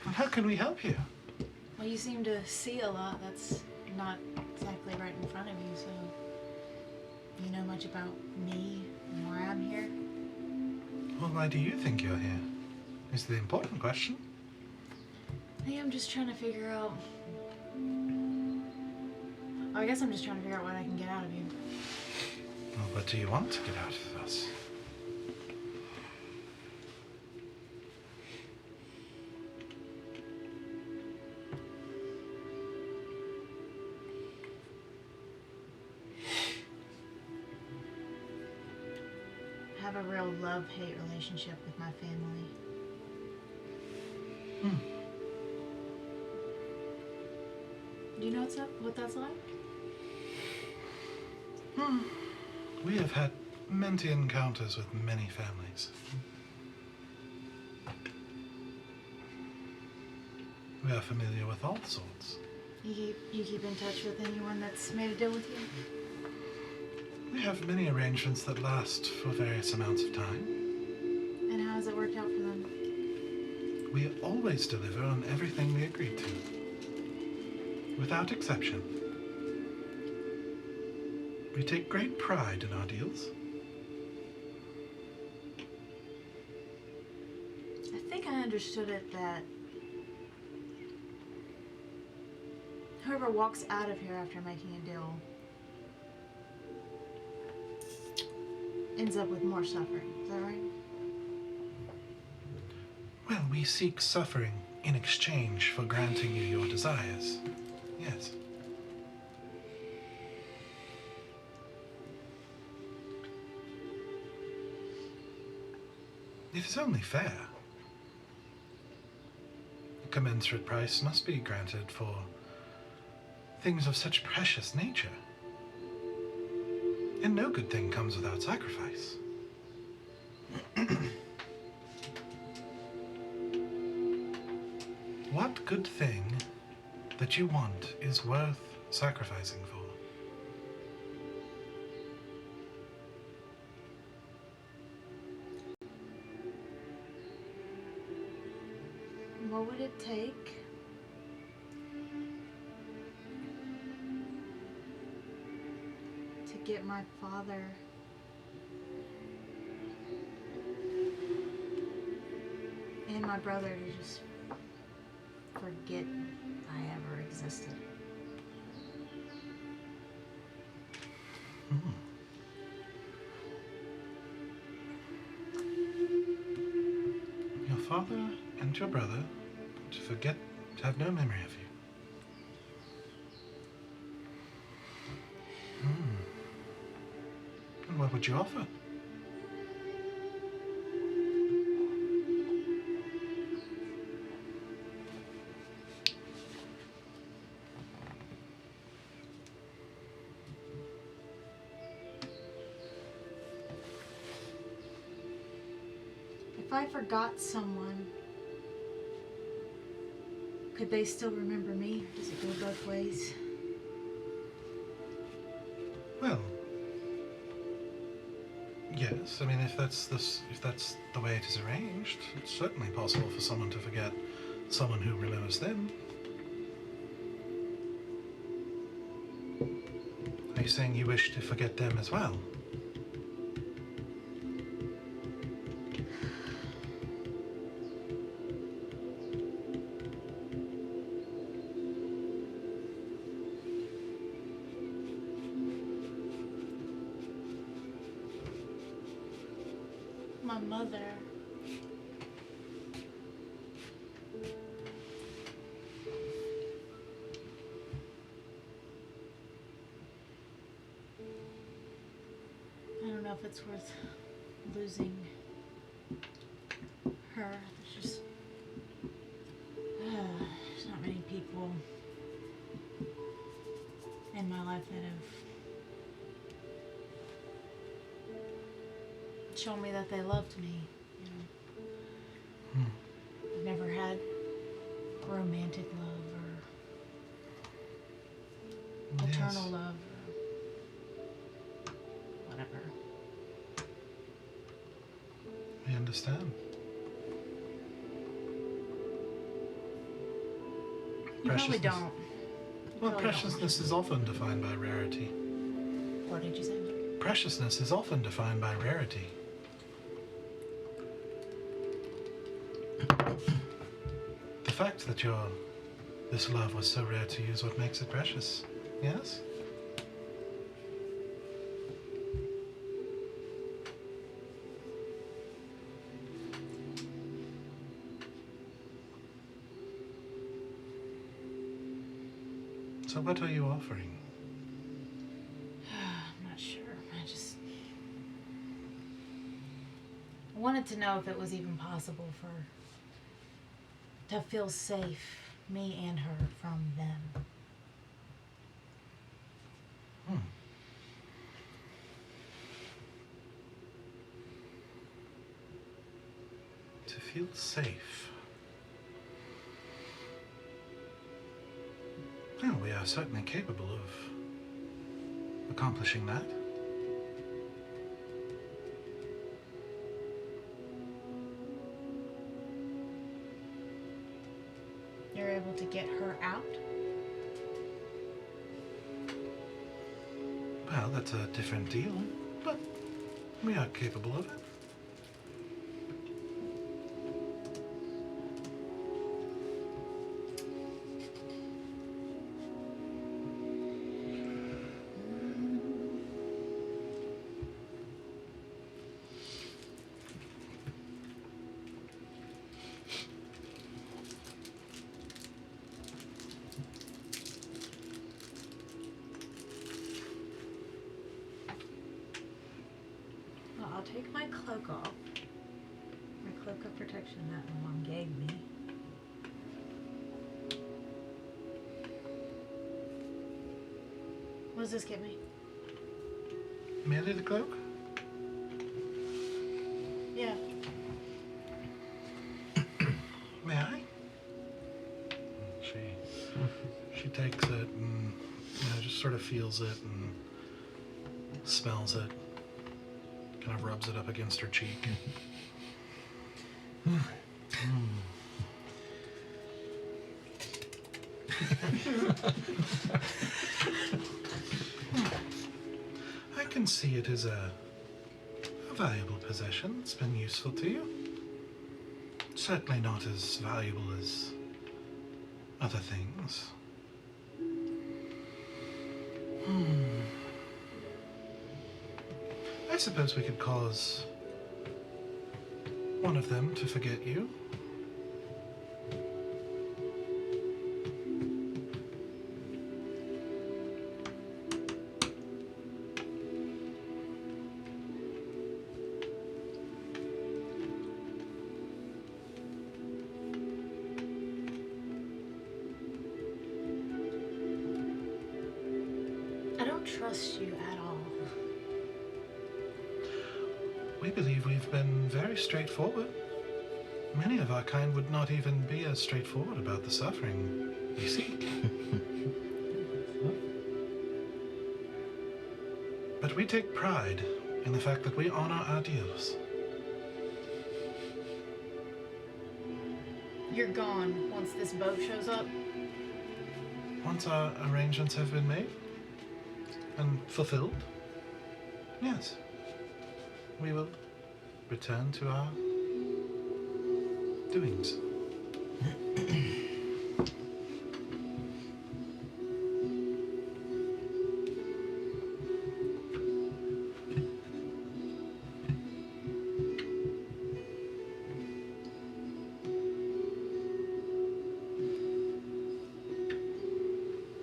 How can we help you? Well, you seem to see a lot. That's not exactly right in front of you, so you know much about me and why I'm here? Well, why do you think you're here? Is the important question. I think I'm just trying to figure out... I guess I'm just trying to figure out what I can get out of you. Well, what do you want to get out of us? I have a real love-hate relationship with my family. Do you know what that's like? We have had many encounters with many families. We are familiar with all sorts. You keep in touch with anyone that's made a deal with you? We have many arrangements that last for various amounts of time. And how has it worked out for them? We always deliver on everything we agreed to. Without exception. We take great pride in our deals. I think I understood it that whoever walks out of here after making a deal ends up with more suffering. Is that right? Well, we seek suffering in exchange for granting you your desires. Yes. It is only fair. A commensurate price must be granted for things of such precious nature. And no good thing comes without sacrifice. What good thing that you want is worth sacrificing for? What would it take to get my father and my brother to just forget I ever existed? Your father and your brother to forget, to have no memory of you. And what would you offer? If I forgot someone Could they still remember me? Does it go both ways? Well, yes. I mean, if that's the way it is arranged, it's certainly possible for someone to forget someone who remembers them. Are you saying you wish to forget them as well? My mother. I don't know if it's worth losing her. There's just there's not many people in my life that have shown me that they loved me. You know, I've never had romantic love or maternal Yes. love or whatever. I understand. You probably Preciousness. don't. You Well, probably don't. preciousness is often defined by rarity. What did you say? Preciousness is often defined by rarity. The fact that this love was so rare to you is what makes it precious. Yes? So what are you offering? I'm not sure. I wanted to know if it was even possible to feel safe, me and her, from them. To feel safe. Well, we are certainly capable of accomplishing that. You're able to get her out? Well, that's a different deal, but we are capable of it. Well, I'll take my cloak off. My cloak of protection that my mom gave me. What does this get me? Merely the cloak? Yeah. May I? She takes it and just sort of feels it and smells it. Kind of rubs it up against her cheek. I can see it as a valuable possession. It's been useful to you. Certainly not as valuable as other things. I suppose we could cause one of them to forget you. I don't trust you at all. We believe we've been very straightforward. Many of our kind would not even be as straightforward about the suffering we seek. But we take pride in the fact that we honor our deals. You're gone once this boat shows up. Once our arrangements have been made and fulfilled, yes, we will return to our doings.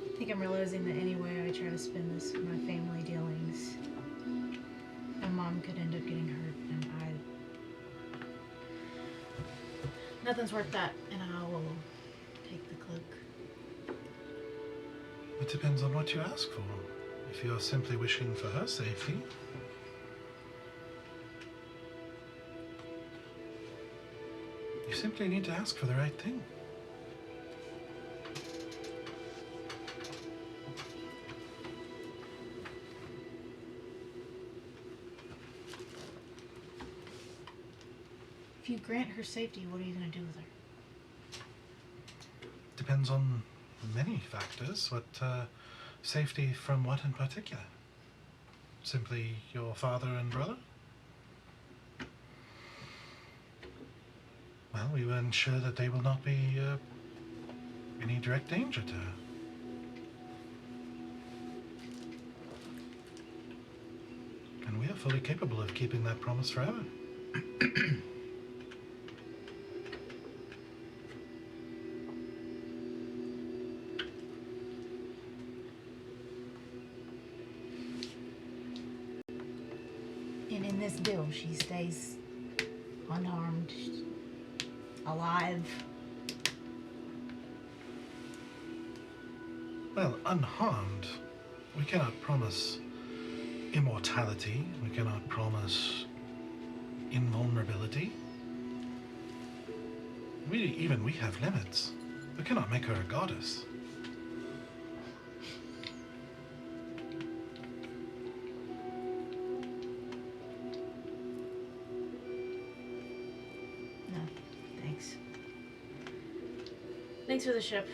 I think I'm realizing that any way I try to spin this with my family dealings, my mom could end up getting hurt, and nothing's worth that, and I will take the cloak. It depends on what you ask for. If you're simply wishing for her safety, you simply need to ask for the right thing. If you grant her safety, what are you going to do with her? Depends on many factors. What safety from what in particular? Simply your father and brother? Well, we will ensure that they will not be any direct danger to her. And we are fully capable of keeping that promise forever. And in this deal, she stays unharmed, alive. Well, unharmed, we cannot promise immortality. We cannot promise invulnerability. We have limits. We cannot make her a goddess. No, thanks. Thanks for the ship.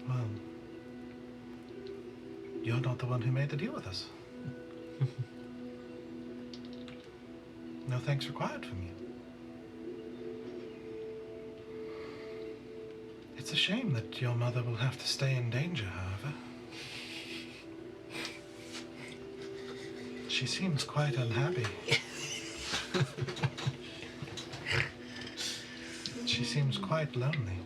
Well, you're not the one who made the deal with us. No thanks required from you. It's a shame that your mother will have to stay in danger, however. She seems quite unhappy. She seems quite lonely.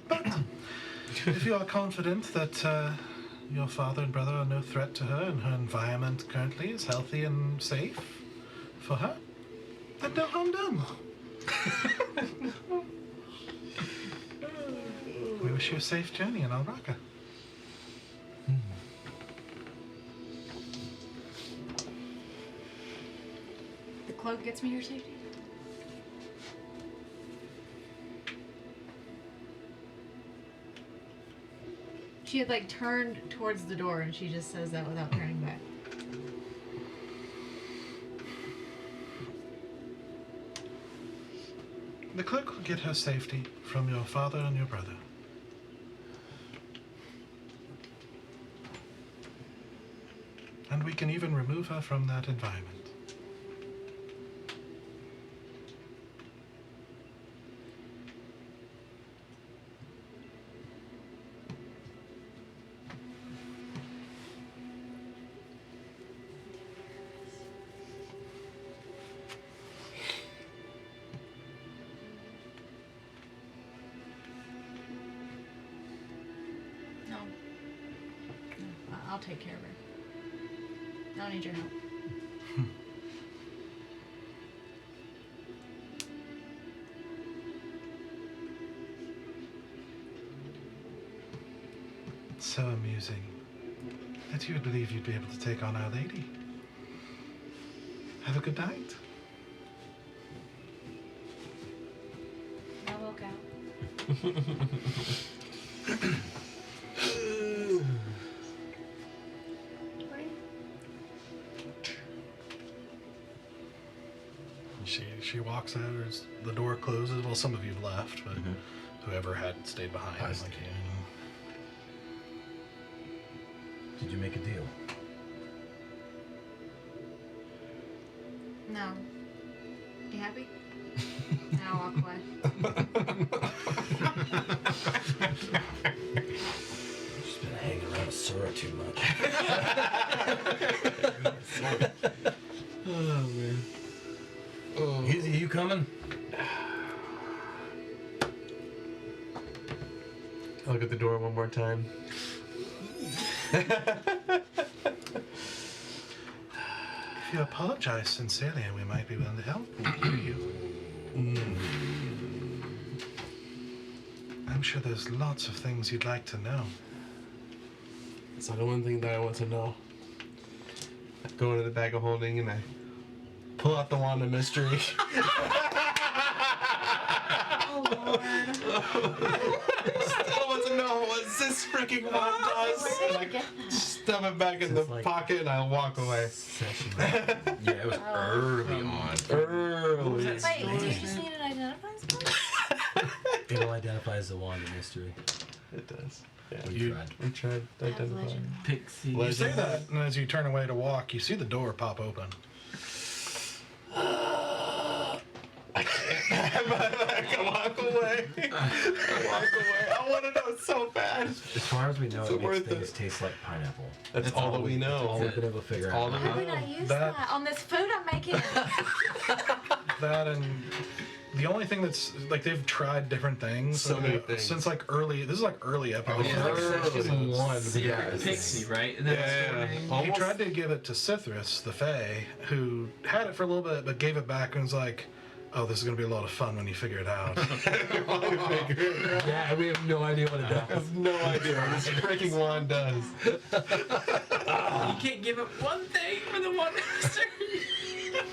But if you are confident that your father and brother are no threat to her and her environment currently is healthy and safe for her, then no harm done. We wish you a safe journey in Alraka. The cloak gets me your safety? She had like turned towards the door and she just says that without turning back. The cloak will get her safety from your father and your brother. And we can even remove her from that environment. No. I'll take care of her. I don't need your help. so amusing that you would believe you'd be able to take on Our Lady. Have a good night. I walk out. She walks out as the door closes. Well, some of you've left, but whoever had stayed behind. I Like, stayed. Did you make a deal? No. You happy? And I'll walk away. Just been hanging around Sura too much. Oh man. Oh. Easy, you coming? I'll look at the door one more time. if you apologize sincerely, we might be willing to help you. I'm sure there's lots of things you'd like to know. It's not the one thing that I want to know. I go into the bag of holding and I pull out the wand of mystery. Oh Lord. Still want to know what this freaking wand does. And I stuff it back in the It's like- pocket and I walk away. Session. Yeah, it was early on. Early. Wait, do you just need an identifying spell? It'll identify as the wand of mystery. It does. Yeah. We tried. We tried to Have identify. legend. Pixie. You say that, and as you turn away to walk, you see the door pop open. I can walk away. I walk away. I want to know so bad. As far as we know, Is it it makes worth things it? taste like pineapple. That's all that we That's all know. we've been able to figure all out. that Why would I use That- that on this food I'm making? That and the only thing that's like they've tried different things. So many things. Since like early. This is like early episodes. yeah, like Season one. Yeah, Pixie, right? And then Yeah. He Almost- tried to give it to Sithris, the Fae, who had it for a little bit, but gave it back and was like, "Oh, this is gonna be a lot of fun when you figure it out." Yeah, we have no idea what it I does. have no idea what this freaking wand does. You can't give up one thing for the one master.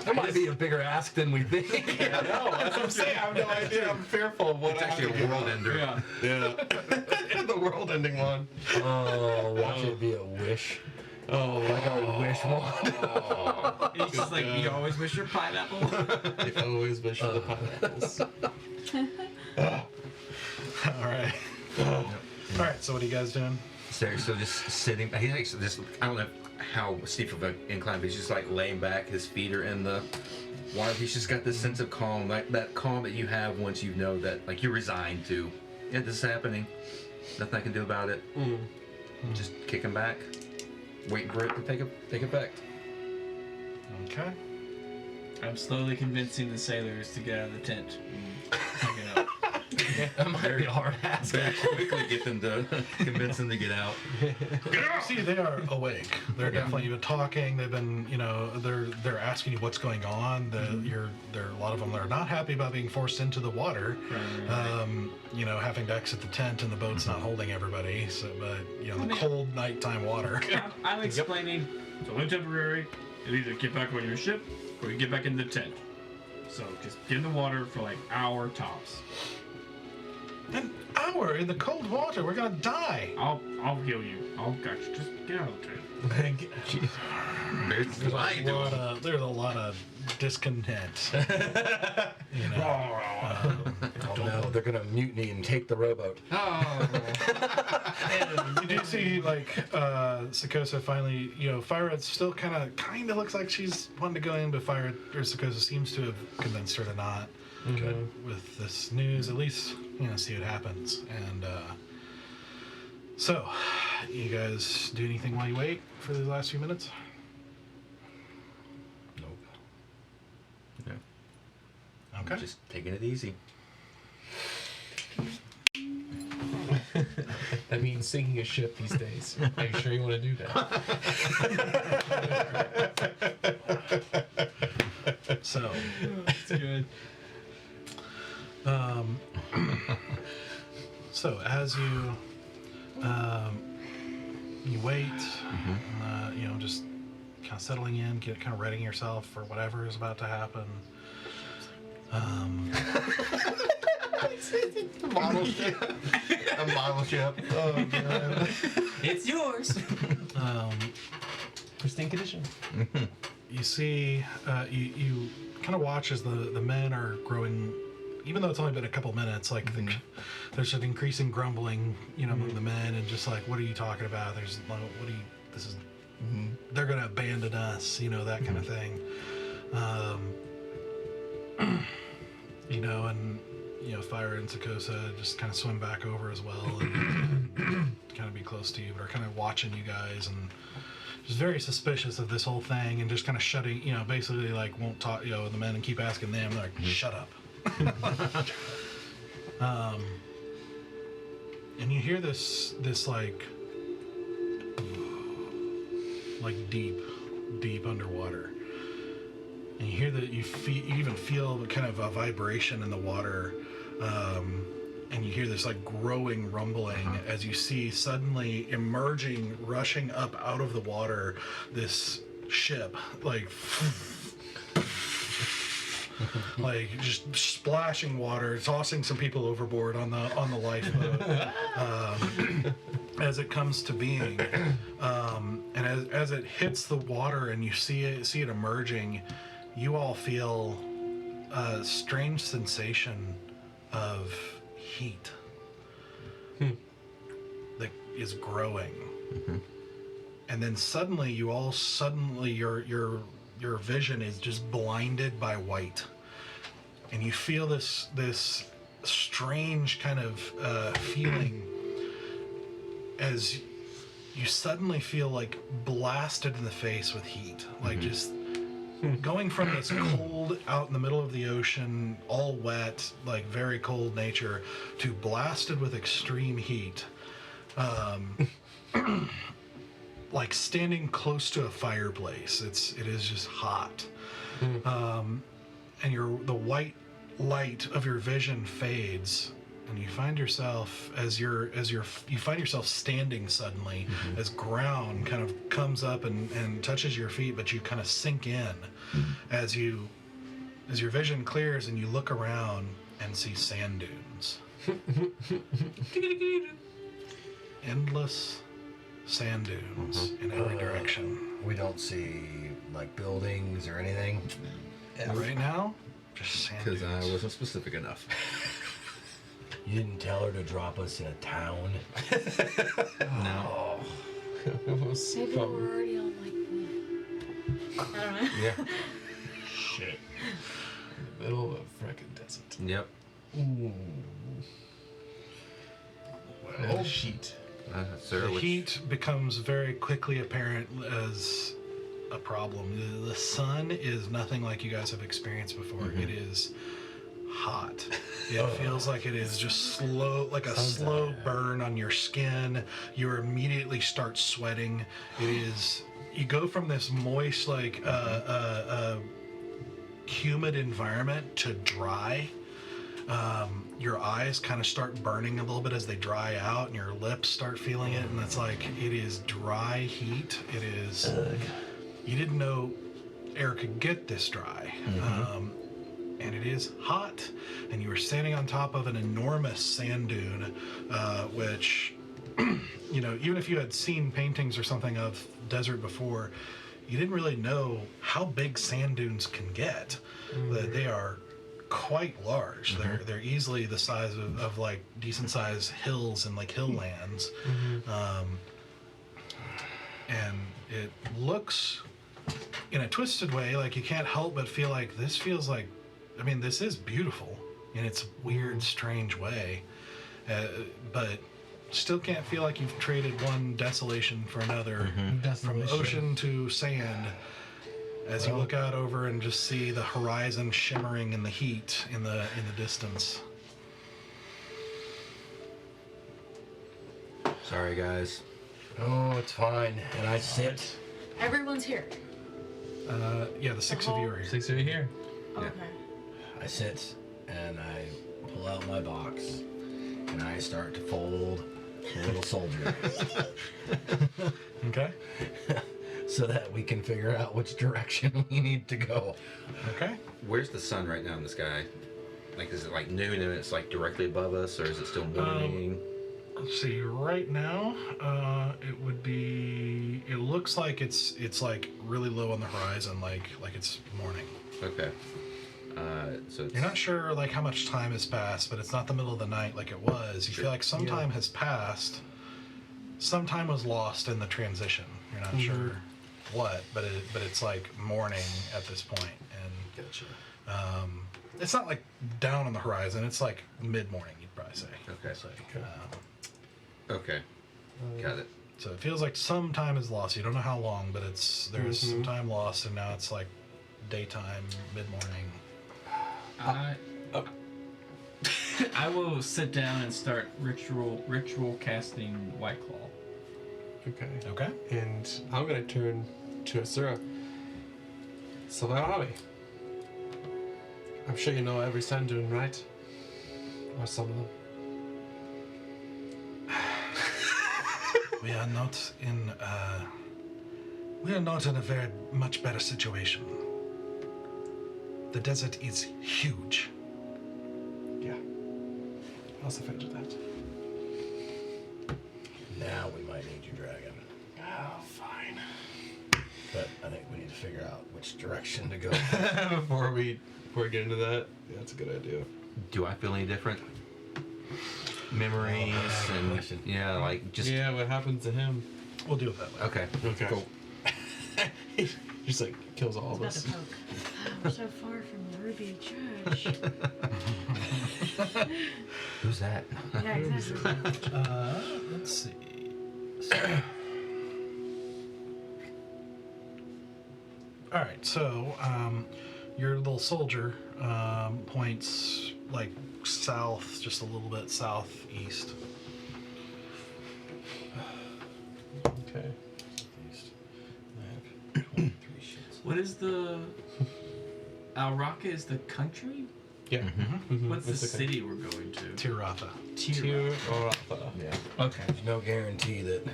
That might be a bigger ask than we think. I know. That's what I'm saying. I have no idea. I'm fearful of what It's I have actually to a world ender. Yeah. Yeah. The world-ending one. Oh, watch it be a wish. Oh, Like our wish wand. It's just like you always wish your pineapple. I always wish for the pineapples. All right. All right. So what are you guys doing? So just sitting. He's actually just. I don't know how steep of an incline, but he's just like laying back. His feet are in the water. He's just got this sense of calm, like that calm that you have once you know that, like you're resigned to. Yeah, this is happening. Nothing I can do about it. Just kicking back, waiting for it to take effect. Okay. I'm slowly convincing the sailors to get out of the tent. Hang it up. That might be a hard ask. Very quickly get them to convince them to get out. See, they are awake. They're definitely been talking. They've been, they're asking you what's going on. There are a lot of them that are not happy about being forced into the water. Having to exit the tent and the boat's not holding everybody. So, but the cold nighttime water. I'm explaining. It's only temporary. You either get back on your ship or you get back in the tent. So just get in the water for like hour tops. An hour in the cold water. We're gonna die. I'll heal you. I'll got you. Just get out of the tent. There's a lot of discontent. Oh no, they're gonna mutiny and take the rowboat. You do see Sikosa finally, Fyra still kind of looks like she's wanting to go in, but Sikosa seems to have convinced her to not. Good. With this news, at least see what happens. And so, you guys do anything while you wait for the last few minutes? Nope. Okay. Just taking it easy. That means sinking a ship these days. Are you sure you want to do that? So, That's good. so as you you wait, just kind of settling in, kind of readying yourself for whatever is about to happen. Model ship. A model ship. Oh, God. It's yours. Pristine condition. You see, you kind of watch as the men are growing. Even though it's only been a couple minutes, like there's an increasing grumbling, among the men, and just like, what are you talking about? There's, this is, they're gonna abandon us, that kind of thing. And Fire and Sakosa just kind of swim back over as well, and kind of be close to you, but are kind of watching you guys and just very suspicious of this whole thing, and just kind of shutting, basically like won't talk, the men, and keep asking them, like, shut up. And you hear this like deep underwater, and you hear that you even feel kind of a vibration in the water, and you hear this like growing rumbling as you see suddenly emerging, rushing up out of the water, this ship like like just splashing water, tossing some people overboard on the lifeboat as it comes to being, and as it hits the water and you see it emerging, you all feel a strange sensation of heat that is growing, and then suddenly your vision is just blinded by white, and you feel this strange kind of feeling as you suddenly feel like blasted in the face with heat, like just going from this cold out in the middle of the ocean, all wet, like very cold nature, to blasted with extreme heat. Like standing close to a fireplace. It is just hot. And the white light of your vision fades, and you find yourself you find yourself standing suddenly as ground kind of comes up and touches your feet, but you kind of sink in as your vision clears and you look around and see sand dunes. Endless sand dunes in every direction. We don't see like buildings or anything. Right now, just sand dunes. Because I wasn't specific enough. You didn't tell her to drop us in a town. No. Maybe we're already on like I don't know. Yeah. Shit. In the middle of a frickin' desert. Yep. Ooh. Well, sheet. Sir, The heat becomes very quickly apparent as a problem. The sun is nothing like you guys have experienced before. It is hot. It feels like it is just slow, like a slow burn on your skin. You immediately start sweating. You go from this moist, like humid environment to dry. Your eyes kind of start burning a little bit as they dry out, and your lips start feeling it, and it's like it is dry heat. It is. You didn't know air could get this dry, and it is hot. And you were standing on top of an enormous sand dune, which, even if you had seen paintings or something of desert before, you didn't really know how big sand dunes can get. That they are quite large. They're easily the size of like decent sized hills and like hill lands. And it looks in a twisted way like you can't help but feel like this feels like, this is beautiful in its weird, strange way, but still can't feel like you've traded one desolation for another, from ocean to sand. As you look out over and just see the horizon shimmering in the heat in the distance. Sorry, guys. Oh, it's fine. And I sit. Everyone's here. The six of you are here. 6 of you here. Okay. I sit and I pull out my box and I start to fold little soldiers. Okay. so that we can figure out which direction we need to go. Okay. Where's the sun right now in the sky? Like, is it like noon and it's like directly above us, or is it still morning? Let's see. Right now, it would be. It looks like it's like really low on the horizon, like it's morning. Okay. So it's, You're not sure like how much time has passed, but it's not the middle of the night like it was. You feel like some time has passed. Some time was lost in the transition. You're not sure what, but it's like morning at this point, and Gotcha. it's not like down on the horizon. It's like mid-morning, you'd probably say. Okay. It's like, Okay. Got it. so it feels like some time is lost. You don't know how long, but there's some time lost, and now it's like daytime, mid-morning. I will sit down and start ritual casting White Claw. Okay. Okay. And I'm gonna turn to Asura. So where are we? I'm sure you know every sand dune, right? Or some of them. We are not in. We are not in a very much better situation. The desert is huge. Yeah. I also figured that. Now we might need you, dragon. Oh, fine. But I think we need to figure out which direction to go. Before we get into that, yeah, that's a good idea. Do I feel any different? Memories and yeah, like just Yeah, what happens to him? We'll deal with that later. okay. Okay. Cool. He just like kills all of About us. to poke. We're so far from the Ruby Church. Who's that? Yeah, exactly. Let's see. All right, so your little soldier points like south, just a little bit southeast. Okay. What is the Alraka is the country? Yeah. Mhm. What's It's the okay. city we're going to? Tiratha. Tyr Oratha. Yeah. Okay. There's no guarantee that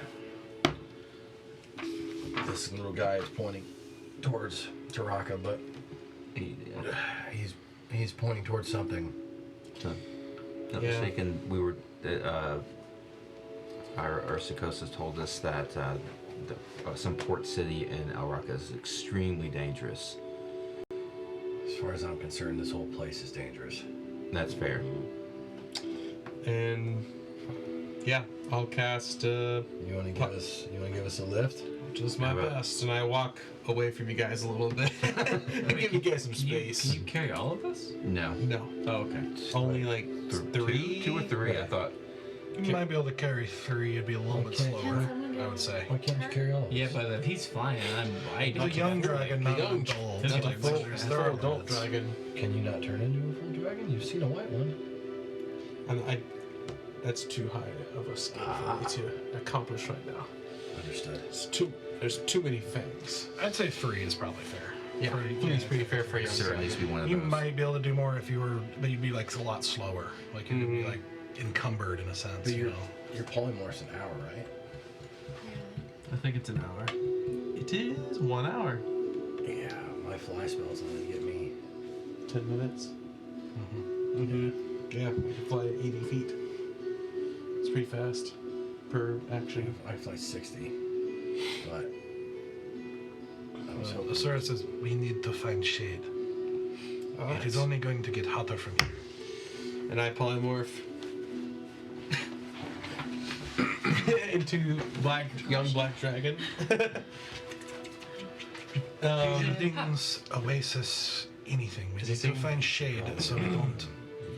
this little guy is pointing towards Taraka, but he's pointing towards something. So, not Yeah. mistaken, we were our Psychosis told us that some port city in Alraka is extremely dangerous. As far as I'm concerned, this whole place is dangerous. That's fair. And yeah, I'll cast You want to give us a lift? just my How about- best, and I walk away from you guys a little bit. Give you guys some space. Can you carry all of us? No. No, Oh, okay. only like three. Two or three, I Right. thought. You might be able to carry 3. It'd be a little bit Okay. slower, I would say. Why can't you carry all of us? Yeah, but if he's flying and I'm riding, The young dragon, not young- an adult. That's That's a Like, full, there's full there are adult limits. dragon, Can you not turn into a full dragon? You've seen a white one. and that's too high of a skill for me to accomplish right now. Understood. There's too many fangs. I'd say 3 is probably fair. Yeah, three's pretty fair for a young There needs to dragon. be one of You those. might be able to do more if you were, but you'd be like a lot slower. Like you'd be like encumbered in a sense, But you your know. your polymorph's an hour, right? I think it's an hour. It is 1 hour. Yeah, my fly spell's only get me. 10 minutes. Yeah, we can fly at 80 feet. It's pretty fast per action. I fly 60, but I was hoping. Asura says, we need to find shade. It is only going to get hotter from here. And I polymorph into young black dragon. Buildings, oasis, anything. We need to find shade so we don't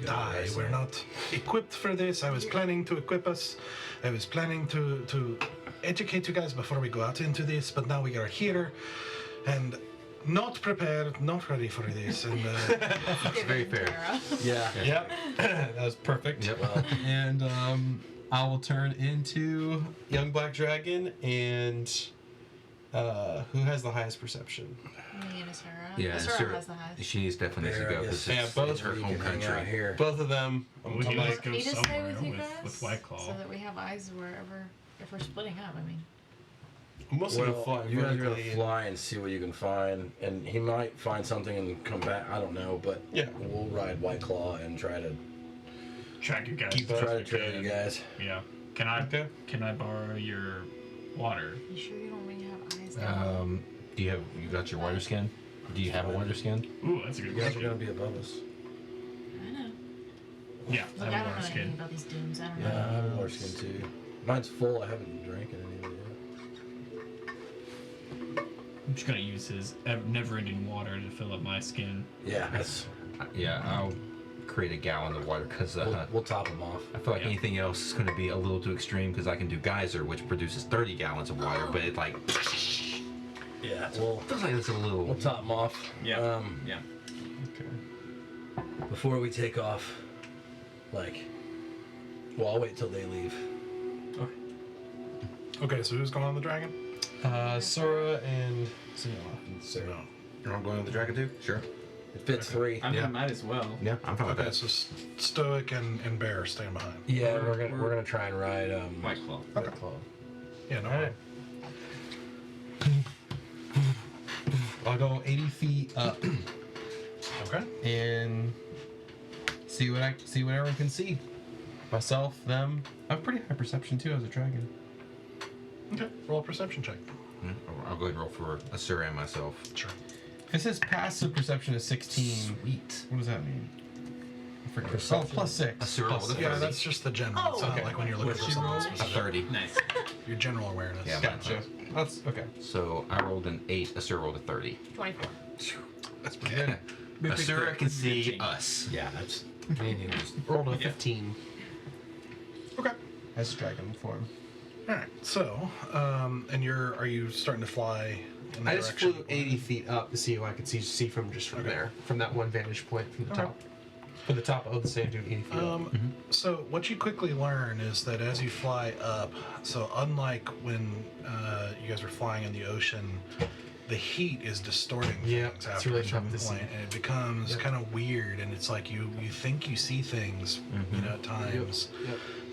die. We're not equipped for this. I was planning to equip us. I was planning to educate you guys before we go out into this, but now we are here and not prepared, not ready for this. And Very fair. Yeah. Yep, that was perfect. Yep. Well, And I will turn into young black dragon. And who has the highest perception? Me and Asura. Yeah, Asura Asura- has the highest. She needs definitely There, to I go guess. because Yeah, it's, both it's her we home can hang out country. here. Both of them. We I'm can like, just go Can you just stay somewhere with you guys? with White Claw. So that we have eyes wherever, if we're splitting up, I mean. Mostly Well, fly you guys are vertically gonna and- fly and see what you can find, and he might find something and come back. I don't know, but Yeah. we'll ride White Claw and try to Track you guys. trail you guys. Yeah. Can I Okay. borrow your water? You sure you don't really have eyes now? Do you got your water skin? Do you have a water skin? Ooh, that's a good You guys are question. gonna be above us. I know. Yeah, Look, I I have don't a know water anything skin. about these dunes. I don't Yeah, I know. have a water skin too. Mine's full. I haven't drank any of it I'm just gonna use his never-ending water to fill up my skin. yet. Yeah, that's. Yeah, I'll create a gallon of water because We'll top them off. I feel like Yeah. anything else is going to be a little too extreme because I can do geyser, which produces 30 gallons of water, but it like Yeah, we'll feels like it's a little. we'll top them off. Yeah. Before we take off, like, well, I'll wait till they leave. Okay, so who's going on the dragon? Sora and Zanella. So No. You're all going with the dragon too? Sure. it fits 3. I mean, Yeah. might as well. Yeah, I'm fine with Okay, that. so Stoic and Bear staying behind. Yeah, We're- we're gonna try and ride White Claw. White Claw. Yeah, no. Alright. I'll go 80 feet up Okay. and see what everyone can see. Myself, them. I have pretty high perception too as a dragon. Okay. Roll a perception check. Yeah, I'll go ahead and roll for Asura and myself. Sure. It says passive perception is 16. Sweet. What does that mean? I forget. Oh, Perception. plus 6. Asura Plus rolled a six. Yeah, 30. that's just the general. It's Oh, not okay. like when you're looking What'd for she something roll? A specific. 30. Nice. Your general awareness. Yeah. Gotcha. That's okay. So I rolled an 8, Asura rolled a 30. 24. That's pretty good. Asura can see 15. us. Yeah, that's Canadian. Rolled a Yeah. 15 Okay. as dragon form. All right. So, and are you starting to fly in the I just direction? flew 80 feet up to see what I could see from Okay. there, from that one vantage point from the Okay. top. From the top of the sand dune, 80 feet up. So what you quickly learn is that as you fly up, so unlike when you guys were flying in the ocean, the heat is distorting Yeah, things it's after really a certain tough to see. point, and it becomes kind of weird, and it's like you think you see things, you know, at times,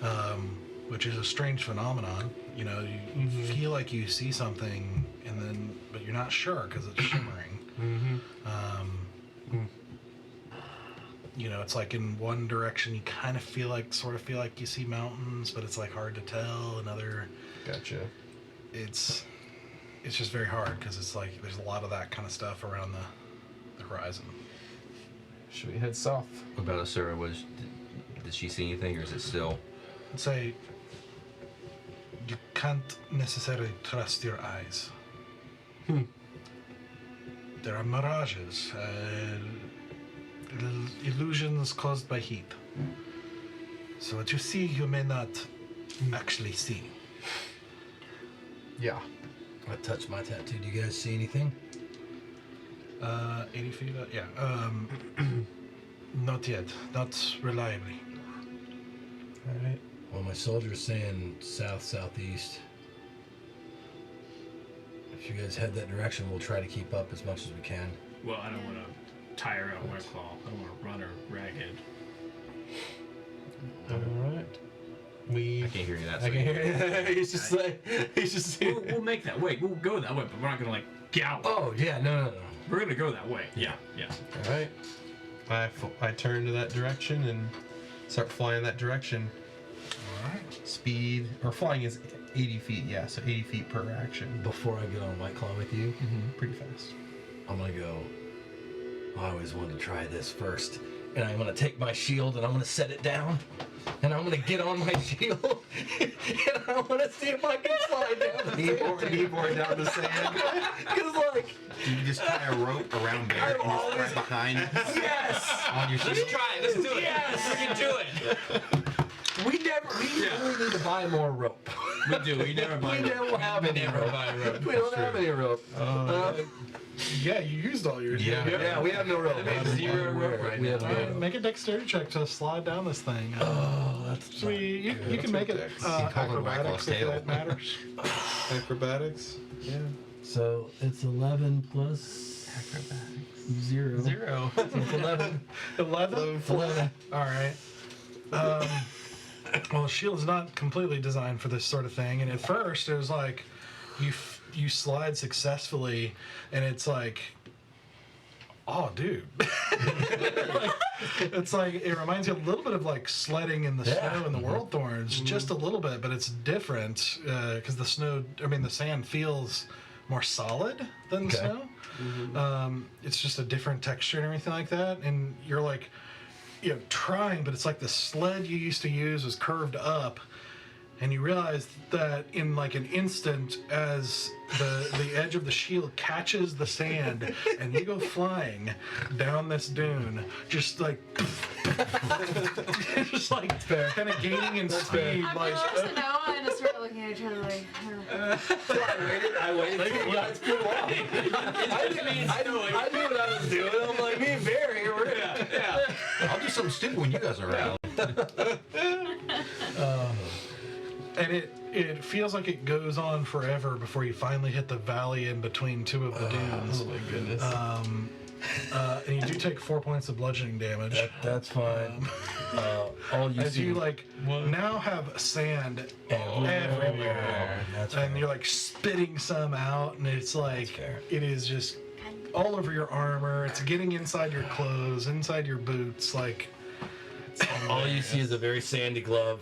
Yep. which is a strange phenomenon. You know, you feel like you see something, and then but you're not sure because it's shimmering. You know, it's like in one direction you kind of sort of feel like you see mountains, but it's like hard to tell. Another, Gotcha. it's just very hard because it's like there's a lot of that kind of stuff around the horizon. Should we head south? What about Asura? Did she see anything, or is it still? I'd say you can't necessarily trust your eyes. There are mirages, illusions caused by heat. So what you see, you may not actually see. Yeah. I touched my tattoo. Do you guys see anything? 80 feet, yeah. Not yet, not reliably. Alright. Well, my soldier's saying southeast. If you guys head that direction, we'll try to keep up as much as we can. Well, I don't want to tire out White Claw. I don't want to run her ragged. Alright. We. I can't hear you that. I can hear it. He's just like. He's just. We'll make that way. We'll go that way, but we're not gonna like gallop. Oh, yeah, no. We're gonna go that way. Yeah. Alright. I turn to that direction and start flying that direction. Alright. Speed. Or flying is 80 feet, yeah, so 80 feet per action. Before I get on White Claw with you, Pretty fast. I'm gonna go. I always wanted to try this first. And I'm gonna take my shield and I'm gonna set it down. And I'm gonna get on my shield. And I wanna see if I can slide down the Kneeboard down the sand. Because, like, Do you just tie a rope around there and just right behind yes! on your shield? Let's try it. Let's do it. Yes! We can do it. We really need to buy more rope. We do. We never buy We rope. don't have any Never rope. buy rope. We don't have any rope. Yeah, you used all your. Yeah, we have no rope. We have zero rope right We have now. no Alright, rope. make a dexterity check to slide down this thing. Oh, that's So you can make it call it acrobatics if tail. that matters. Acrobatics? Yeah. So it's 11 plus Acrobatics. 0. 0. So it's 11. 11? 11. Alright. Well, the shield's not completely designed for this sort of thing, and at first it was like you slide successfully, and it's like, oh, dude. It's like, it reminds you a little bit of like sledding in the snow in the World Thorns, just a little bit, but it's different because the sand feels more solid than snow. It's just a different texture and everything like that, and you're like, trying, but it's like the sled you used to use was curved up, and you realize that in like an instant, as the edge of the shield catches the sand, and you go flying down this dune, just like, kind of gaining in speed. I'm Like, realizing Noah and just sort of looking at each other like, I waited for you guys to cool off. I knew what I was doing. I'm like, me and Barry, we're I'll do something stupid when you guys are around. and it feels like it goes on forever before you finally hit the valley in between two of the dunes. Oh my goodness. And you do take 4 points of bludgeoning damage. That's fine. All you As see you now have sand everywhere, That's and fair. you're like spitting some out, and it's like fair. it is just all over your armor. It's getting inside your clothes, inside your boots. Like All you see is a very sandy glove.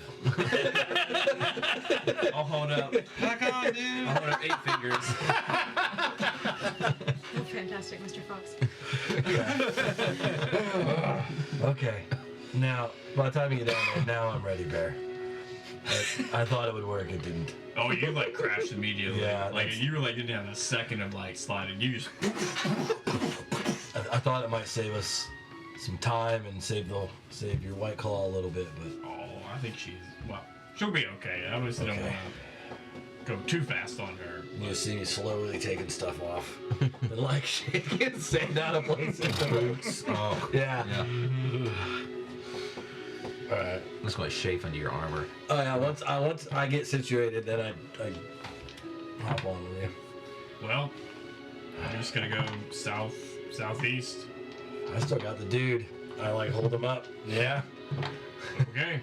I'll hold up. Back on, dude. I'll hold up 8 fingers. oh, fantastic, Mr. Fox. Okay. Now, by the time you get down there, now I'm ready, Bear. I thought it would work. It didn't. Oh, you like crashed immediately. Yeah, Like that's- you were like didn't have a second of like sliding. You just I thought it might save us some time and save your White Claw a little bit, but I think she'll be okay. I obviously don't Okay. want to go too fast on her. you see me slowly taking stuff off and like shaking sand out of places. Boots. Oh, Yeah. yeah. All right. Let's go chafe into your armor. Oh yeah. Once I get situated, then I hop on with you. Well, I'm just gonna go southeast. I still got the dude. I like hold him up. Yeah. Okay.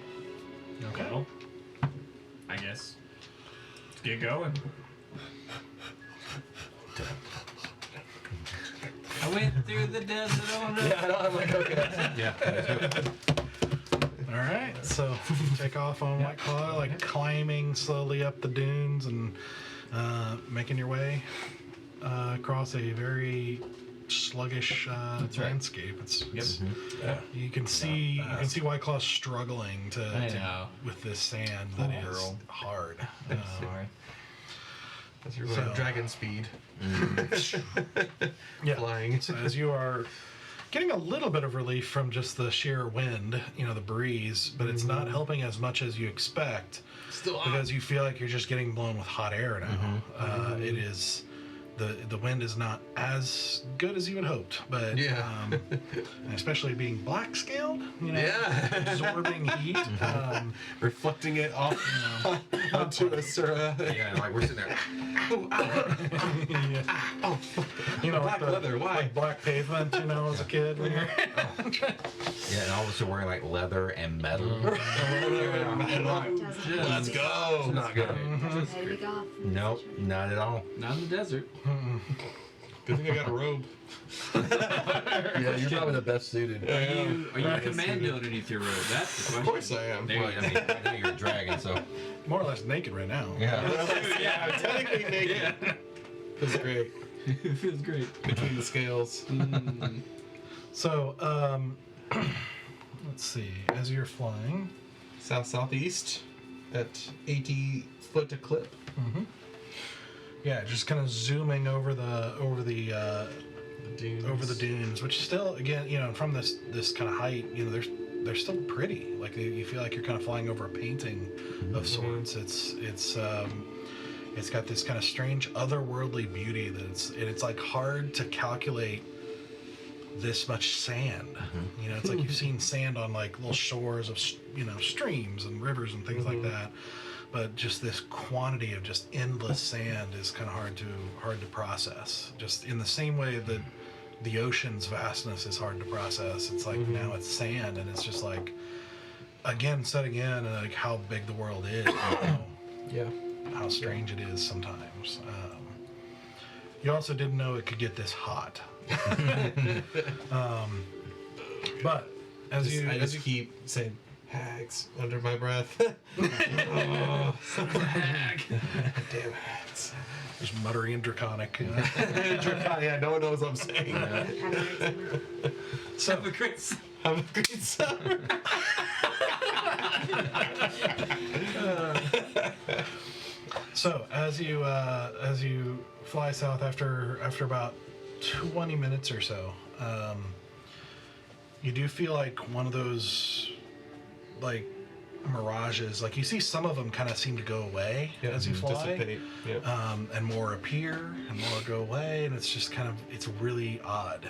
Well, I guess let's get going. I went through the desert on a... Yeah. I don't have my coconuts. Yeah. all right, so you take off on White Claw, like climbing slowly up the dunes and making your way across a very sluggish landscape. It's Yeah. you can see White Claw struggling to with this sand that is hard. Sorry. That's your dragon speed. Yeah. Flying. So as you are getting a little bit of relief from just the sheer wind, the breeze, but it's not helping as much as you expect Still on. because you feel like you're just getting blown with hot air now. It is the wind is not as good as you had hoped, but and especially being black scaled, absorbing heat. Reflecting it off onto a Sura. Yeah, like we're sitting there. Black leather, why? Like black pavement, as a kid when you're Yeah, and all of us are wearing like leather and metal. Let's go. Not good. Ready to go. Nope, not at all. Not in the desert. Good thing I got a robe. Yeah, you're probably the best suited. Are you commando underneath your robe? That's the Of question. course I am. Well, I mean, I know you're a dragon, so more or less naked right now. yeah. Yeah, I'm technically naked. Feels great. It feels great. Between the scales. So, let's see. As you're flying, Southeast at 80 foot a clip. just kind of zooming over the Dunes. over the dunes, which still, again, from this kind of height, they're still pretty. Like you feel like you're kind of flying over a painting of sorts. It's got this kind of strange otherworldly beauty that it's like hard to calculate this much sand. It's like you've seen sand on like little shores of streams and rivers and things like that, but just this quantity of just endless sand is kind of hard to process. Just in the same way that the ocean's vastness is hard to process, it's like now it's sand, and it's just like again setting in like how big the world is. Yeah. How strange it is sometimes. You also didn't know it could get this hot. But I just keep saying hags under my breath. Hag. Damn hags. just muttering in Draconic. Yeah, no one knows what I'm saying. So Have a great s- Have a great summer. So as you fly south after about 20 minutes or so, you do feel like one of those like mirages. Like you see some of them kind of seem to go away as you fly, Dissipate. Yeah. and more appear and more go away, and it's just kind of it's really odd.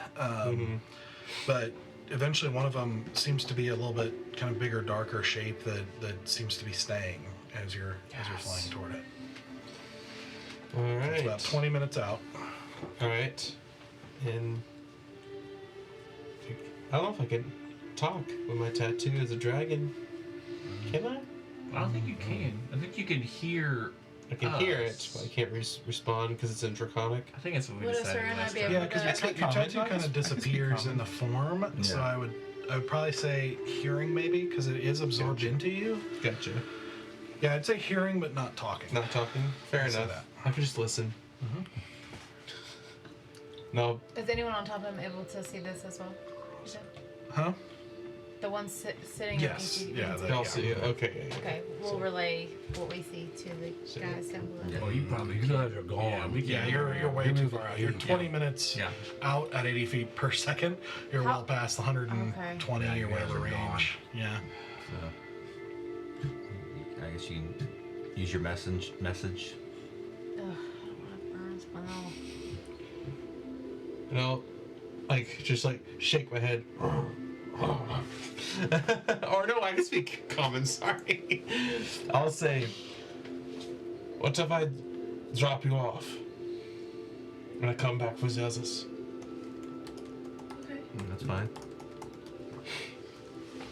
But eventually, one of them seems to be a little bit kind of bigger, darker shape that seems to be staying as you're flying toward it. All It's right. about 20 minutes out. All right. And I don't know if I can talk with my tattoo as a dragon. Can I? I don't think you can. I think you can hear. I can hear it, us. but I can't respond because it's in Draconic. I think that's what we Would a decided Sarah last be time. able Yeah, because your tattoo kind of disappears in the form. So Yeah. I would probably say hearing maybe because it is absorbed Gotcha. into you. Gotcha. Yeah, I'd say hearing but not talking. Not talking. Fair I'd say enough. that. I can just listen. No. Is anyone on top of him able to see this as well? You said? Huh? The one sitting Yes. up. Yeah. I'll see it. Okay. Yeah. Okay, we'll relay what we see to the So- guys down below. Yeah. Oh, you guys are gone. Yeah, you're way too far out. You're 20 minutes Yeah. out at 80 feet per second. You're How- well past the 120 Yeah, you or guys whatever are gone. range. Yeah. So, I guess you can use your message. Ugh, I don't want to burn spell. And I'll just shake my head. Or no, I can speak common, sorry. I'll say, what if I drop you off and I come back for Zazas? Okay. That's fine.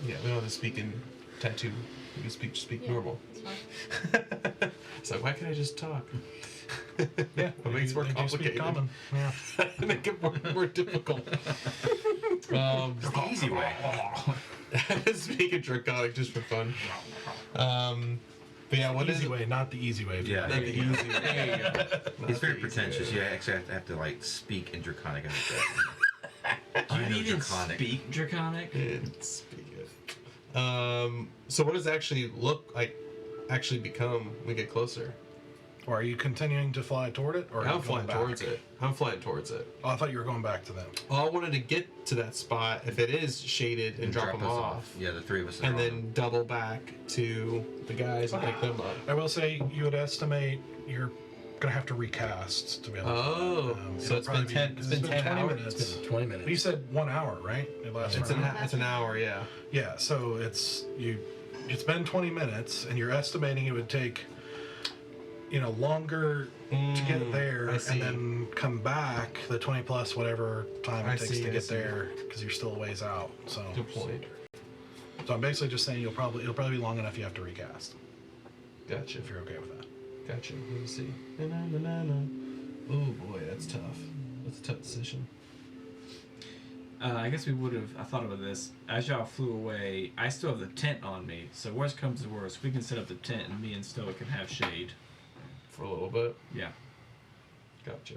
Yeah, we don't have to speak in tattoo. We can speak Yeah. normal. It's fine. So why can't I just talk? Yeah. It makes it more they do speak complicated. common. Yeah. Make it more difficult. The easy way. Speak in Draconic just for fun. But yeah, what is easy it? way, not the easy way. Yeah. Not the easy way. He's very the easy pretentious. way. You actually have to like speak in Draconic. Do I you know even Draconic. speak Draconic? Speak it. So what does it actually become when we get closer? Or are you continuing to fly toward it? Or are I'm you flying going back? towards it. I'm flying towards it. Oh, I thought you were going back to them. All I wanted to get to that spot, if it is shaded, and drop them us off. Yeah, the three of us. And are then double back to the guys and pick them up. I will say you would estimate you're gonna have to recast to be able to. Oh, so it'll it's been probably 10. It's been 10 20 hours. minutes. It's been 20 minutes. But you said 1 hour, right? It lasts It's for an an hour. it's an hour, yeah. Yeah, so it's been 20 minutes, and you're estimating it would take, longer to get there, I see. and then come back the 20 plus whatever time I it takes see, to I get see. there, because you're still a ways out. So, Good point. so I'm basically just saying it'll probably be long enough you have to recast Gotcha. if you're okay with that. Gotcha. Let me see. Na-na-na-na-na. Oh boy, that's tough. That's a tough decision. I guess we would have. I thought about this. As y'all flew away, I still have the tent on me. So worst comes to worst, we can set up the tent and me and Stoic can have shade. For a little bit. Yeah. Gotcha.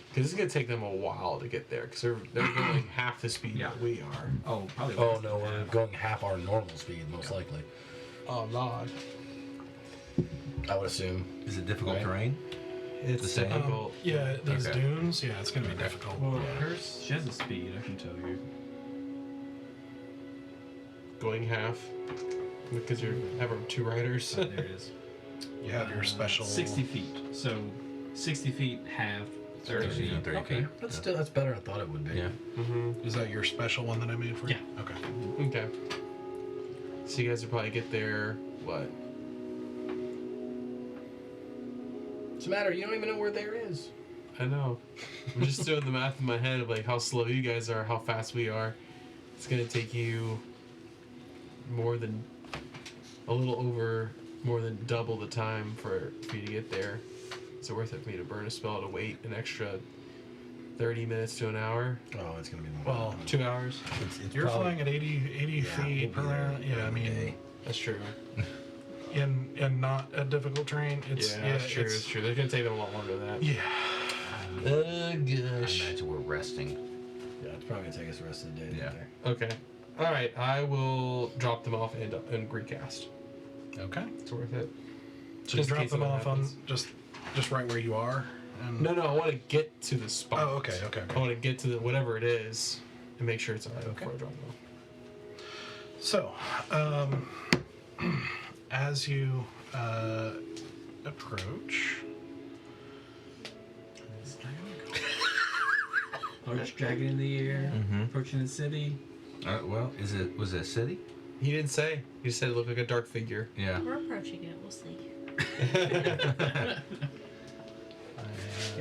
Because it's gonna take them a while to get there, because they're going half the speed Yeah. that we are. Oh, probably. Oh less no, than we're that. going half our normal speed, most likely. Oh Lord. I would assume. Is it difficult Right. terrain? It's The same? difficult. Yeah, these Okay. dunes, yeah, it's going to be difficult. Well, hers, she has a speed. I can tell you. Going half. Because you're having two riders. Oh, there it is. You have your special 60 feet. So 60 feet, half 30 30 feet. feet, 30 Okay, feet. but still, that's better than I thought it would be. Yeah. Mm-hmm. Is that your special one that I made for you? Yeah. Okay. Okay. So you guys will probably get there, what? What's the matter? You don't even know where there is. I know. I'm just doing the math in my head of how slow you guys are, how fast we are. It's gonna take you more than a little over more than double the time for me to get there. Is it worth it for me to burn a spell to wait an extra 30 minutes to an hour? Oh, it's gonna be more. Well, 2 hours? it's You're probably- flying at 80 feet per we'll be there hour. Yeah, I mean, day. That's true. in not a difficult terrain, it's That's true. it's- It's true. They're gonna take them a lot longer than that. Yeah. Oh I gosh. imagine we're resting. Yeah, it's probably gonna take us the rest of the day. to Yeah. get there. Okay. All right. I will drop them off and recast. Okay. It's worth it. So Just you in drop case them something off on happens. just right where you are. And No, I want to get to the spot. Oh, okay. I want to get to the whatever it is and make sure it's alright Okay. before I drop them off. So, as you approach, Arch dragon in the air, Mm-hmm. approaching the city. Well, was it a city? He didn't say. He just said it looked like a dark figure. Yeah. We're approaching it. We'll see.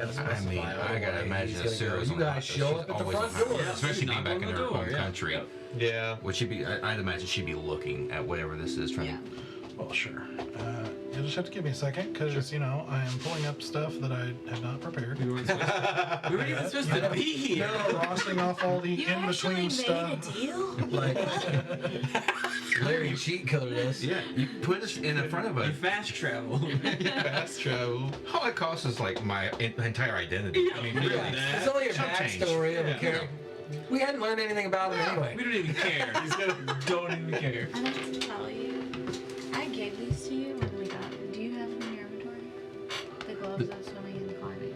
I mean, I gotta imagine a series. You guys show up at the front door. Especially being Knock back on in the her door, home yeah. country. Yep. Yeah. Would she be? I'd imagine she'd be looking at whatever this is, trying Yeah. well, sure. You'll just have to give me a second, because you know I am pulling up stuff that I had not prepared. We weren't even supposed to be here. Crossing off all the You in actually between made stuff. a deal? Like Larry cheat colored us. to. Yeah, you put us in front of You a. fast travel. Fast travel. All it costs is like my entire identity. I mean, really. Yeah. It's only a Chump change. backstory of a Yeah. character. We hadn't learned anything about him anyway. We don't even care. Don't even care. I have to tell you, I gave these to you when we got. Do you have them in your inventory? The gloves of swimming and climbing.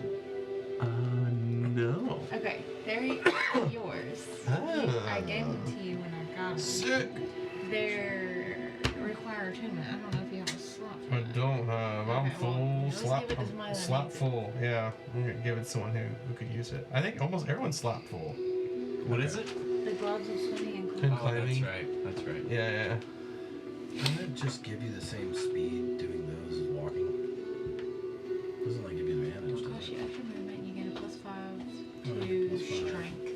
No. Okay, they're yours. I gave them to you when I got them. Sick. They're require attunement. I don't know if you have a slot for I that. don't have. I'm Okay, well, full. let's Slap. give it to mine I'm then. slap full. Yeah. I'm gonna give it to someone who could use it. I think almost everyone's slap full. What is it? The gloves of swimming and And climbing. Oh, that's climbing. right. That's right. Yeah. Doesn't it just give you the same speed doing those as walking? Doesn't like give you advantage, It'll does cost it? you extra movement. You get a +5 Oh, to +5. strength.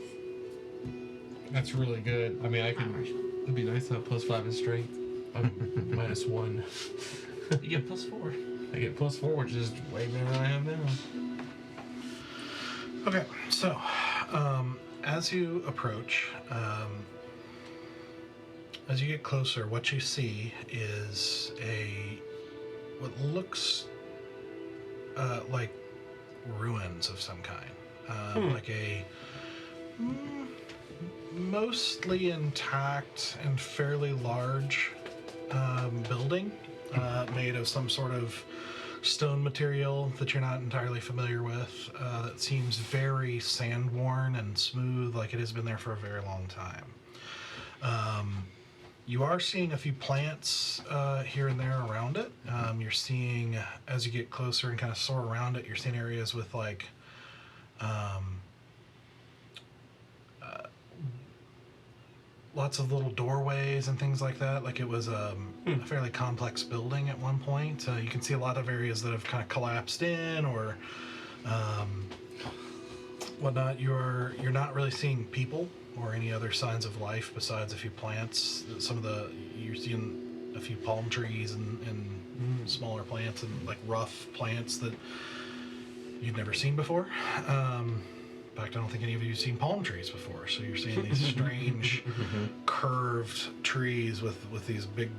That's really good. I mean, I can. Commercial. It'd be nice to have +5 in strength. I'm -1. You get +4. I get +4, which is way better than I have now. Okay, so as you approach, as you get closer, what you see is what looks like ruins of some kind, like a mostly intact and fairly large building made of some sort of stone material that you're not entirely familiar with, that seems very sand worn and smooth, like it has been there for a very long time. You are seeing a few plants here and there around it. You're seeing, as you get closer and kind of soar around it, you're seeing areas with like lots of little doorways and things like that. Like it was a fairly complex building at one point. You can see a lot of areas that have kind of collapsed in or whatnot. You're not really seeing people or any other signs of life besides a few plants. You're seeing a few palm trees and smaller plants and like rough plants that you've never seen before. In fact, I don't think any of you have seen palm trees before. So you're seeing these strange curved trees with these big,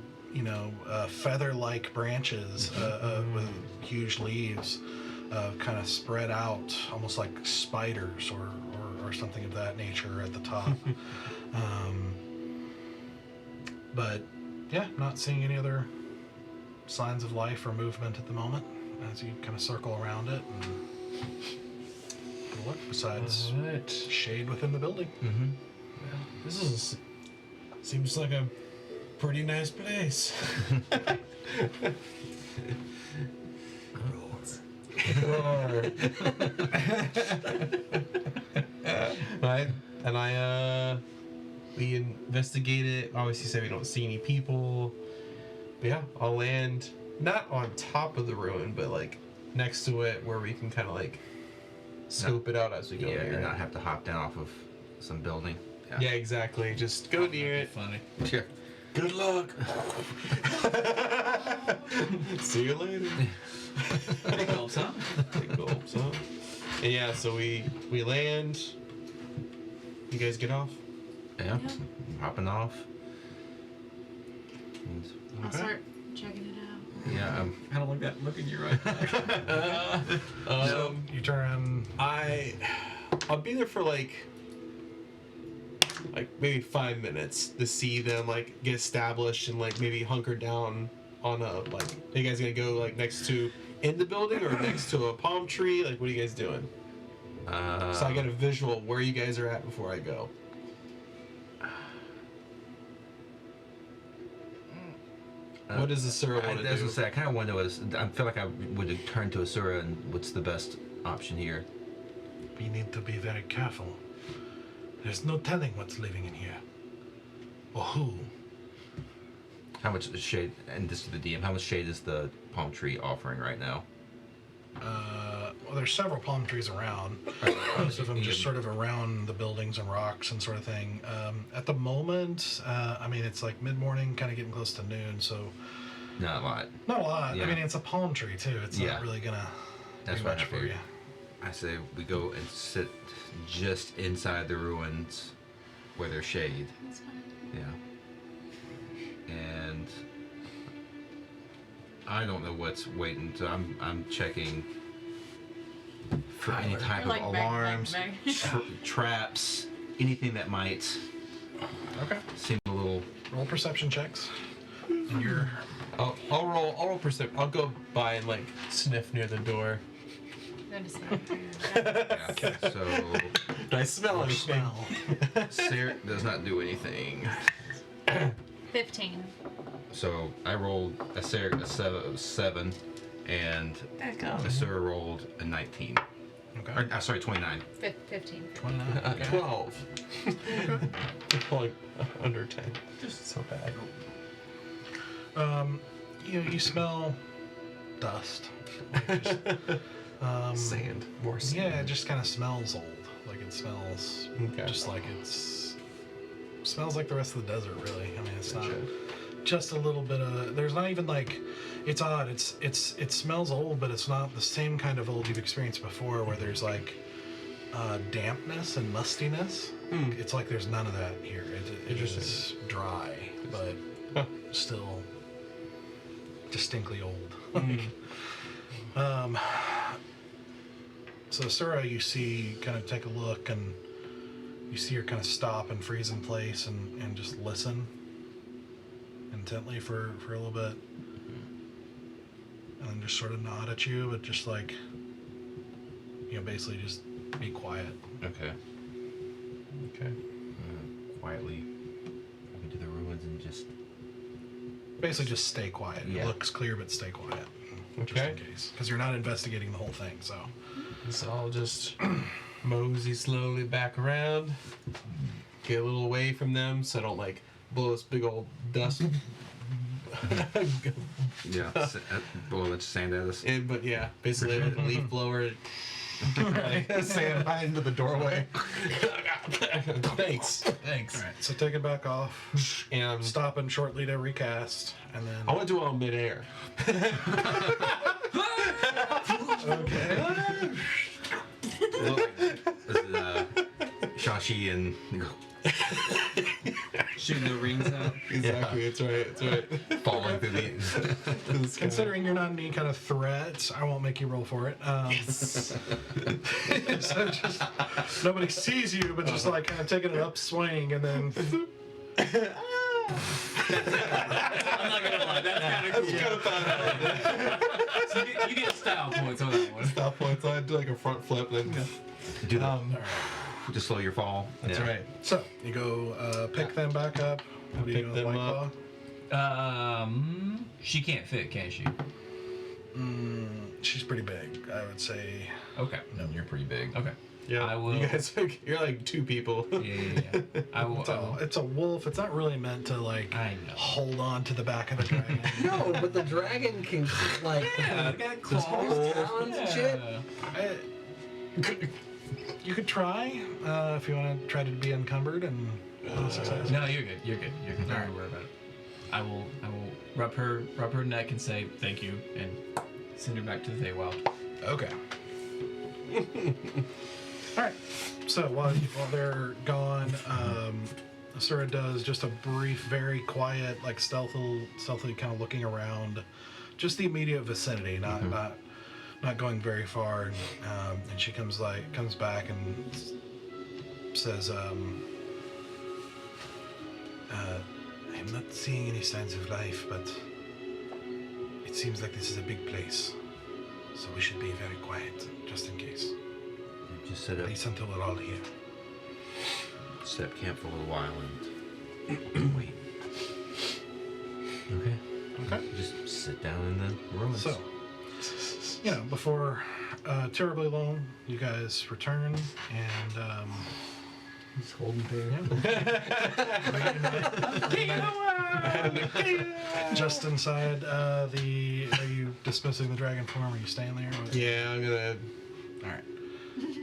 feather-like branches with huge leaves kind of spread out, almost like spiders or something of that nature at the top. But yeah, not seeing any other signs of life or movement at the moment as you kind of circle around it and look, besides Alright. shade within the building. This seems like a pretty nice place. Right, and we investigate it. Obviously, say we don't see any people. But yeah, I'll land not on top of the ruin, but like next to it, where we can kind of like scope it out as we go Yeah, near and it. not have to hop down off of some building. Yeah, exactly. Just go near it. Funny. Yeah. Good luck. See you later. Big gulps, huh? Big gulps, huh? And yeah, so we land. You guys get off? Yeah. Hopping off. And, I'll start checking it out. yeah. I don't like that look in your eye. So you turn. I'll be there for like maybe 5 minutes to see them like get established and like maybe hunker down on a like. Are you guys gonna go like next to in the building or next to a palm tree? Like, what are you guys doing? So I get a visual of where you guys are at before I go. What does Asura want to do? I was gonna say, I kind of wonder I feel like I would turn to Asura and what's the best option here. We need to be very careful. There's no telling what's living in here. Or who. How much shade, and this to the DM, how much shade is the palm tree offering right now? Well, there's several palm trees around. Most of them just sort of around the buildings and rocks and sort of thing. At the moment, I mean, it's like mid-morning, kind of getting close to noon, so Not a lot. not a lot. Yeah. I mean, it's a palm tree, too. It's Yeah. not really going to That's do what much I for you. figured. I say we go and sit just inside the ruins where there's shade. That's fine. Yeah. And I don't know what's waiting, so I'm checking for any type You're of like, bang, alarms, bang, bang. traps, anything that might Okay. seem a little. Roll perception checks. And you're... I'll roll perception. I'll go by and like sniff near the door. Going to say. Yeah. So Do I smell anything? smell. Sarah does not do anything. 15. So I rolled a 7, and Asura rolled a 19. Okay. Or, sorry, 29. 15. 29. 12. Like under 10. Just so bad. You smell dust. Sand. More sand. Yeah, it just kind of smells old. Like it smells Okay. just like smells like the rest of the desert, really. I mean, it's not Gotcha. just a little bit of. There's not even like. It's odd. It smells old, but it's not the same kind of old you've experienced before, where there's like dampness and mustiness. It's like there's none of that here. It is dry, but still distinctly old. So Asura, you see, kind of take a look, and you see her kind of stop and freeze in place and just listen intently for a little bit, and then just sort of nod at you, but just like, basically just be quiet. Okay. Okay. Quietly into the ruins and just. Basically just stay quiet. Yeah. It looks clear, but stay quiet. Just Okay. in case. Because you're not investigating the whole thing, so. So I'll just mosey slowly back around, get a little away from them so I don't like blow this big old dust. Yeah. Blow a bunch of sand at us. But yeah, basically a leaf blower. Sand right into the doorway. Thanks. Alright, so take it back off. And Stopping shortly to recast, and then. I want to do it on midair. Okay. This is Shashi and. Shooting the rings out. Exactly, that's right, that's right. Falling through the. Considering you're not any kind of threat, I won't make you roll for it. So just nobody sees you, but just like kind of taking an upswing and then. I'm not gonna lie, that's kind of cool. So you get style points on that one. Stop points. I do like a front flip, then. Do the, just slow your fall. That's Yeah. right. So you go pick them back up. What do you Pick do with them White up. Claw? She can't fit, can she? She's pretty big, I would say. Okay. No, you're pretty big. Okay. Yeah, I will- You guys, you're like 2 people. Yeah. I will. It's a wolf. It's not really meant to like I know. hold on to the back of the dragon. No, but the dragon can like Yeah, got claws. talons and shit. You could try if you want to try to be encumbered and success. No, you're good. You're good. Don't worry about it. I will rub her neck and say thank you and send her back to the Feywild. Okay. All right. So while they're gone, Asura does just a brief, very quiet, like stealthily kind of looking around, just the immediate vicinity, not going very far. And she comes back and says, "I'm not seeing any signs of life, but it seems like this is a big place, so we should be very quiet, just in case. Just set At up least until we're all here." camp for a little while and wait. Okay. Okay. Just sit down in the room. So, before terribly long, you guys return, and He's holding just inside are you dismissing the dragon form? Are you staying there? Yeah, I'm gonna. All right.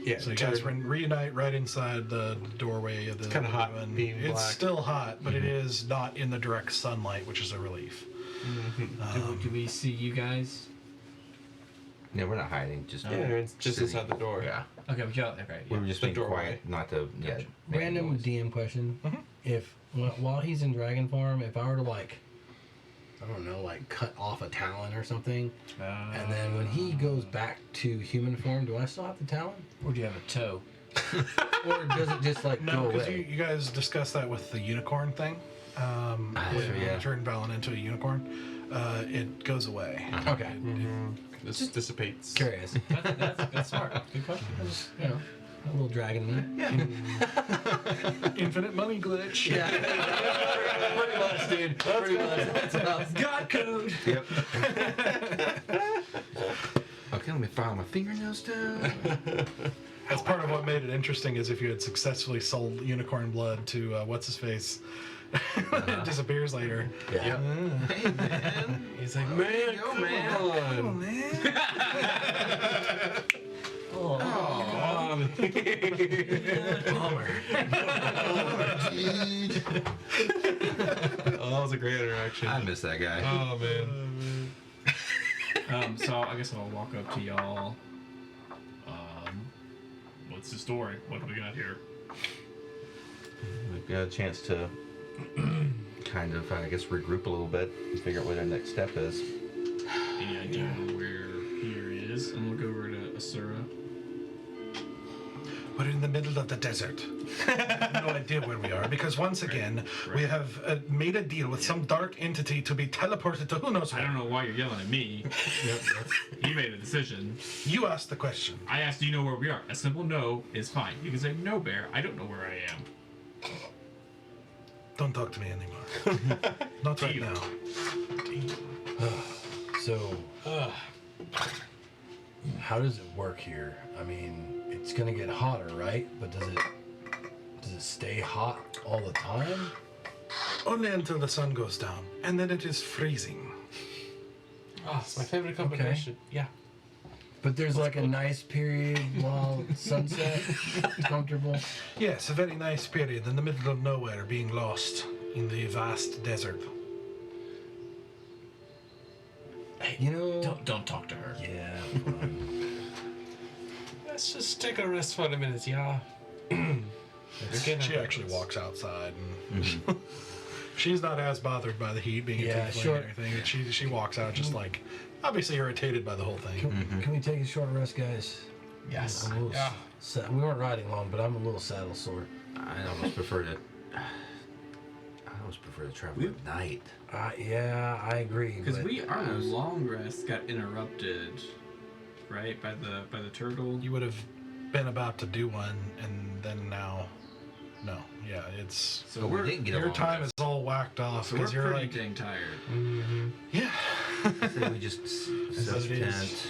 Yeah. So you guys reunite right inside the doorway of the. It's kinda hot cabin. being It's black. still hot, but it is not in the direct sunlight, which is a relief. Do we see you guys? Yeah, we're not hiding. Just Yeah, it's just sitting. inside the door. Yeah. Okay, okay. We were just The being doorway. quiet, not to make Random noise. DM question. Mhm. If while he's in dragon form, if I were to I don't know, cut off a talon or something, and then when he goes back to human form, do I still have the talon? Or do you have a toe? Or does it just No, go because away? you guys discussed that with the unicorn thing. When yeah. you turn Valen into a unicorn, it goes away. Okay. This dissipates. Curious. That's smart. Good question. Just, a little dragon in it. Infinite money glitch. Yeah. Pretty much, dude. Pretty much. God code. Yep. Okay, let me file my fingernails down. That's part of what made it interesting is if you had successfully sold unicorn blood to what's his face, it disappears later. Yeah. Hey man. He's like, man, Yo, come man. on. Oh, bummer. Oh, that was a great interaction. I miss that guy. Oh man. So I guess I'll walk up to y'all. What's the story? What do we got here? We've got a chance to kind of, I guess, regroup a little bit and figure out what our next step is. Any idea where here is? And look over to Asura. We're in the middle of the desert. No idea where we are because once again we have made a deal with some dark entity to be teleported to who knows I where. don't know why you're yelling at me. You made a decision. You asked the question. I asked, do you know where we are? A simple no is fine. You can say, no, Bear, I don't know where I am. Don't talk to me anymore. Not right Deal. now. So, how does it work here? I mean, it's gonna get hotter, right? But does it stay hot all the time? Only until the sun goes down, and then it is freezing. Oh, it's my favorite combination. Yeah. But there's a nice period while sunset, comfortable. Yes, a very nice period in the middle of nowhere, being lost in the vast desert. You know. Don't talk to her. Yeah. fine. Let's just take a rest for a minute, yeah. She actually walks outside, and she's not as bothered by the heat being a Yeah, tiefling sure. or anything. She walks out just obviously irritated by the whole thing. Can we take a short rest, guys? Yes. I'm a little Yeah. we weren't riding long, but I'm a little saddle sore. I almost prefer to travel at night. Yeah, I agree. Because but our long rest got interrupted, right, by the turtle. You would have been about to do one, and then now, no, yeah, it's So But we didn't get a your long time rest. is all whacked off So we're because you're pretty like, dang tired. yeah. So we just set what up it is. tent.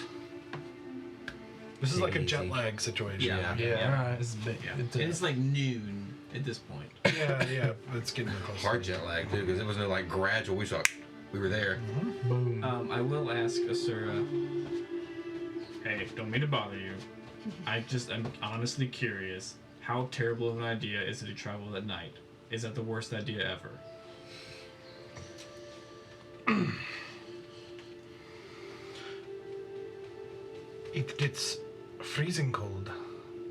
This is like a Easy. jet lag situation. Yeah. Yeah. Alright. It's big. Yeah. It's like noon at this point. yeah, it's getting close. Hard jet lag too, because it wasn't gradual. We were there. Boom. I will ask Asura. Hey, don't mean to bother you. I'm honestly curious. How terrible of an idea is it to travel at night? Is that the worst idea ever? It gets freezing cold.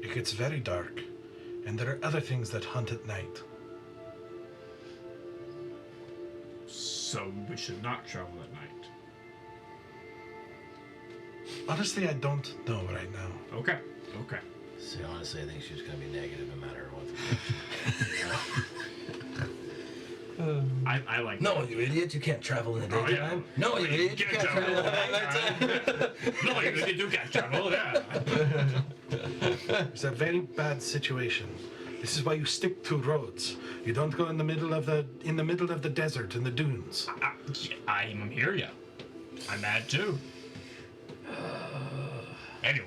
It gets very dark. And there are other things that hunt at night. So we should not travel at night. Honestly, I don't know right now. Okay. Okay. See, honestly, I think she's gonna be negative no matter what. I like No, you idiot! You can't travel in the Oh, yeah. daytime. No, you idiot! You can't travel in the nighttime. No, you do can't travel, yeah. It's a very bad situation. This is why you stick to roads. You don't go in the middle of the desert in the dunes. I'm hear ya. I'm mad too. Anyway.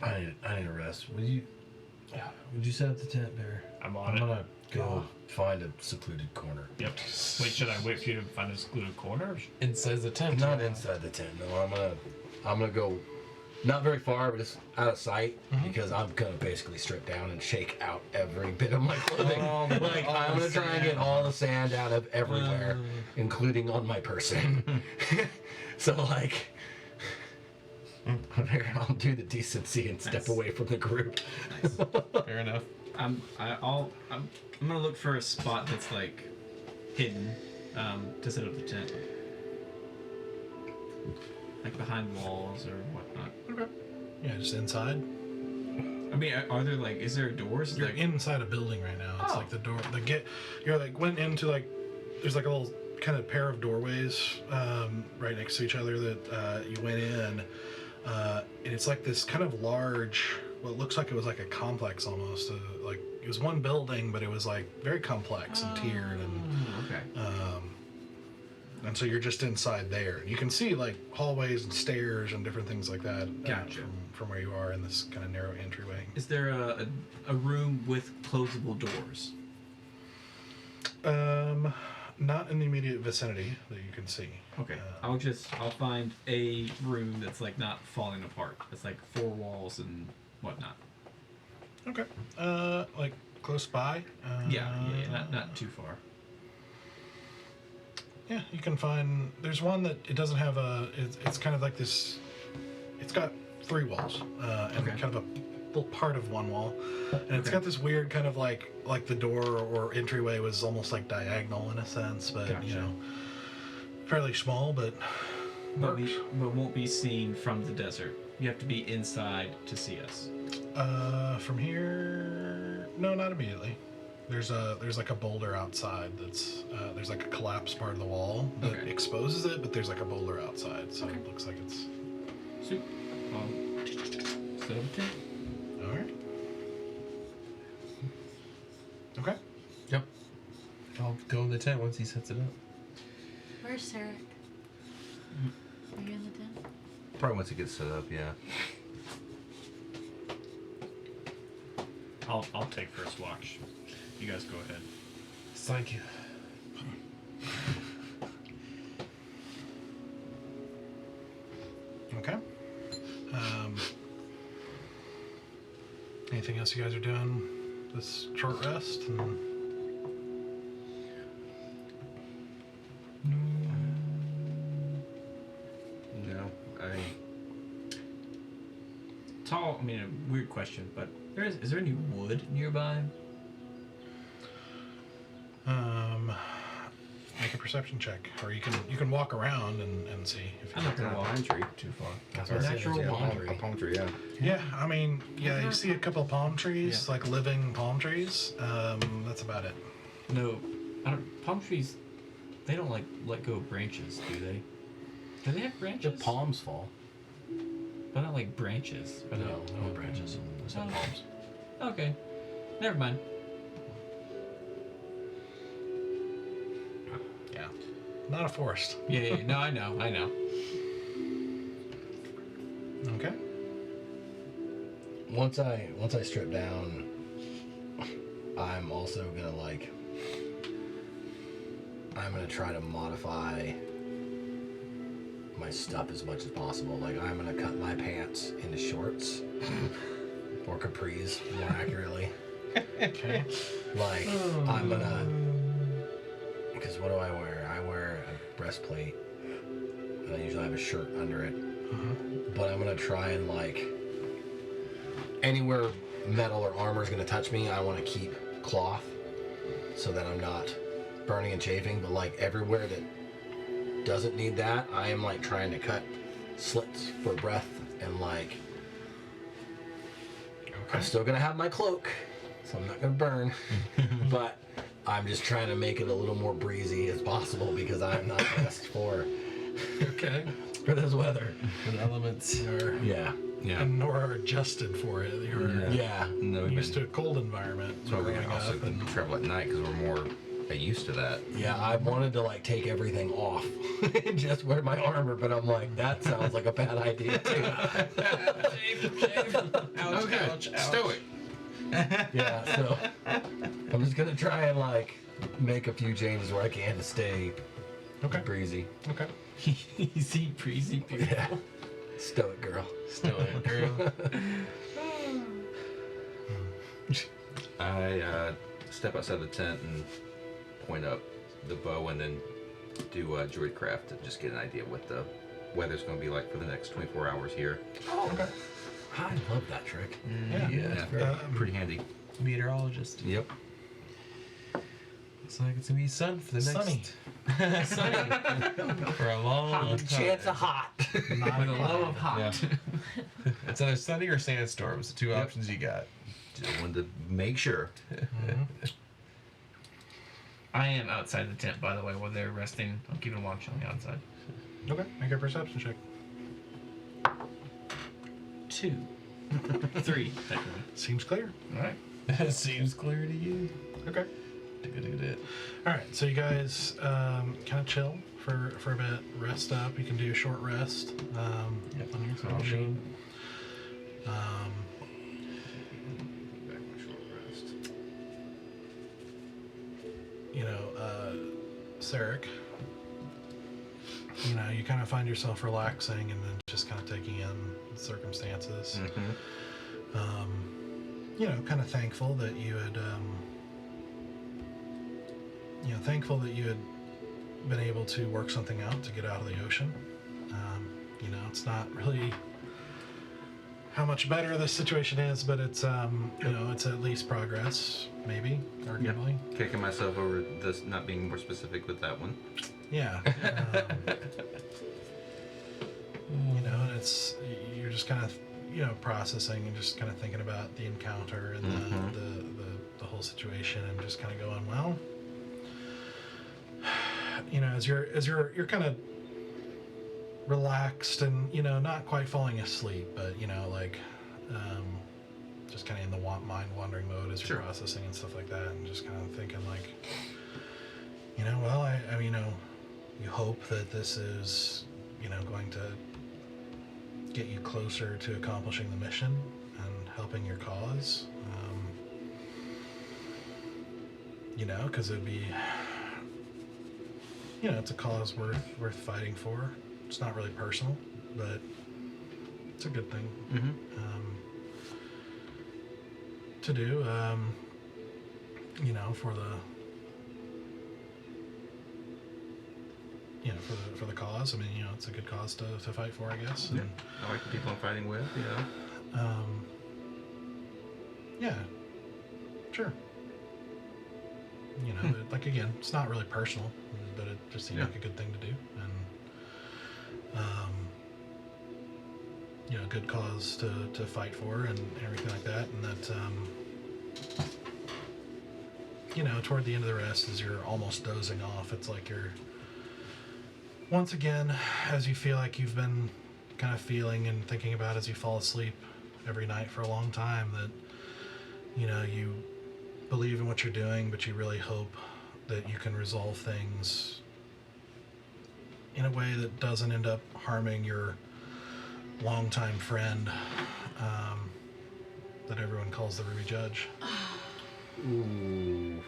I need a rest. Would you set up the tent, Bear? I'm I'm on it. gonna go find a secluded corner. Yep. Wait, should I wait for you to find a secluded corner? Inside the tent. Not inside the tent. No, I'm gonna go not very far, but just out of sight because I'm gonna basically strip down and shake out every bit of my clothing. I'm gonna try and get all the sand out of everywhere, including on my person. So I'll do the decency and step away from the group. Fair enough. I'm gonna look for a spot that's like hidden to set up the tent, like behind walls or whatnot. Okay. Yeah, just inside. I mean, are there like, is there doors? You're Like, inside a building right now. It's Oh. like the door. You're like went into like. There's like a little kind of pair of doorways right next to each other that you went in, and it's like this kind of large. Well, it looks like it was like a complex almost. Like it was one building, but it was like very complex and tiered okay. and so you're just inside there. You can see like hallways and stairs and different things like that Gotcha. from where you are in this kind of narrow entryway. Is there a room with closable doors? Not in the immediate vicinity that you can see. Okay. I'll find a room that's like not falling apart. It's like four walls and whatnot. Okay. Like close by. Yeah, not too far. Yeah, you can find. There's one that it doesn't have a. It's kind of like this. It's got three walls, and Okay. kind of a little part of one wall, and it's Okay. got this weird kind of like the door or entryway was almost like diagonal in a sense, but Gotcha. you know, fairly small, but But works. we won't be seen from the desert. You have to be inside to see us. From here, no, not immediately. There's like a boulder outside that's there's like a collapsed part of the wall that Okay. exposes it, but there's like a boulder outside, so Okay. it looks like it's Soup. Set up a tent. all right. Okay. Yep. I'll go in the tent once he sets it up. Where's Sarek? Are you in the tent? Probably once it gets set up, yeah. I'll take first watch. You guys go ahead. Thank you. Okay. Anything else you guys are doing this short rest? And No, Tall. I mean, a weird question, but is there any wood nearby? make a perception check, or you can walk around and see. If I'm you not gonna walk pine tree. too far. That's Or what I said, natural there's a palm tree. A palm tree, yeah. Yeah, I mean, yeah, you see a couple of palm trees, like living palm trees. That's about it. No, I don't. Palm trees, they don't like let go of branches, do they? Do they have The branches? palms fall. But not like branches. Or No branches. There's no Oh. palms. Okay, never mind. Yeah, not a forest. Yeah. No, I know. Okay. Once I strip down, I'm also gonna try to modify my stuff as much as possible. Like I'm gonna cut my pants into shorts or capris, more accurately. Okay. Like I'm gonna, because what do I wear? I wear a breastplate. And I usually have a shirt under it. But I'm gonna try and like anywhere metal or armor is gonna touch me, I want to keep cloth so that I'm not burning and chafing. But like everywhere that doesn't need that, I am like trying to cut slits for breath and like. I'm still gonna have my cloak, so I'm not gonna burn. But I'm just trying to make it a little more breezy as possible because I'm not dressed for this weather. And elements are. Yeah. Yeah. And nor are adjusted for it. You're Yeah. No, we've used been, to a cold environment. so we're growing gonna also up, and travel at night because we're more used to that. Yeah, I wanted to like take everything off and just wear my armor, but I'm like, that sounds like a bad idea too. Ouch, Okay, ouch, ouch. stoic. Yeah, so I'm just gonna try and like make a few changes where I can to stay breezy. Okay. Easy breezy people. Yeah. Stoic girl. Stoic girl. I step outside the tent and point up the bow and then do druidcraft to just get an idea of what the weather's going to be like for the next 24 hours here. Okay. I love that trick. Yeah. Pretty handy. Meteorologist. Yep. Looks like it's gonna be sun for the next. Sunny. Sunny. For a long time. Chance of hot. Not With a low of hot. Yeah. It's either sunny or sandstorms. The two options you got. Just wanted to make sure. I am outside the tent, by the way, while they're resting. I'm keeping watch on the outside. Okay. Make a perception check. 2. 3, technically. Seems clear. All right. Seems clear to you. Okay. All right. So you guys kind of chill for a bit, rest up. You can do a short rest on your call sheet. Back my short rest. You know, Sarek, you know, you kind of find yourself relaxing and then just kind of taking in the circumstances. You know, kind of thankful that you had, been able to work something out to get out of the ocean. You know, it's not really how much better this situation is, but it's, you know, it's at least progress, maybe, arguably. Kicking myself over this not being more specific with that one. Yeah. You know, and it's, you're just kind of, you know, processing and just kind of thinking about the encounter and the whole situation and just kind of going, well, you know, as you're kind of relaxed and, you know, not quite falling asleep, but, you know, like, just kind of in the mind wandering mode as you're processing and stuff like that, and just kind of thinking like, you know, well, I mean, you know, you hope that this is, you know, going to get you closer to accomplishing the mission and helping your cause. You know, because it'd be, you know, it's a cause worth fighting for. It's not really personal, but it's a good thing to do. You know, for the, you know, for the cause. I mean, you know, it's a good cause to fight for, I guess. Yeah. I like the people I'm fighting with, you know. Yeah. Sure. You know, like, again, it's not really personal, but it just seemed like a good thing to do, and you know, good cause to fight for and everything like that, and that you know, toward the end of the rest, as you're almost dozing off, it's like you're once again, as you feel like you've been kind of feeling and thinking about as you fall asleep every night for a long time, that, you know, you believe in what you're doing, but you really hope that you can resolve things in a way that doesn't end up harming your longtime friend, that everyone calls the Ruby Judge. Ooh.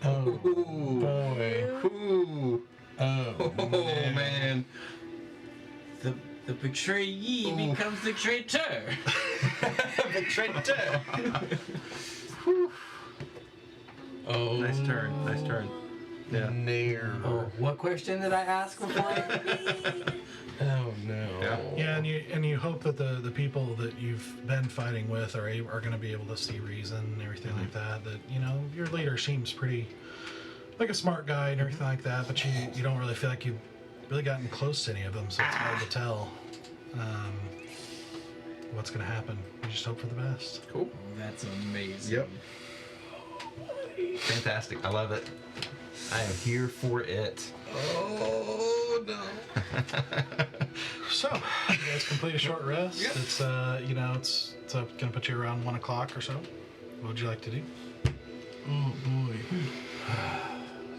Oh boy. Ooh. Oh Man. The betrayee becomes the traitor. The traitor. Oh. Nice turn. Yeah. Nair. Oh, what question did I ask before? Oh no. Yeah, and you hope that the people that you've been fighting with are going to be able to see reason and everything like that. That your leader seems pretty like a smart guy and everything like that, but you don't really feel like you've really gotten close to any of them, so it's hard to tell what's going to happen. You just hope for the best. Cool. That's amazing. Yep. Fantastic. I love it. I am here for it. Oh no. So you guys complete a short rest. Yep. It's it's going to put you around 1 o'clock or so. What would you like to do? Oh boy.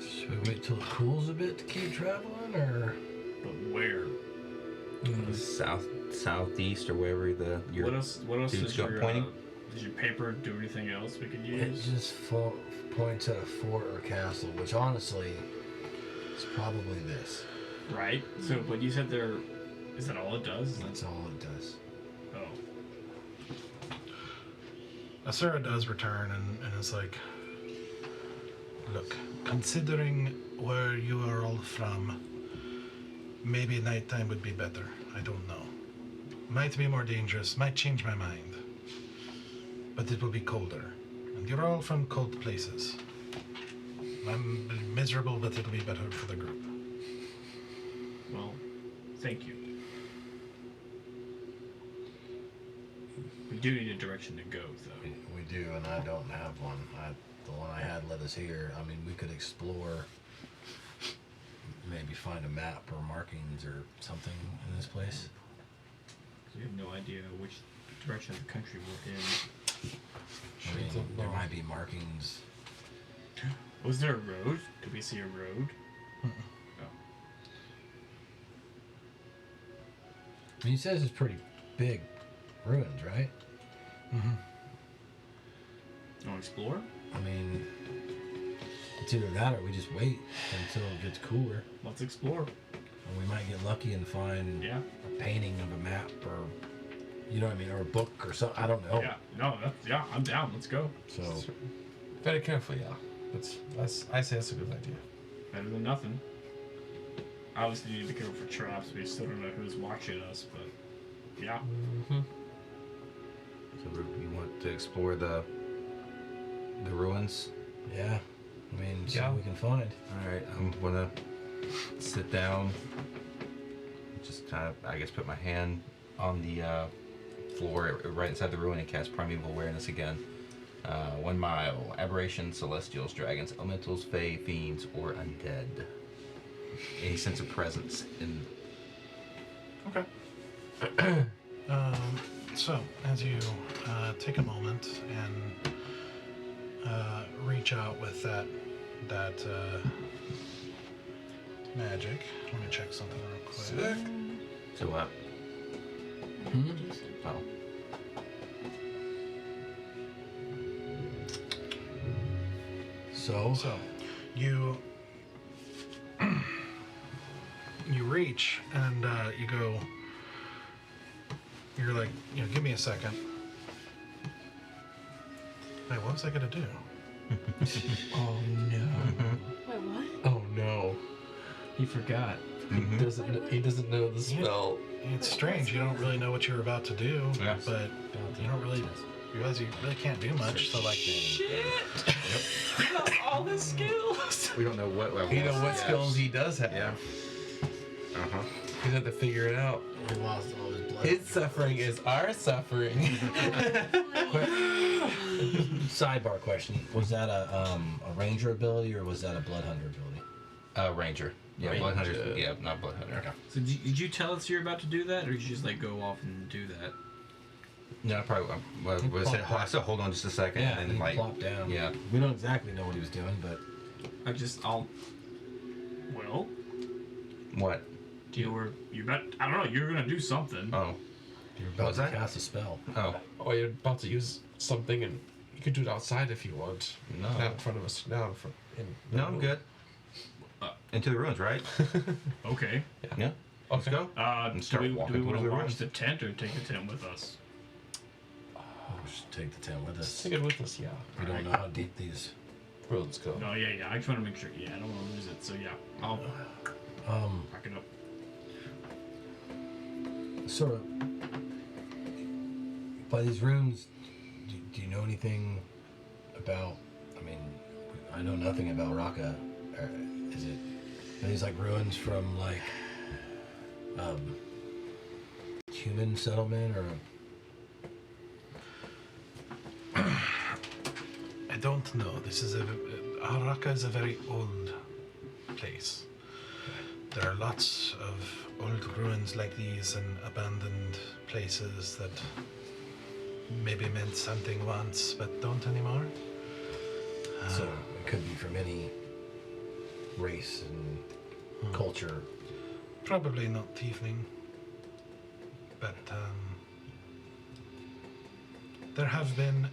Should we wait till it cools a bit to keep traveling, or? But where? Southeast or wherever your What else dudes does go your pointing? does your paper do anything else we could It use? just points at a fort or castle, which honestly is probably this. Right. So, but you said there. Is that all it does? That's all it does. Oh. Asura does return and is like, look, considering where you are all from, maybe nighttime would be better. I don't know. Might be more dangerous, might change my mind. But it will be colder. And you're all from cold places. I'm miserable, but it'll be better for the group. Well, thank you. We do need a direction to go, though. We do, and I don't have one. The one I had led us here. I mean, we could explore, maybe find a map or markings or something in this place. We have no idea which direction of the country we're in. I mean, there might be markings. Was there a road? Did we see a road? Oh. I mean, he says it's pretty big ruins, right? Mm-hmm. You want to explore? I mean, it's either that or we just wait until it gets cooler. Let's explore. And we might get lucky and find Yeah. a painting of a map or, you know what I mean, or a book or something. I don't know. Yeah. No, I'm down. Let's go. So, Very careful, yeah. I say that's a good idea. Better than nothing. Obviously, you need to be careful for traps. We still don't know who's watching us, but yeah. Mm-hmm. So you want to explore the ruins? yeah. I mean, see Yeah. what we can find. All right, I'm gonna sit down. Just kind of, I guess, put my hand on the floor right inside the ruin and cast Primeval Awareness again. 1 mile. Aberrations, celestials, dragons, elementals, fae, fiends, or undead. Any sense of presence in. Okay. So, as you take a moment and reach out with that magic, let me check something real quick. Sick. So what? Oh. So, you reach and you go. You're like, give me a second. Wait, what was I gonna do? Oh no. Wait, what? Oh no. He forgot. He doesn't know the spell. It's strange. You don't really know what you're about to do, Yeah. but you don't really realize you really can't do much. So like, All his skills. We don't know what level. You know what skills he does have. Yeah. Uh-huh. You have to figure it out. We lost all his blood. His suffering is our suffering. Sidebar question: was that a ranger ability or was that a blood hunter ability? Ranger. Yeah, Ranger. Blood Hunter. Yeah, not Blood Hunter. Okay. So did you tell us you're about to do that, or did you just like go off and do that? No, I probably. I still hold on just a second, Yeah, and he then like. plopped down. Yeah. We don't exactly know what he was doing, but Well, What? you bet. I don't know. You're gonna do something. Oh. you're about Was to that? cast a spell. Oh. Oh, you're about to use something, and you could do it outside if you want. No. Not in front of us. Now in front. No, I'm good. Into the ruins, right? Okay. Yeah. Let's Okay. go. Do start we walking want towards to the watch ruins. the tent or take the tent with us? We'll just take the tent with Let's us. take it with us, yeah. We don't know how deep these Well, let's go. Oh yeah. I just want to make sure. Yeah, I don't want to lose it. So yeah, I'll pack it up. Sort of. By these rooms, do you know anything about? I mean, I know nothing about Raqqa. Are these like ruins from like human settlement or? I don't know. Raqqa is a very old place. There are lots of old ruins like these and abandoned places that maybe meant something once, but don't anymore. So it could be from any race and culture. Probably not tiefling, but there have been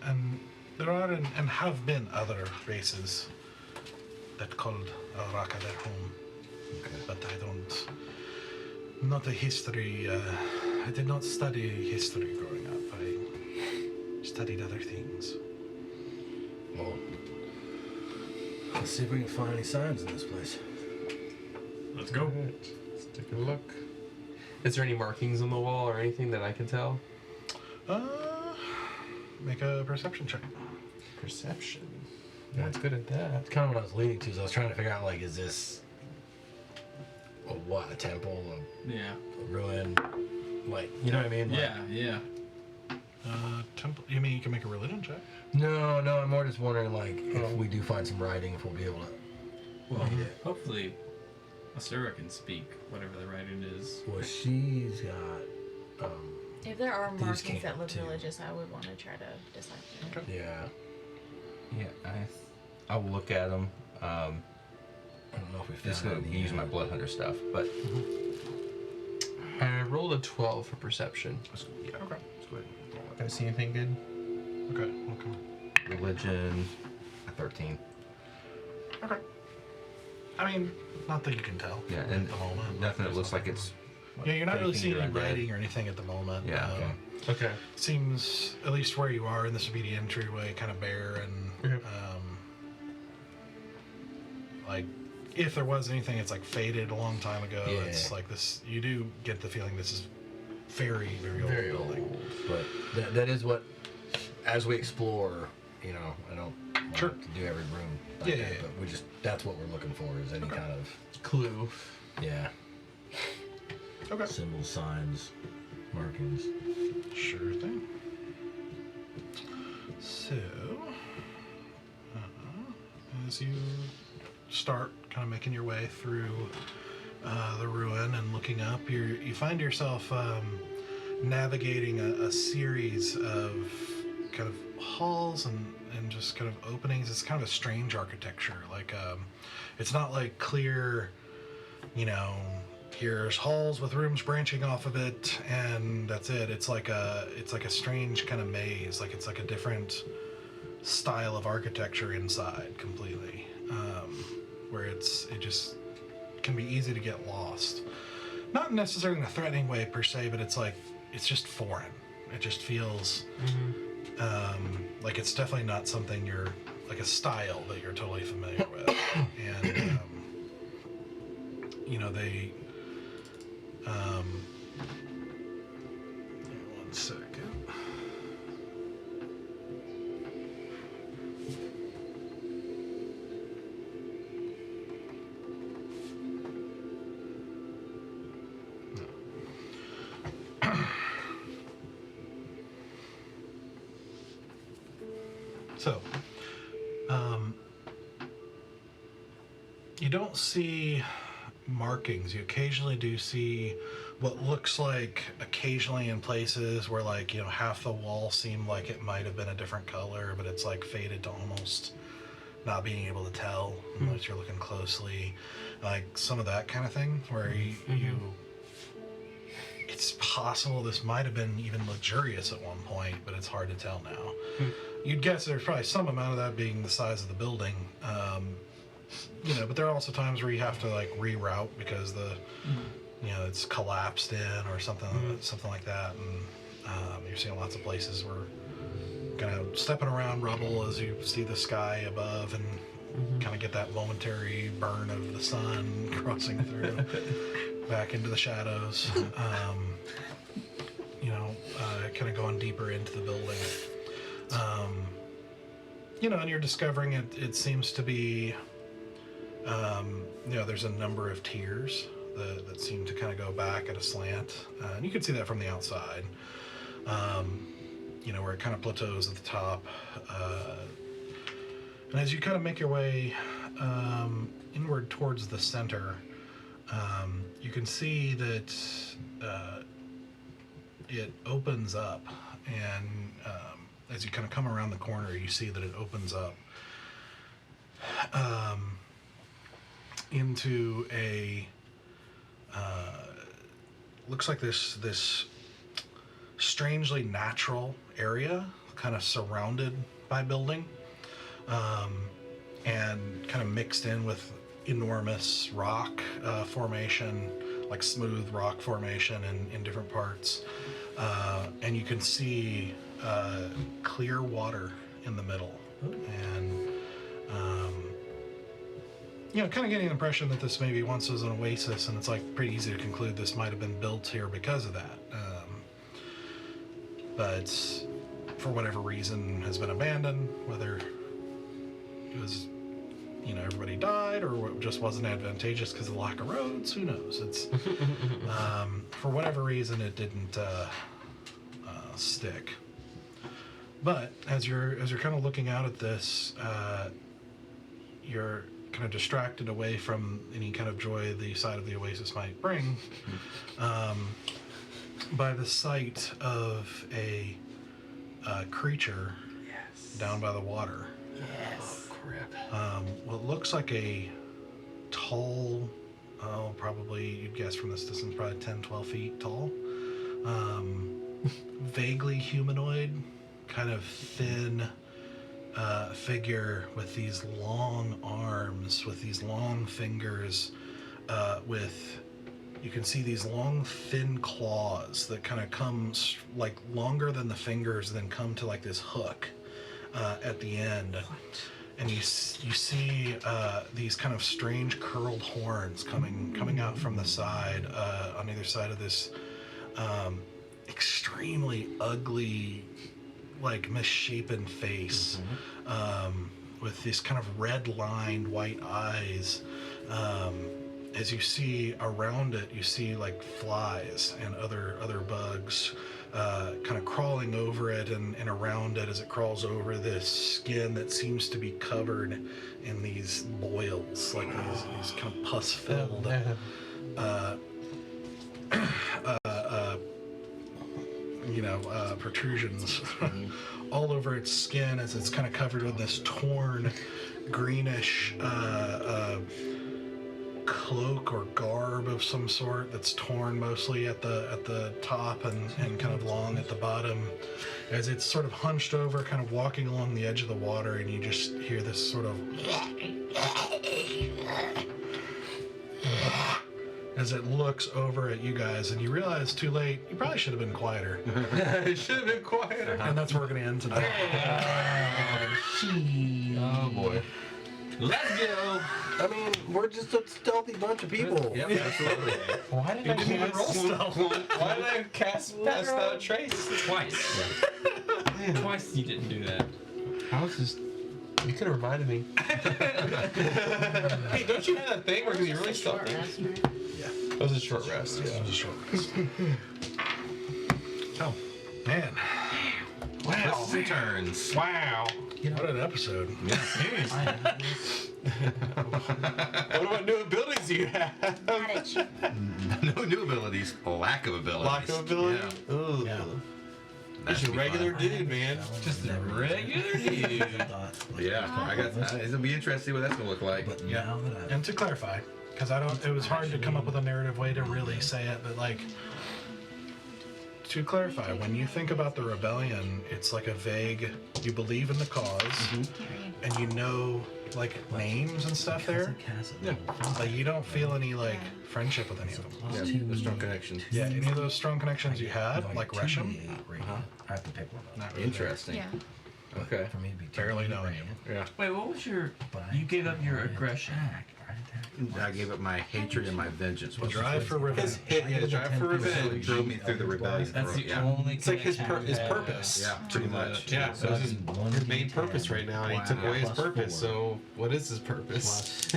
there are and have been other races that called Raqqa their home. Okay. But I don't. Not a history. I did not study history growing up. I studied other things. Well, let's see if we can find any signs in this place. Let's go. Alright, let's take a look. Is there any markings on the wall or anything that I can tell? Make a perception check. Perception. That's good at that. That's kind of what I was leading to. Is I was trying to figure out like, is this a temple, Yeah. a ruin, like you know what I mean? Like, Yeah. Temple. You mean you can make a religion check? No, I'm more just wondering like if we do find some writing, if we'll be able to. Well, read it. hopefully, Asura can speak whatever the writing is. Well, she's got. If there are These markings came that up look too. religious, I would want to try to decipher it. Yeah. Yeah, I will look at them. I don't know if we Just found gonna any, use my blood hunter stuff, but I rolled a 12 for perception. yeah, Okay. let's go ahead and roll Do I see anything good? Okay. Okay. it. Religion, a 13. Okay. I mean, not that you can tell. Yeah, at and the moment. nothing that There's looks like nothing- it's. Yeah, you're not really anything seeing any you're undead. writing or anything at the moment. Yeah, okay. Okay. Seems, at least where you are, and this would be the entryway, kind of bare and Okay. like, if there was anything, it's like faded a long time ago. Yeah. It's like this. You do get the feeling this is very, very old Very building. old. But that is what, as we explore, you know, I don't want Sure. to do every room like Yeah, that, yeah, yeah. but we just, that's what we're looking for, is any kind of, Clue. yeah, Okay. symbols, signs, markings. Sure thing. So, as you start kind of making your way through the ruin and looking up, you find yourself navigating a series of kind of halls and just kind of openings. It's kind of a strange architecture. Like, it's not like clear, you know, here's halls with rooms branching off of it, and that's it. It's like a strange kind of maze. Like it's like a different style of architecture inside completely, where it just can be easy to get lost. Not necessarily in a threatening way per se, but it's like it's just foreign. It just feels like it's definitely not something you're like a style that you're totally familiar with, and you know they. One second. So, you don't see markings. You occasionally do see what looks like occasionally in places where, like, you know, half the wall seemed like it might have been a different color, but it's like faded to almost not being able to tell unless you're looking closely. Like some of that kind of thing where you it's possible this might have been even luxurious at one point, but it's hard to tell now. You'd guess there's probably some amount of that being the size of the building. You know, but there are also times where you have to like reroute because the you know it's collapsed in or something like that, and you're seeing lots of places where kind of stepping around rubble as you see the sky above, and kind of get that momentary burn of the sun crossing through back into the shadows. Kind of going deeper into the building. And you're discovering it seems to be, there's a number of tiers that seem to kind of go back at a slant. And you can see that from the outside, where it kind of plateaus at the top. And as you kind of make your way inward towards the center, you can see that it opens up, and as you kind of come around the corner, you see that it opens up into a looks like this strangely natural area, kind of surrounded by building, and kind of mixed in with enormous rock formation, like smooth rock formation in different parts. And you can see clear water in the middle. And, kind of getting the impression that this maybe once was an oasis, and it's like pretty easy to conclude this might have been built here because of that. But for whatever reason has been abandoned, whether it was, everybody died or it just wasn't advantageous because of the lack of roads, who knows? It's for whatever reason it didn't stick. But as you're kind of looking out at this, you're kind of distracted away from any kind of joy the sight of the oasis might bring, by the sight of a creature down by the water. Yes. Oh, crap. What looks like a tall, probably you'd guess from this distance, probably 10, 12 feet tall, vaguely humanoid, kind of thin figure with these long arms, with these long fingers, you can see these long thin claws that kind of come like longer than the fingers, then come to like this hook at the end. And you see these kind of strange curled horns coming out from the side, on either side of this extremely ugly, like misshapen face, with these kind of red-lined white eyes. As you see around it, you see like flies and other bugs kind of crawling over it and around it as it crawls over this skin that seems to be covered in these boils, like these kind of pus-filled protrusions all over its skin as it's kind of covered with this torn greenish cloak or garb of some sort that's torn mostly at the top and kind of long at the bottom, as it's sort of hunched over, kind of walking along the edge of the water, and you just hear this sort of as it looks over at you guys, and you realize too late, you probably should have been quieter. It should have been quieter. And that's where we're going to end tonight. Oh, boy. Let's go. I mean, we're just a stealthy bunch of people. Yep, absolutely. Why did I Even roll stealth. Why did I cast Pass Without a Trace? Twice. Twice you didn't do that. I was just. You could have reminded me. Hey, don't you have that thing where you're really stealthy? That was a short rest, yeah. Oh, man. Wow. Twists and turns. Wow. What an episode. What about new abilities you have? No new abilities. Lack of abilities. Lack of ability? Yeah. Ooh. Yeah. Just a regular dude, man. Just a regular dude. Yeah, it'll be interesting what that's gonna look like. But Yeah. now that I've And to clarify, because it was hard to come up with a narrative way to really say it, but like, to clarify, when you think about the rebellion, it's like a vague, you believe in the cause, and you know, like, names and stuff there, but you don't feel any, like, friendship with any of them. Yeah, a strong connection. Yeah, any of those strong connections you had, like Resham, I have to pick one. not really. Interesting. Yeah. Okay. For me to be Barely knowing you. Yeah. Wait, what was your? But You gave up your aggression. I gave up my hatred and my vengeance. The drive for revenge. His drive for revenge drove me through the rebellion. That's the yeah. only. It's like his connection. purpose. Yeah, pretty much. Yeah, so it's his main purpose right now, and he took away his purpose. So, what is his purpose?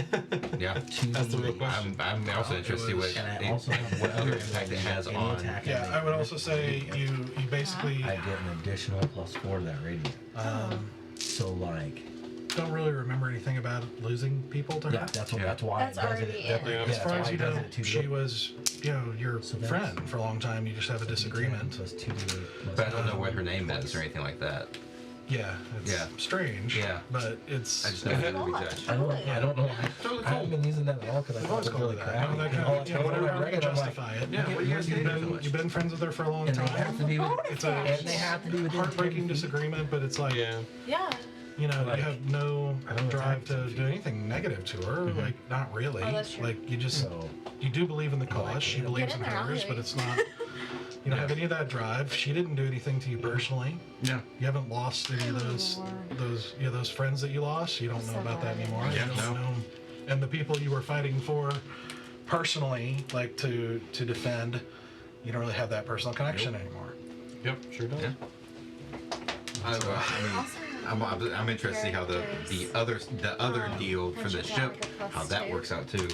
Yeah. That's the real question. I'm also interested in what, And I also have what other impact it has any on. attack Yeah, I would also say you basically I get an additional +4 to that radiant. So like, don't really remember anything about losing people to her. yeah, that's what. Yeah. That's why That's it does already it. in. Yeah, As far as you know, know, she was, your So that's- friend for a long time. You just have a disagreement. Plus 2d8 plus But I don't know what her name is or anything like that. Yeah, it's Yeah. strange. Yeah. but it's I just know it would be judged. I don't know. Totally I haven't been using that at all because I I've thought always it was called really it that. crappy. That And kind all of, that stuff, when I read it, I'm like, justify it. Yeah, what do you guys you've think been, of it? you've been friends with her for a long and they have time. to be. It's And a they have to be within 10 heartbreaking feet. disagreement, but it's like, Yeah. Yeah. you Like, have no I don't drive attack to 10 do feet. anything negative to her. Like, not really. Oh, that's true. Like, you just So you do believe in the Well, I cause. She get it. believes Get in in there, I'll hers, hear but you. it's not. You don't have any of that drive. She didn't do anything to you personally. Yeah. You haven't lost any of those friends that you lost. You don't know about that anymore. Yeah, You don't no. know. And the people you were fighting for personally, like to defend, you don't really have that personal connection anymore. Yep, sure does. Yeah. I mean, Also, I'm interested to see how the other deal for the punch it down ship, like a plus how that 2. works out too.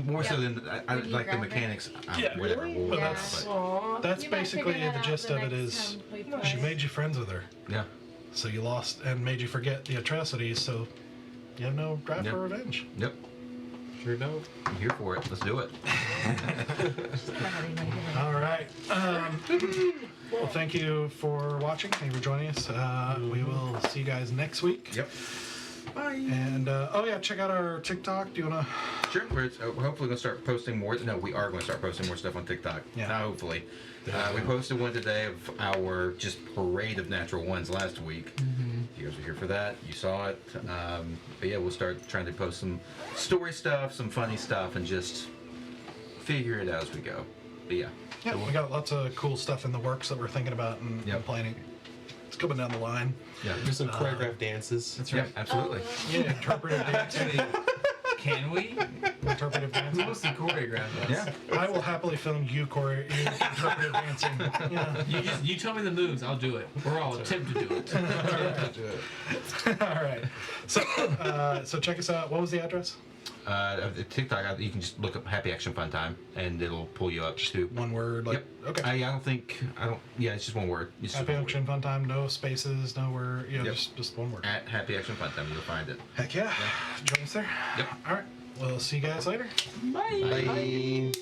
More so than I When you like the grab it. mechanics. Yeah, Whatever. really? We'll But work that's- out, That's You might basically figure that the out gist the of it next is time we she play. made you friends with her. but yeah. So you lost and made you forget the atrocities, so you have no drive Yep. for revenge. Yep. Sure don't. I'm here for it. Let's do it. All right. Well, thank you for watching. Thank you for joining us. We will see you guys next week. Yep. Bye. And, oh yeah, check out our TikTok. Do you want to? Sure. We're hopefully gonna start posting more. No, we are gonna start posting more stuff on TikTok. Yeah. Hopefully. We posted one today of our just parade of natural ones last week. If you guys were here for that, you saw it. But yeah, we'll start trying to post some story stuff, some funny stuff, and just figure it out as we go. But yeah. Yeah, we got lots of cool stuff in the works that we're thinking about and Yep. planning. It's coming down the line. Yeah. Do some choreographed dances. That's Yeah, right. absolutely. Yeah, interpretive dancing. Can we? Interpretive Who dancing. wants to choreograph us? Yeah. I will happily film you interpretive dancing. Yeah. You tell me the moves, I'll do it. Or I'll attempt to do it. All right. So check us out. What was the address? TikTok, you can just look up Happy Action Fun Time, and it'll pull you up to. One word. Like, Yep. Okay. I don't. Yeah, it's just one word. It's just Happy one Action Fun Time. No spaces. No word. Yeah, Yep. just one word. word. At Happy Action Fun Time, you'll find it. Heck yeah. Join us there. Yep. All right. We'll see you guys later. Bye.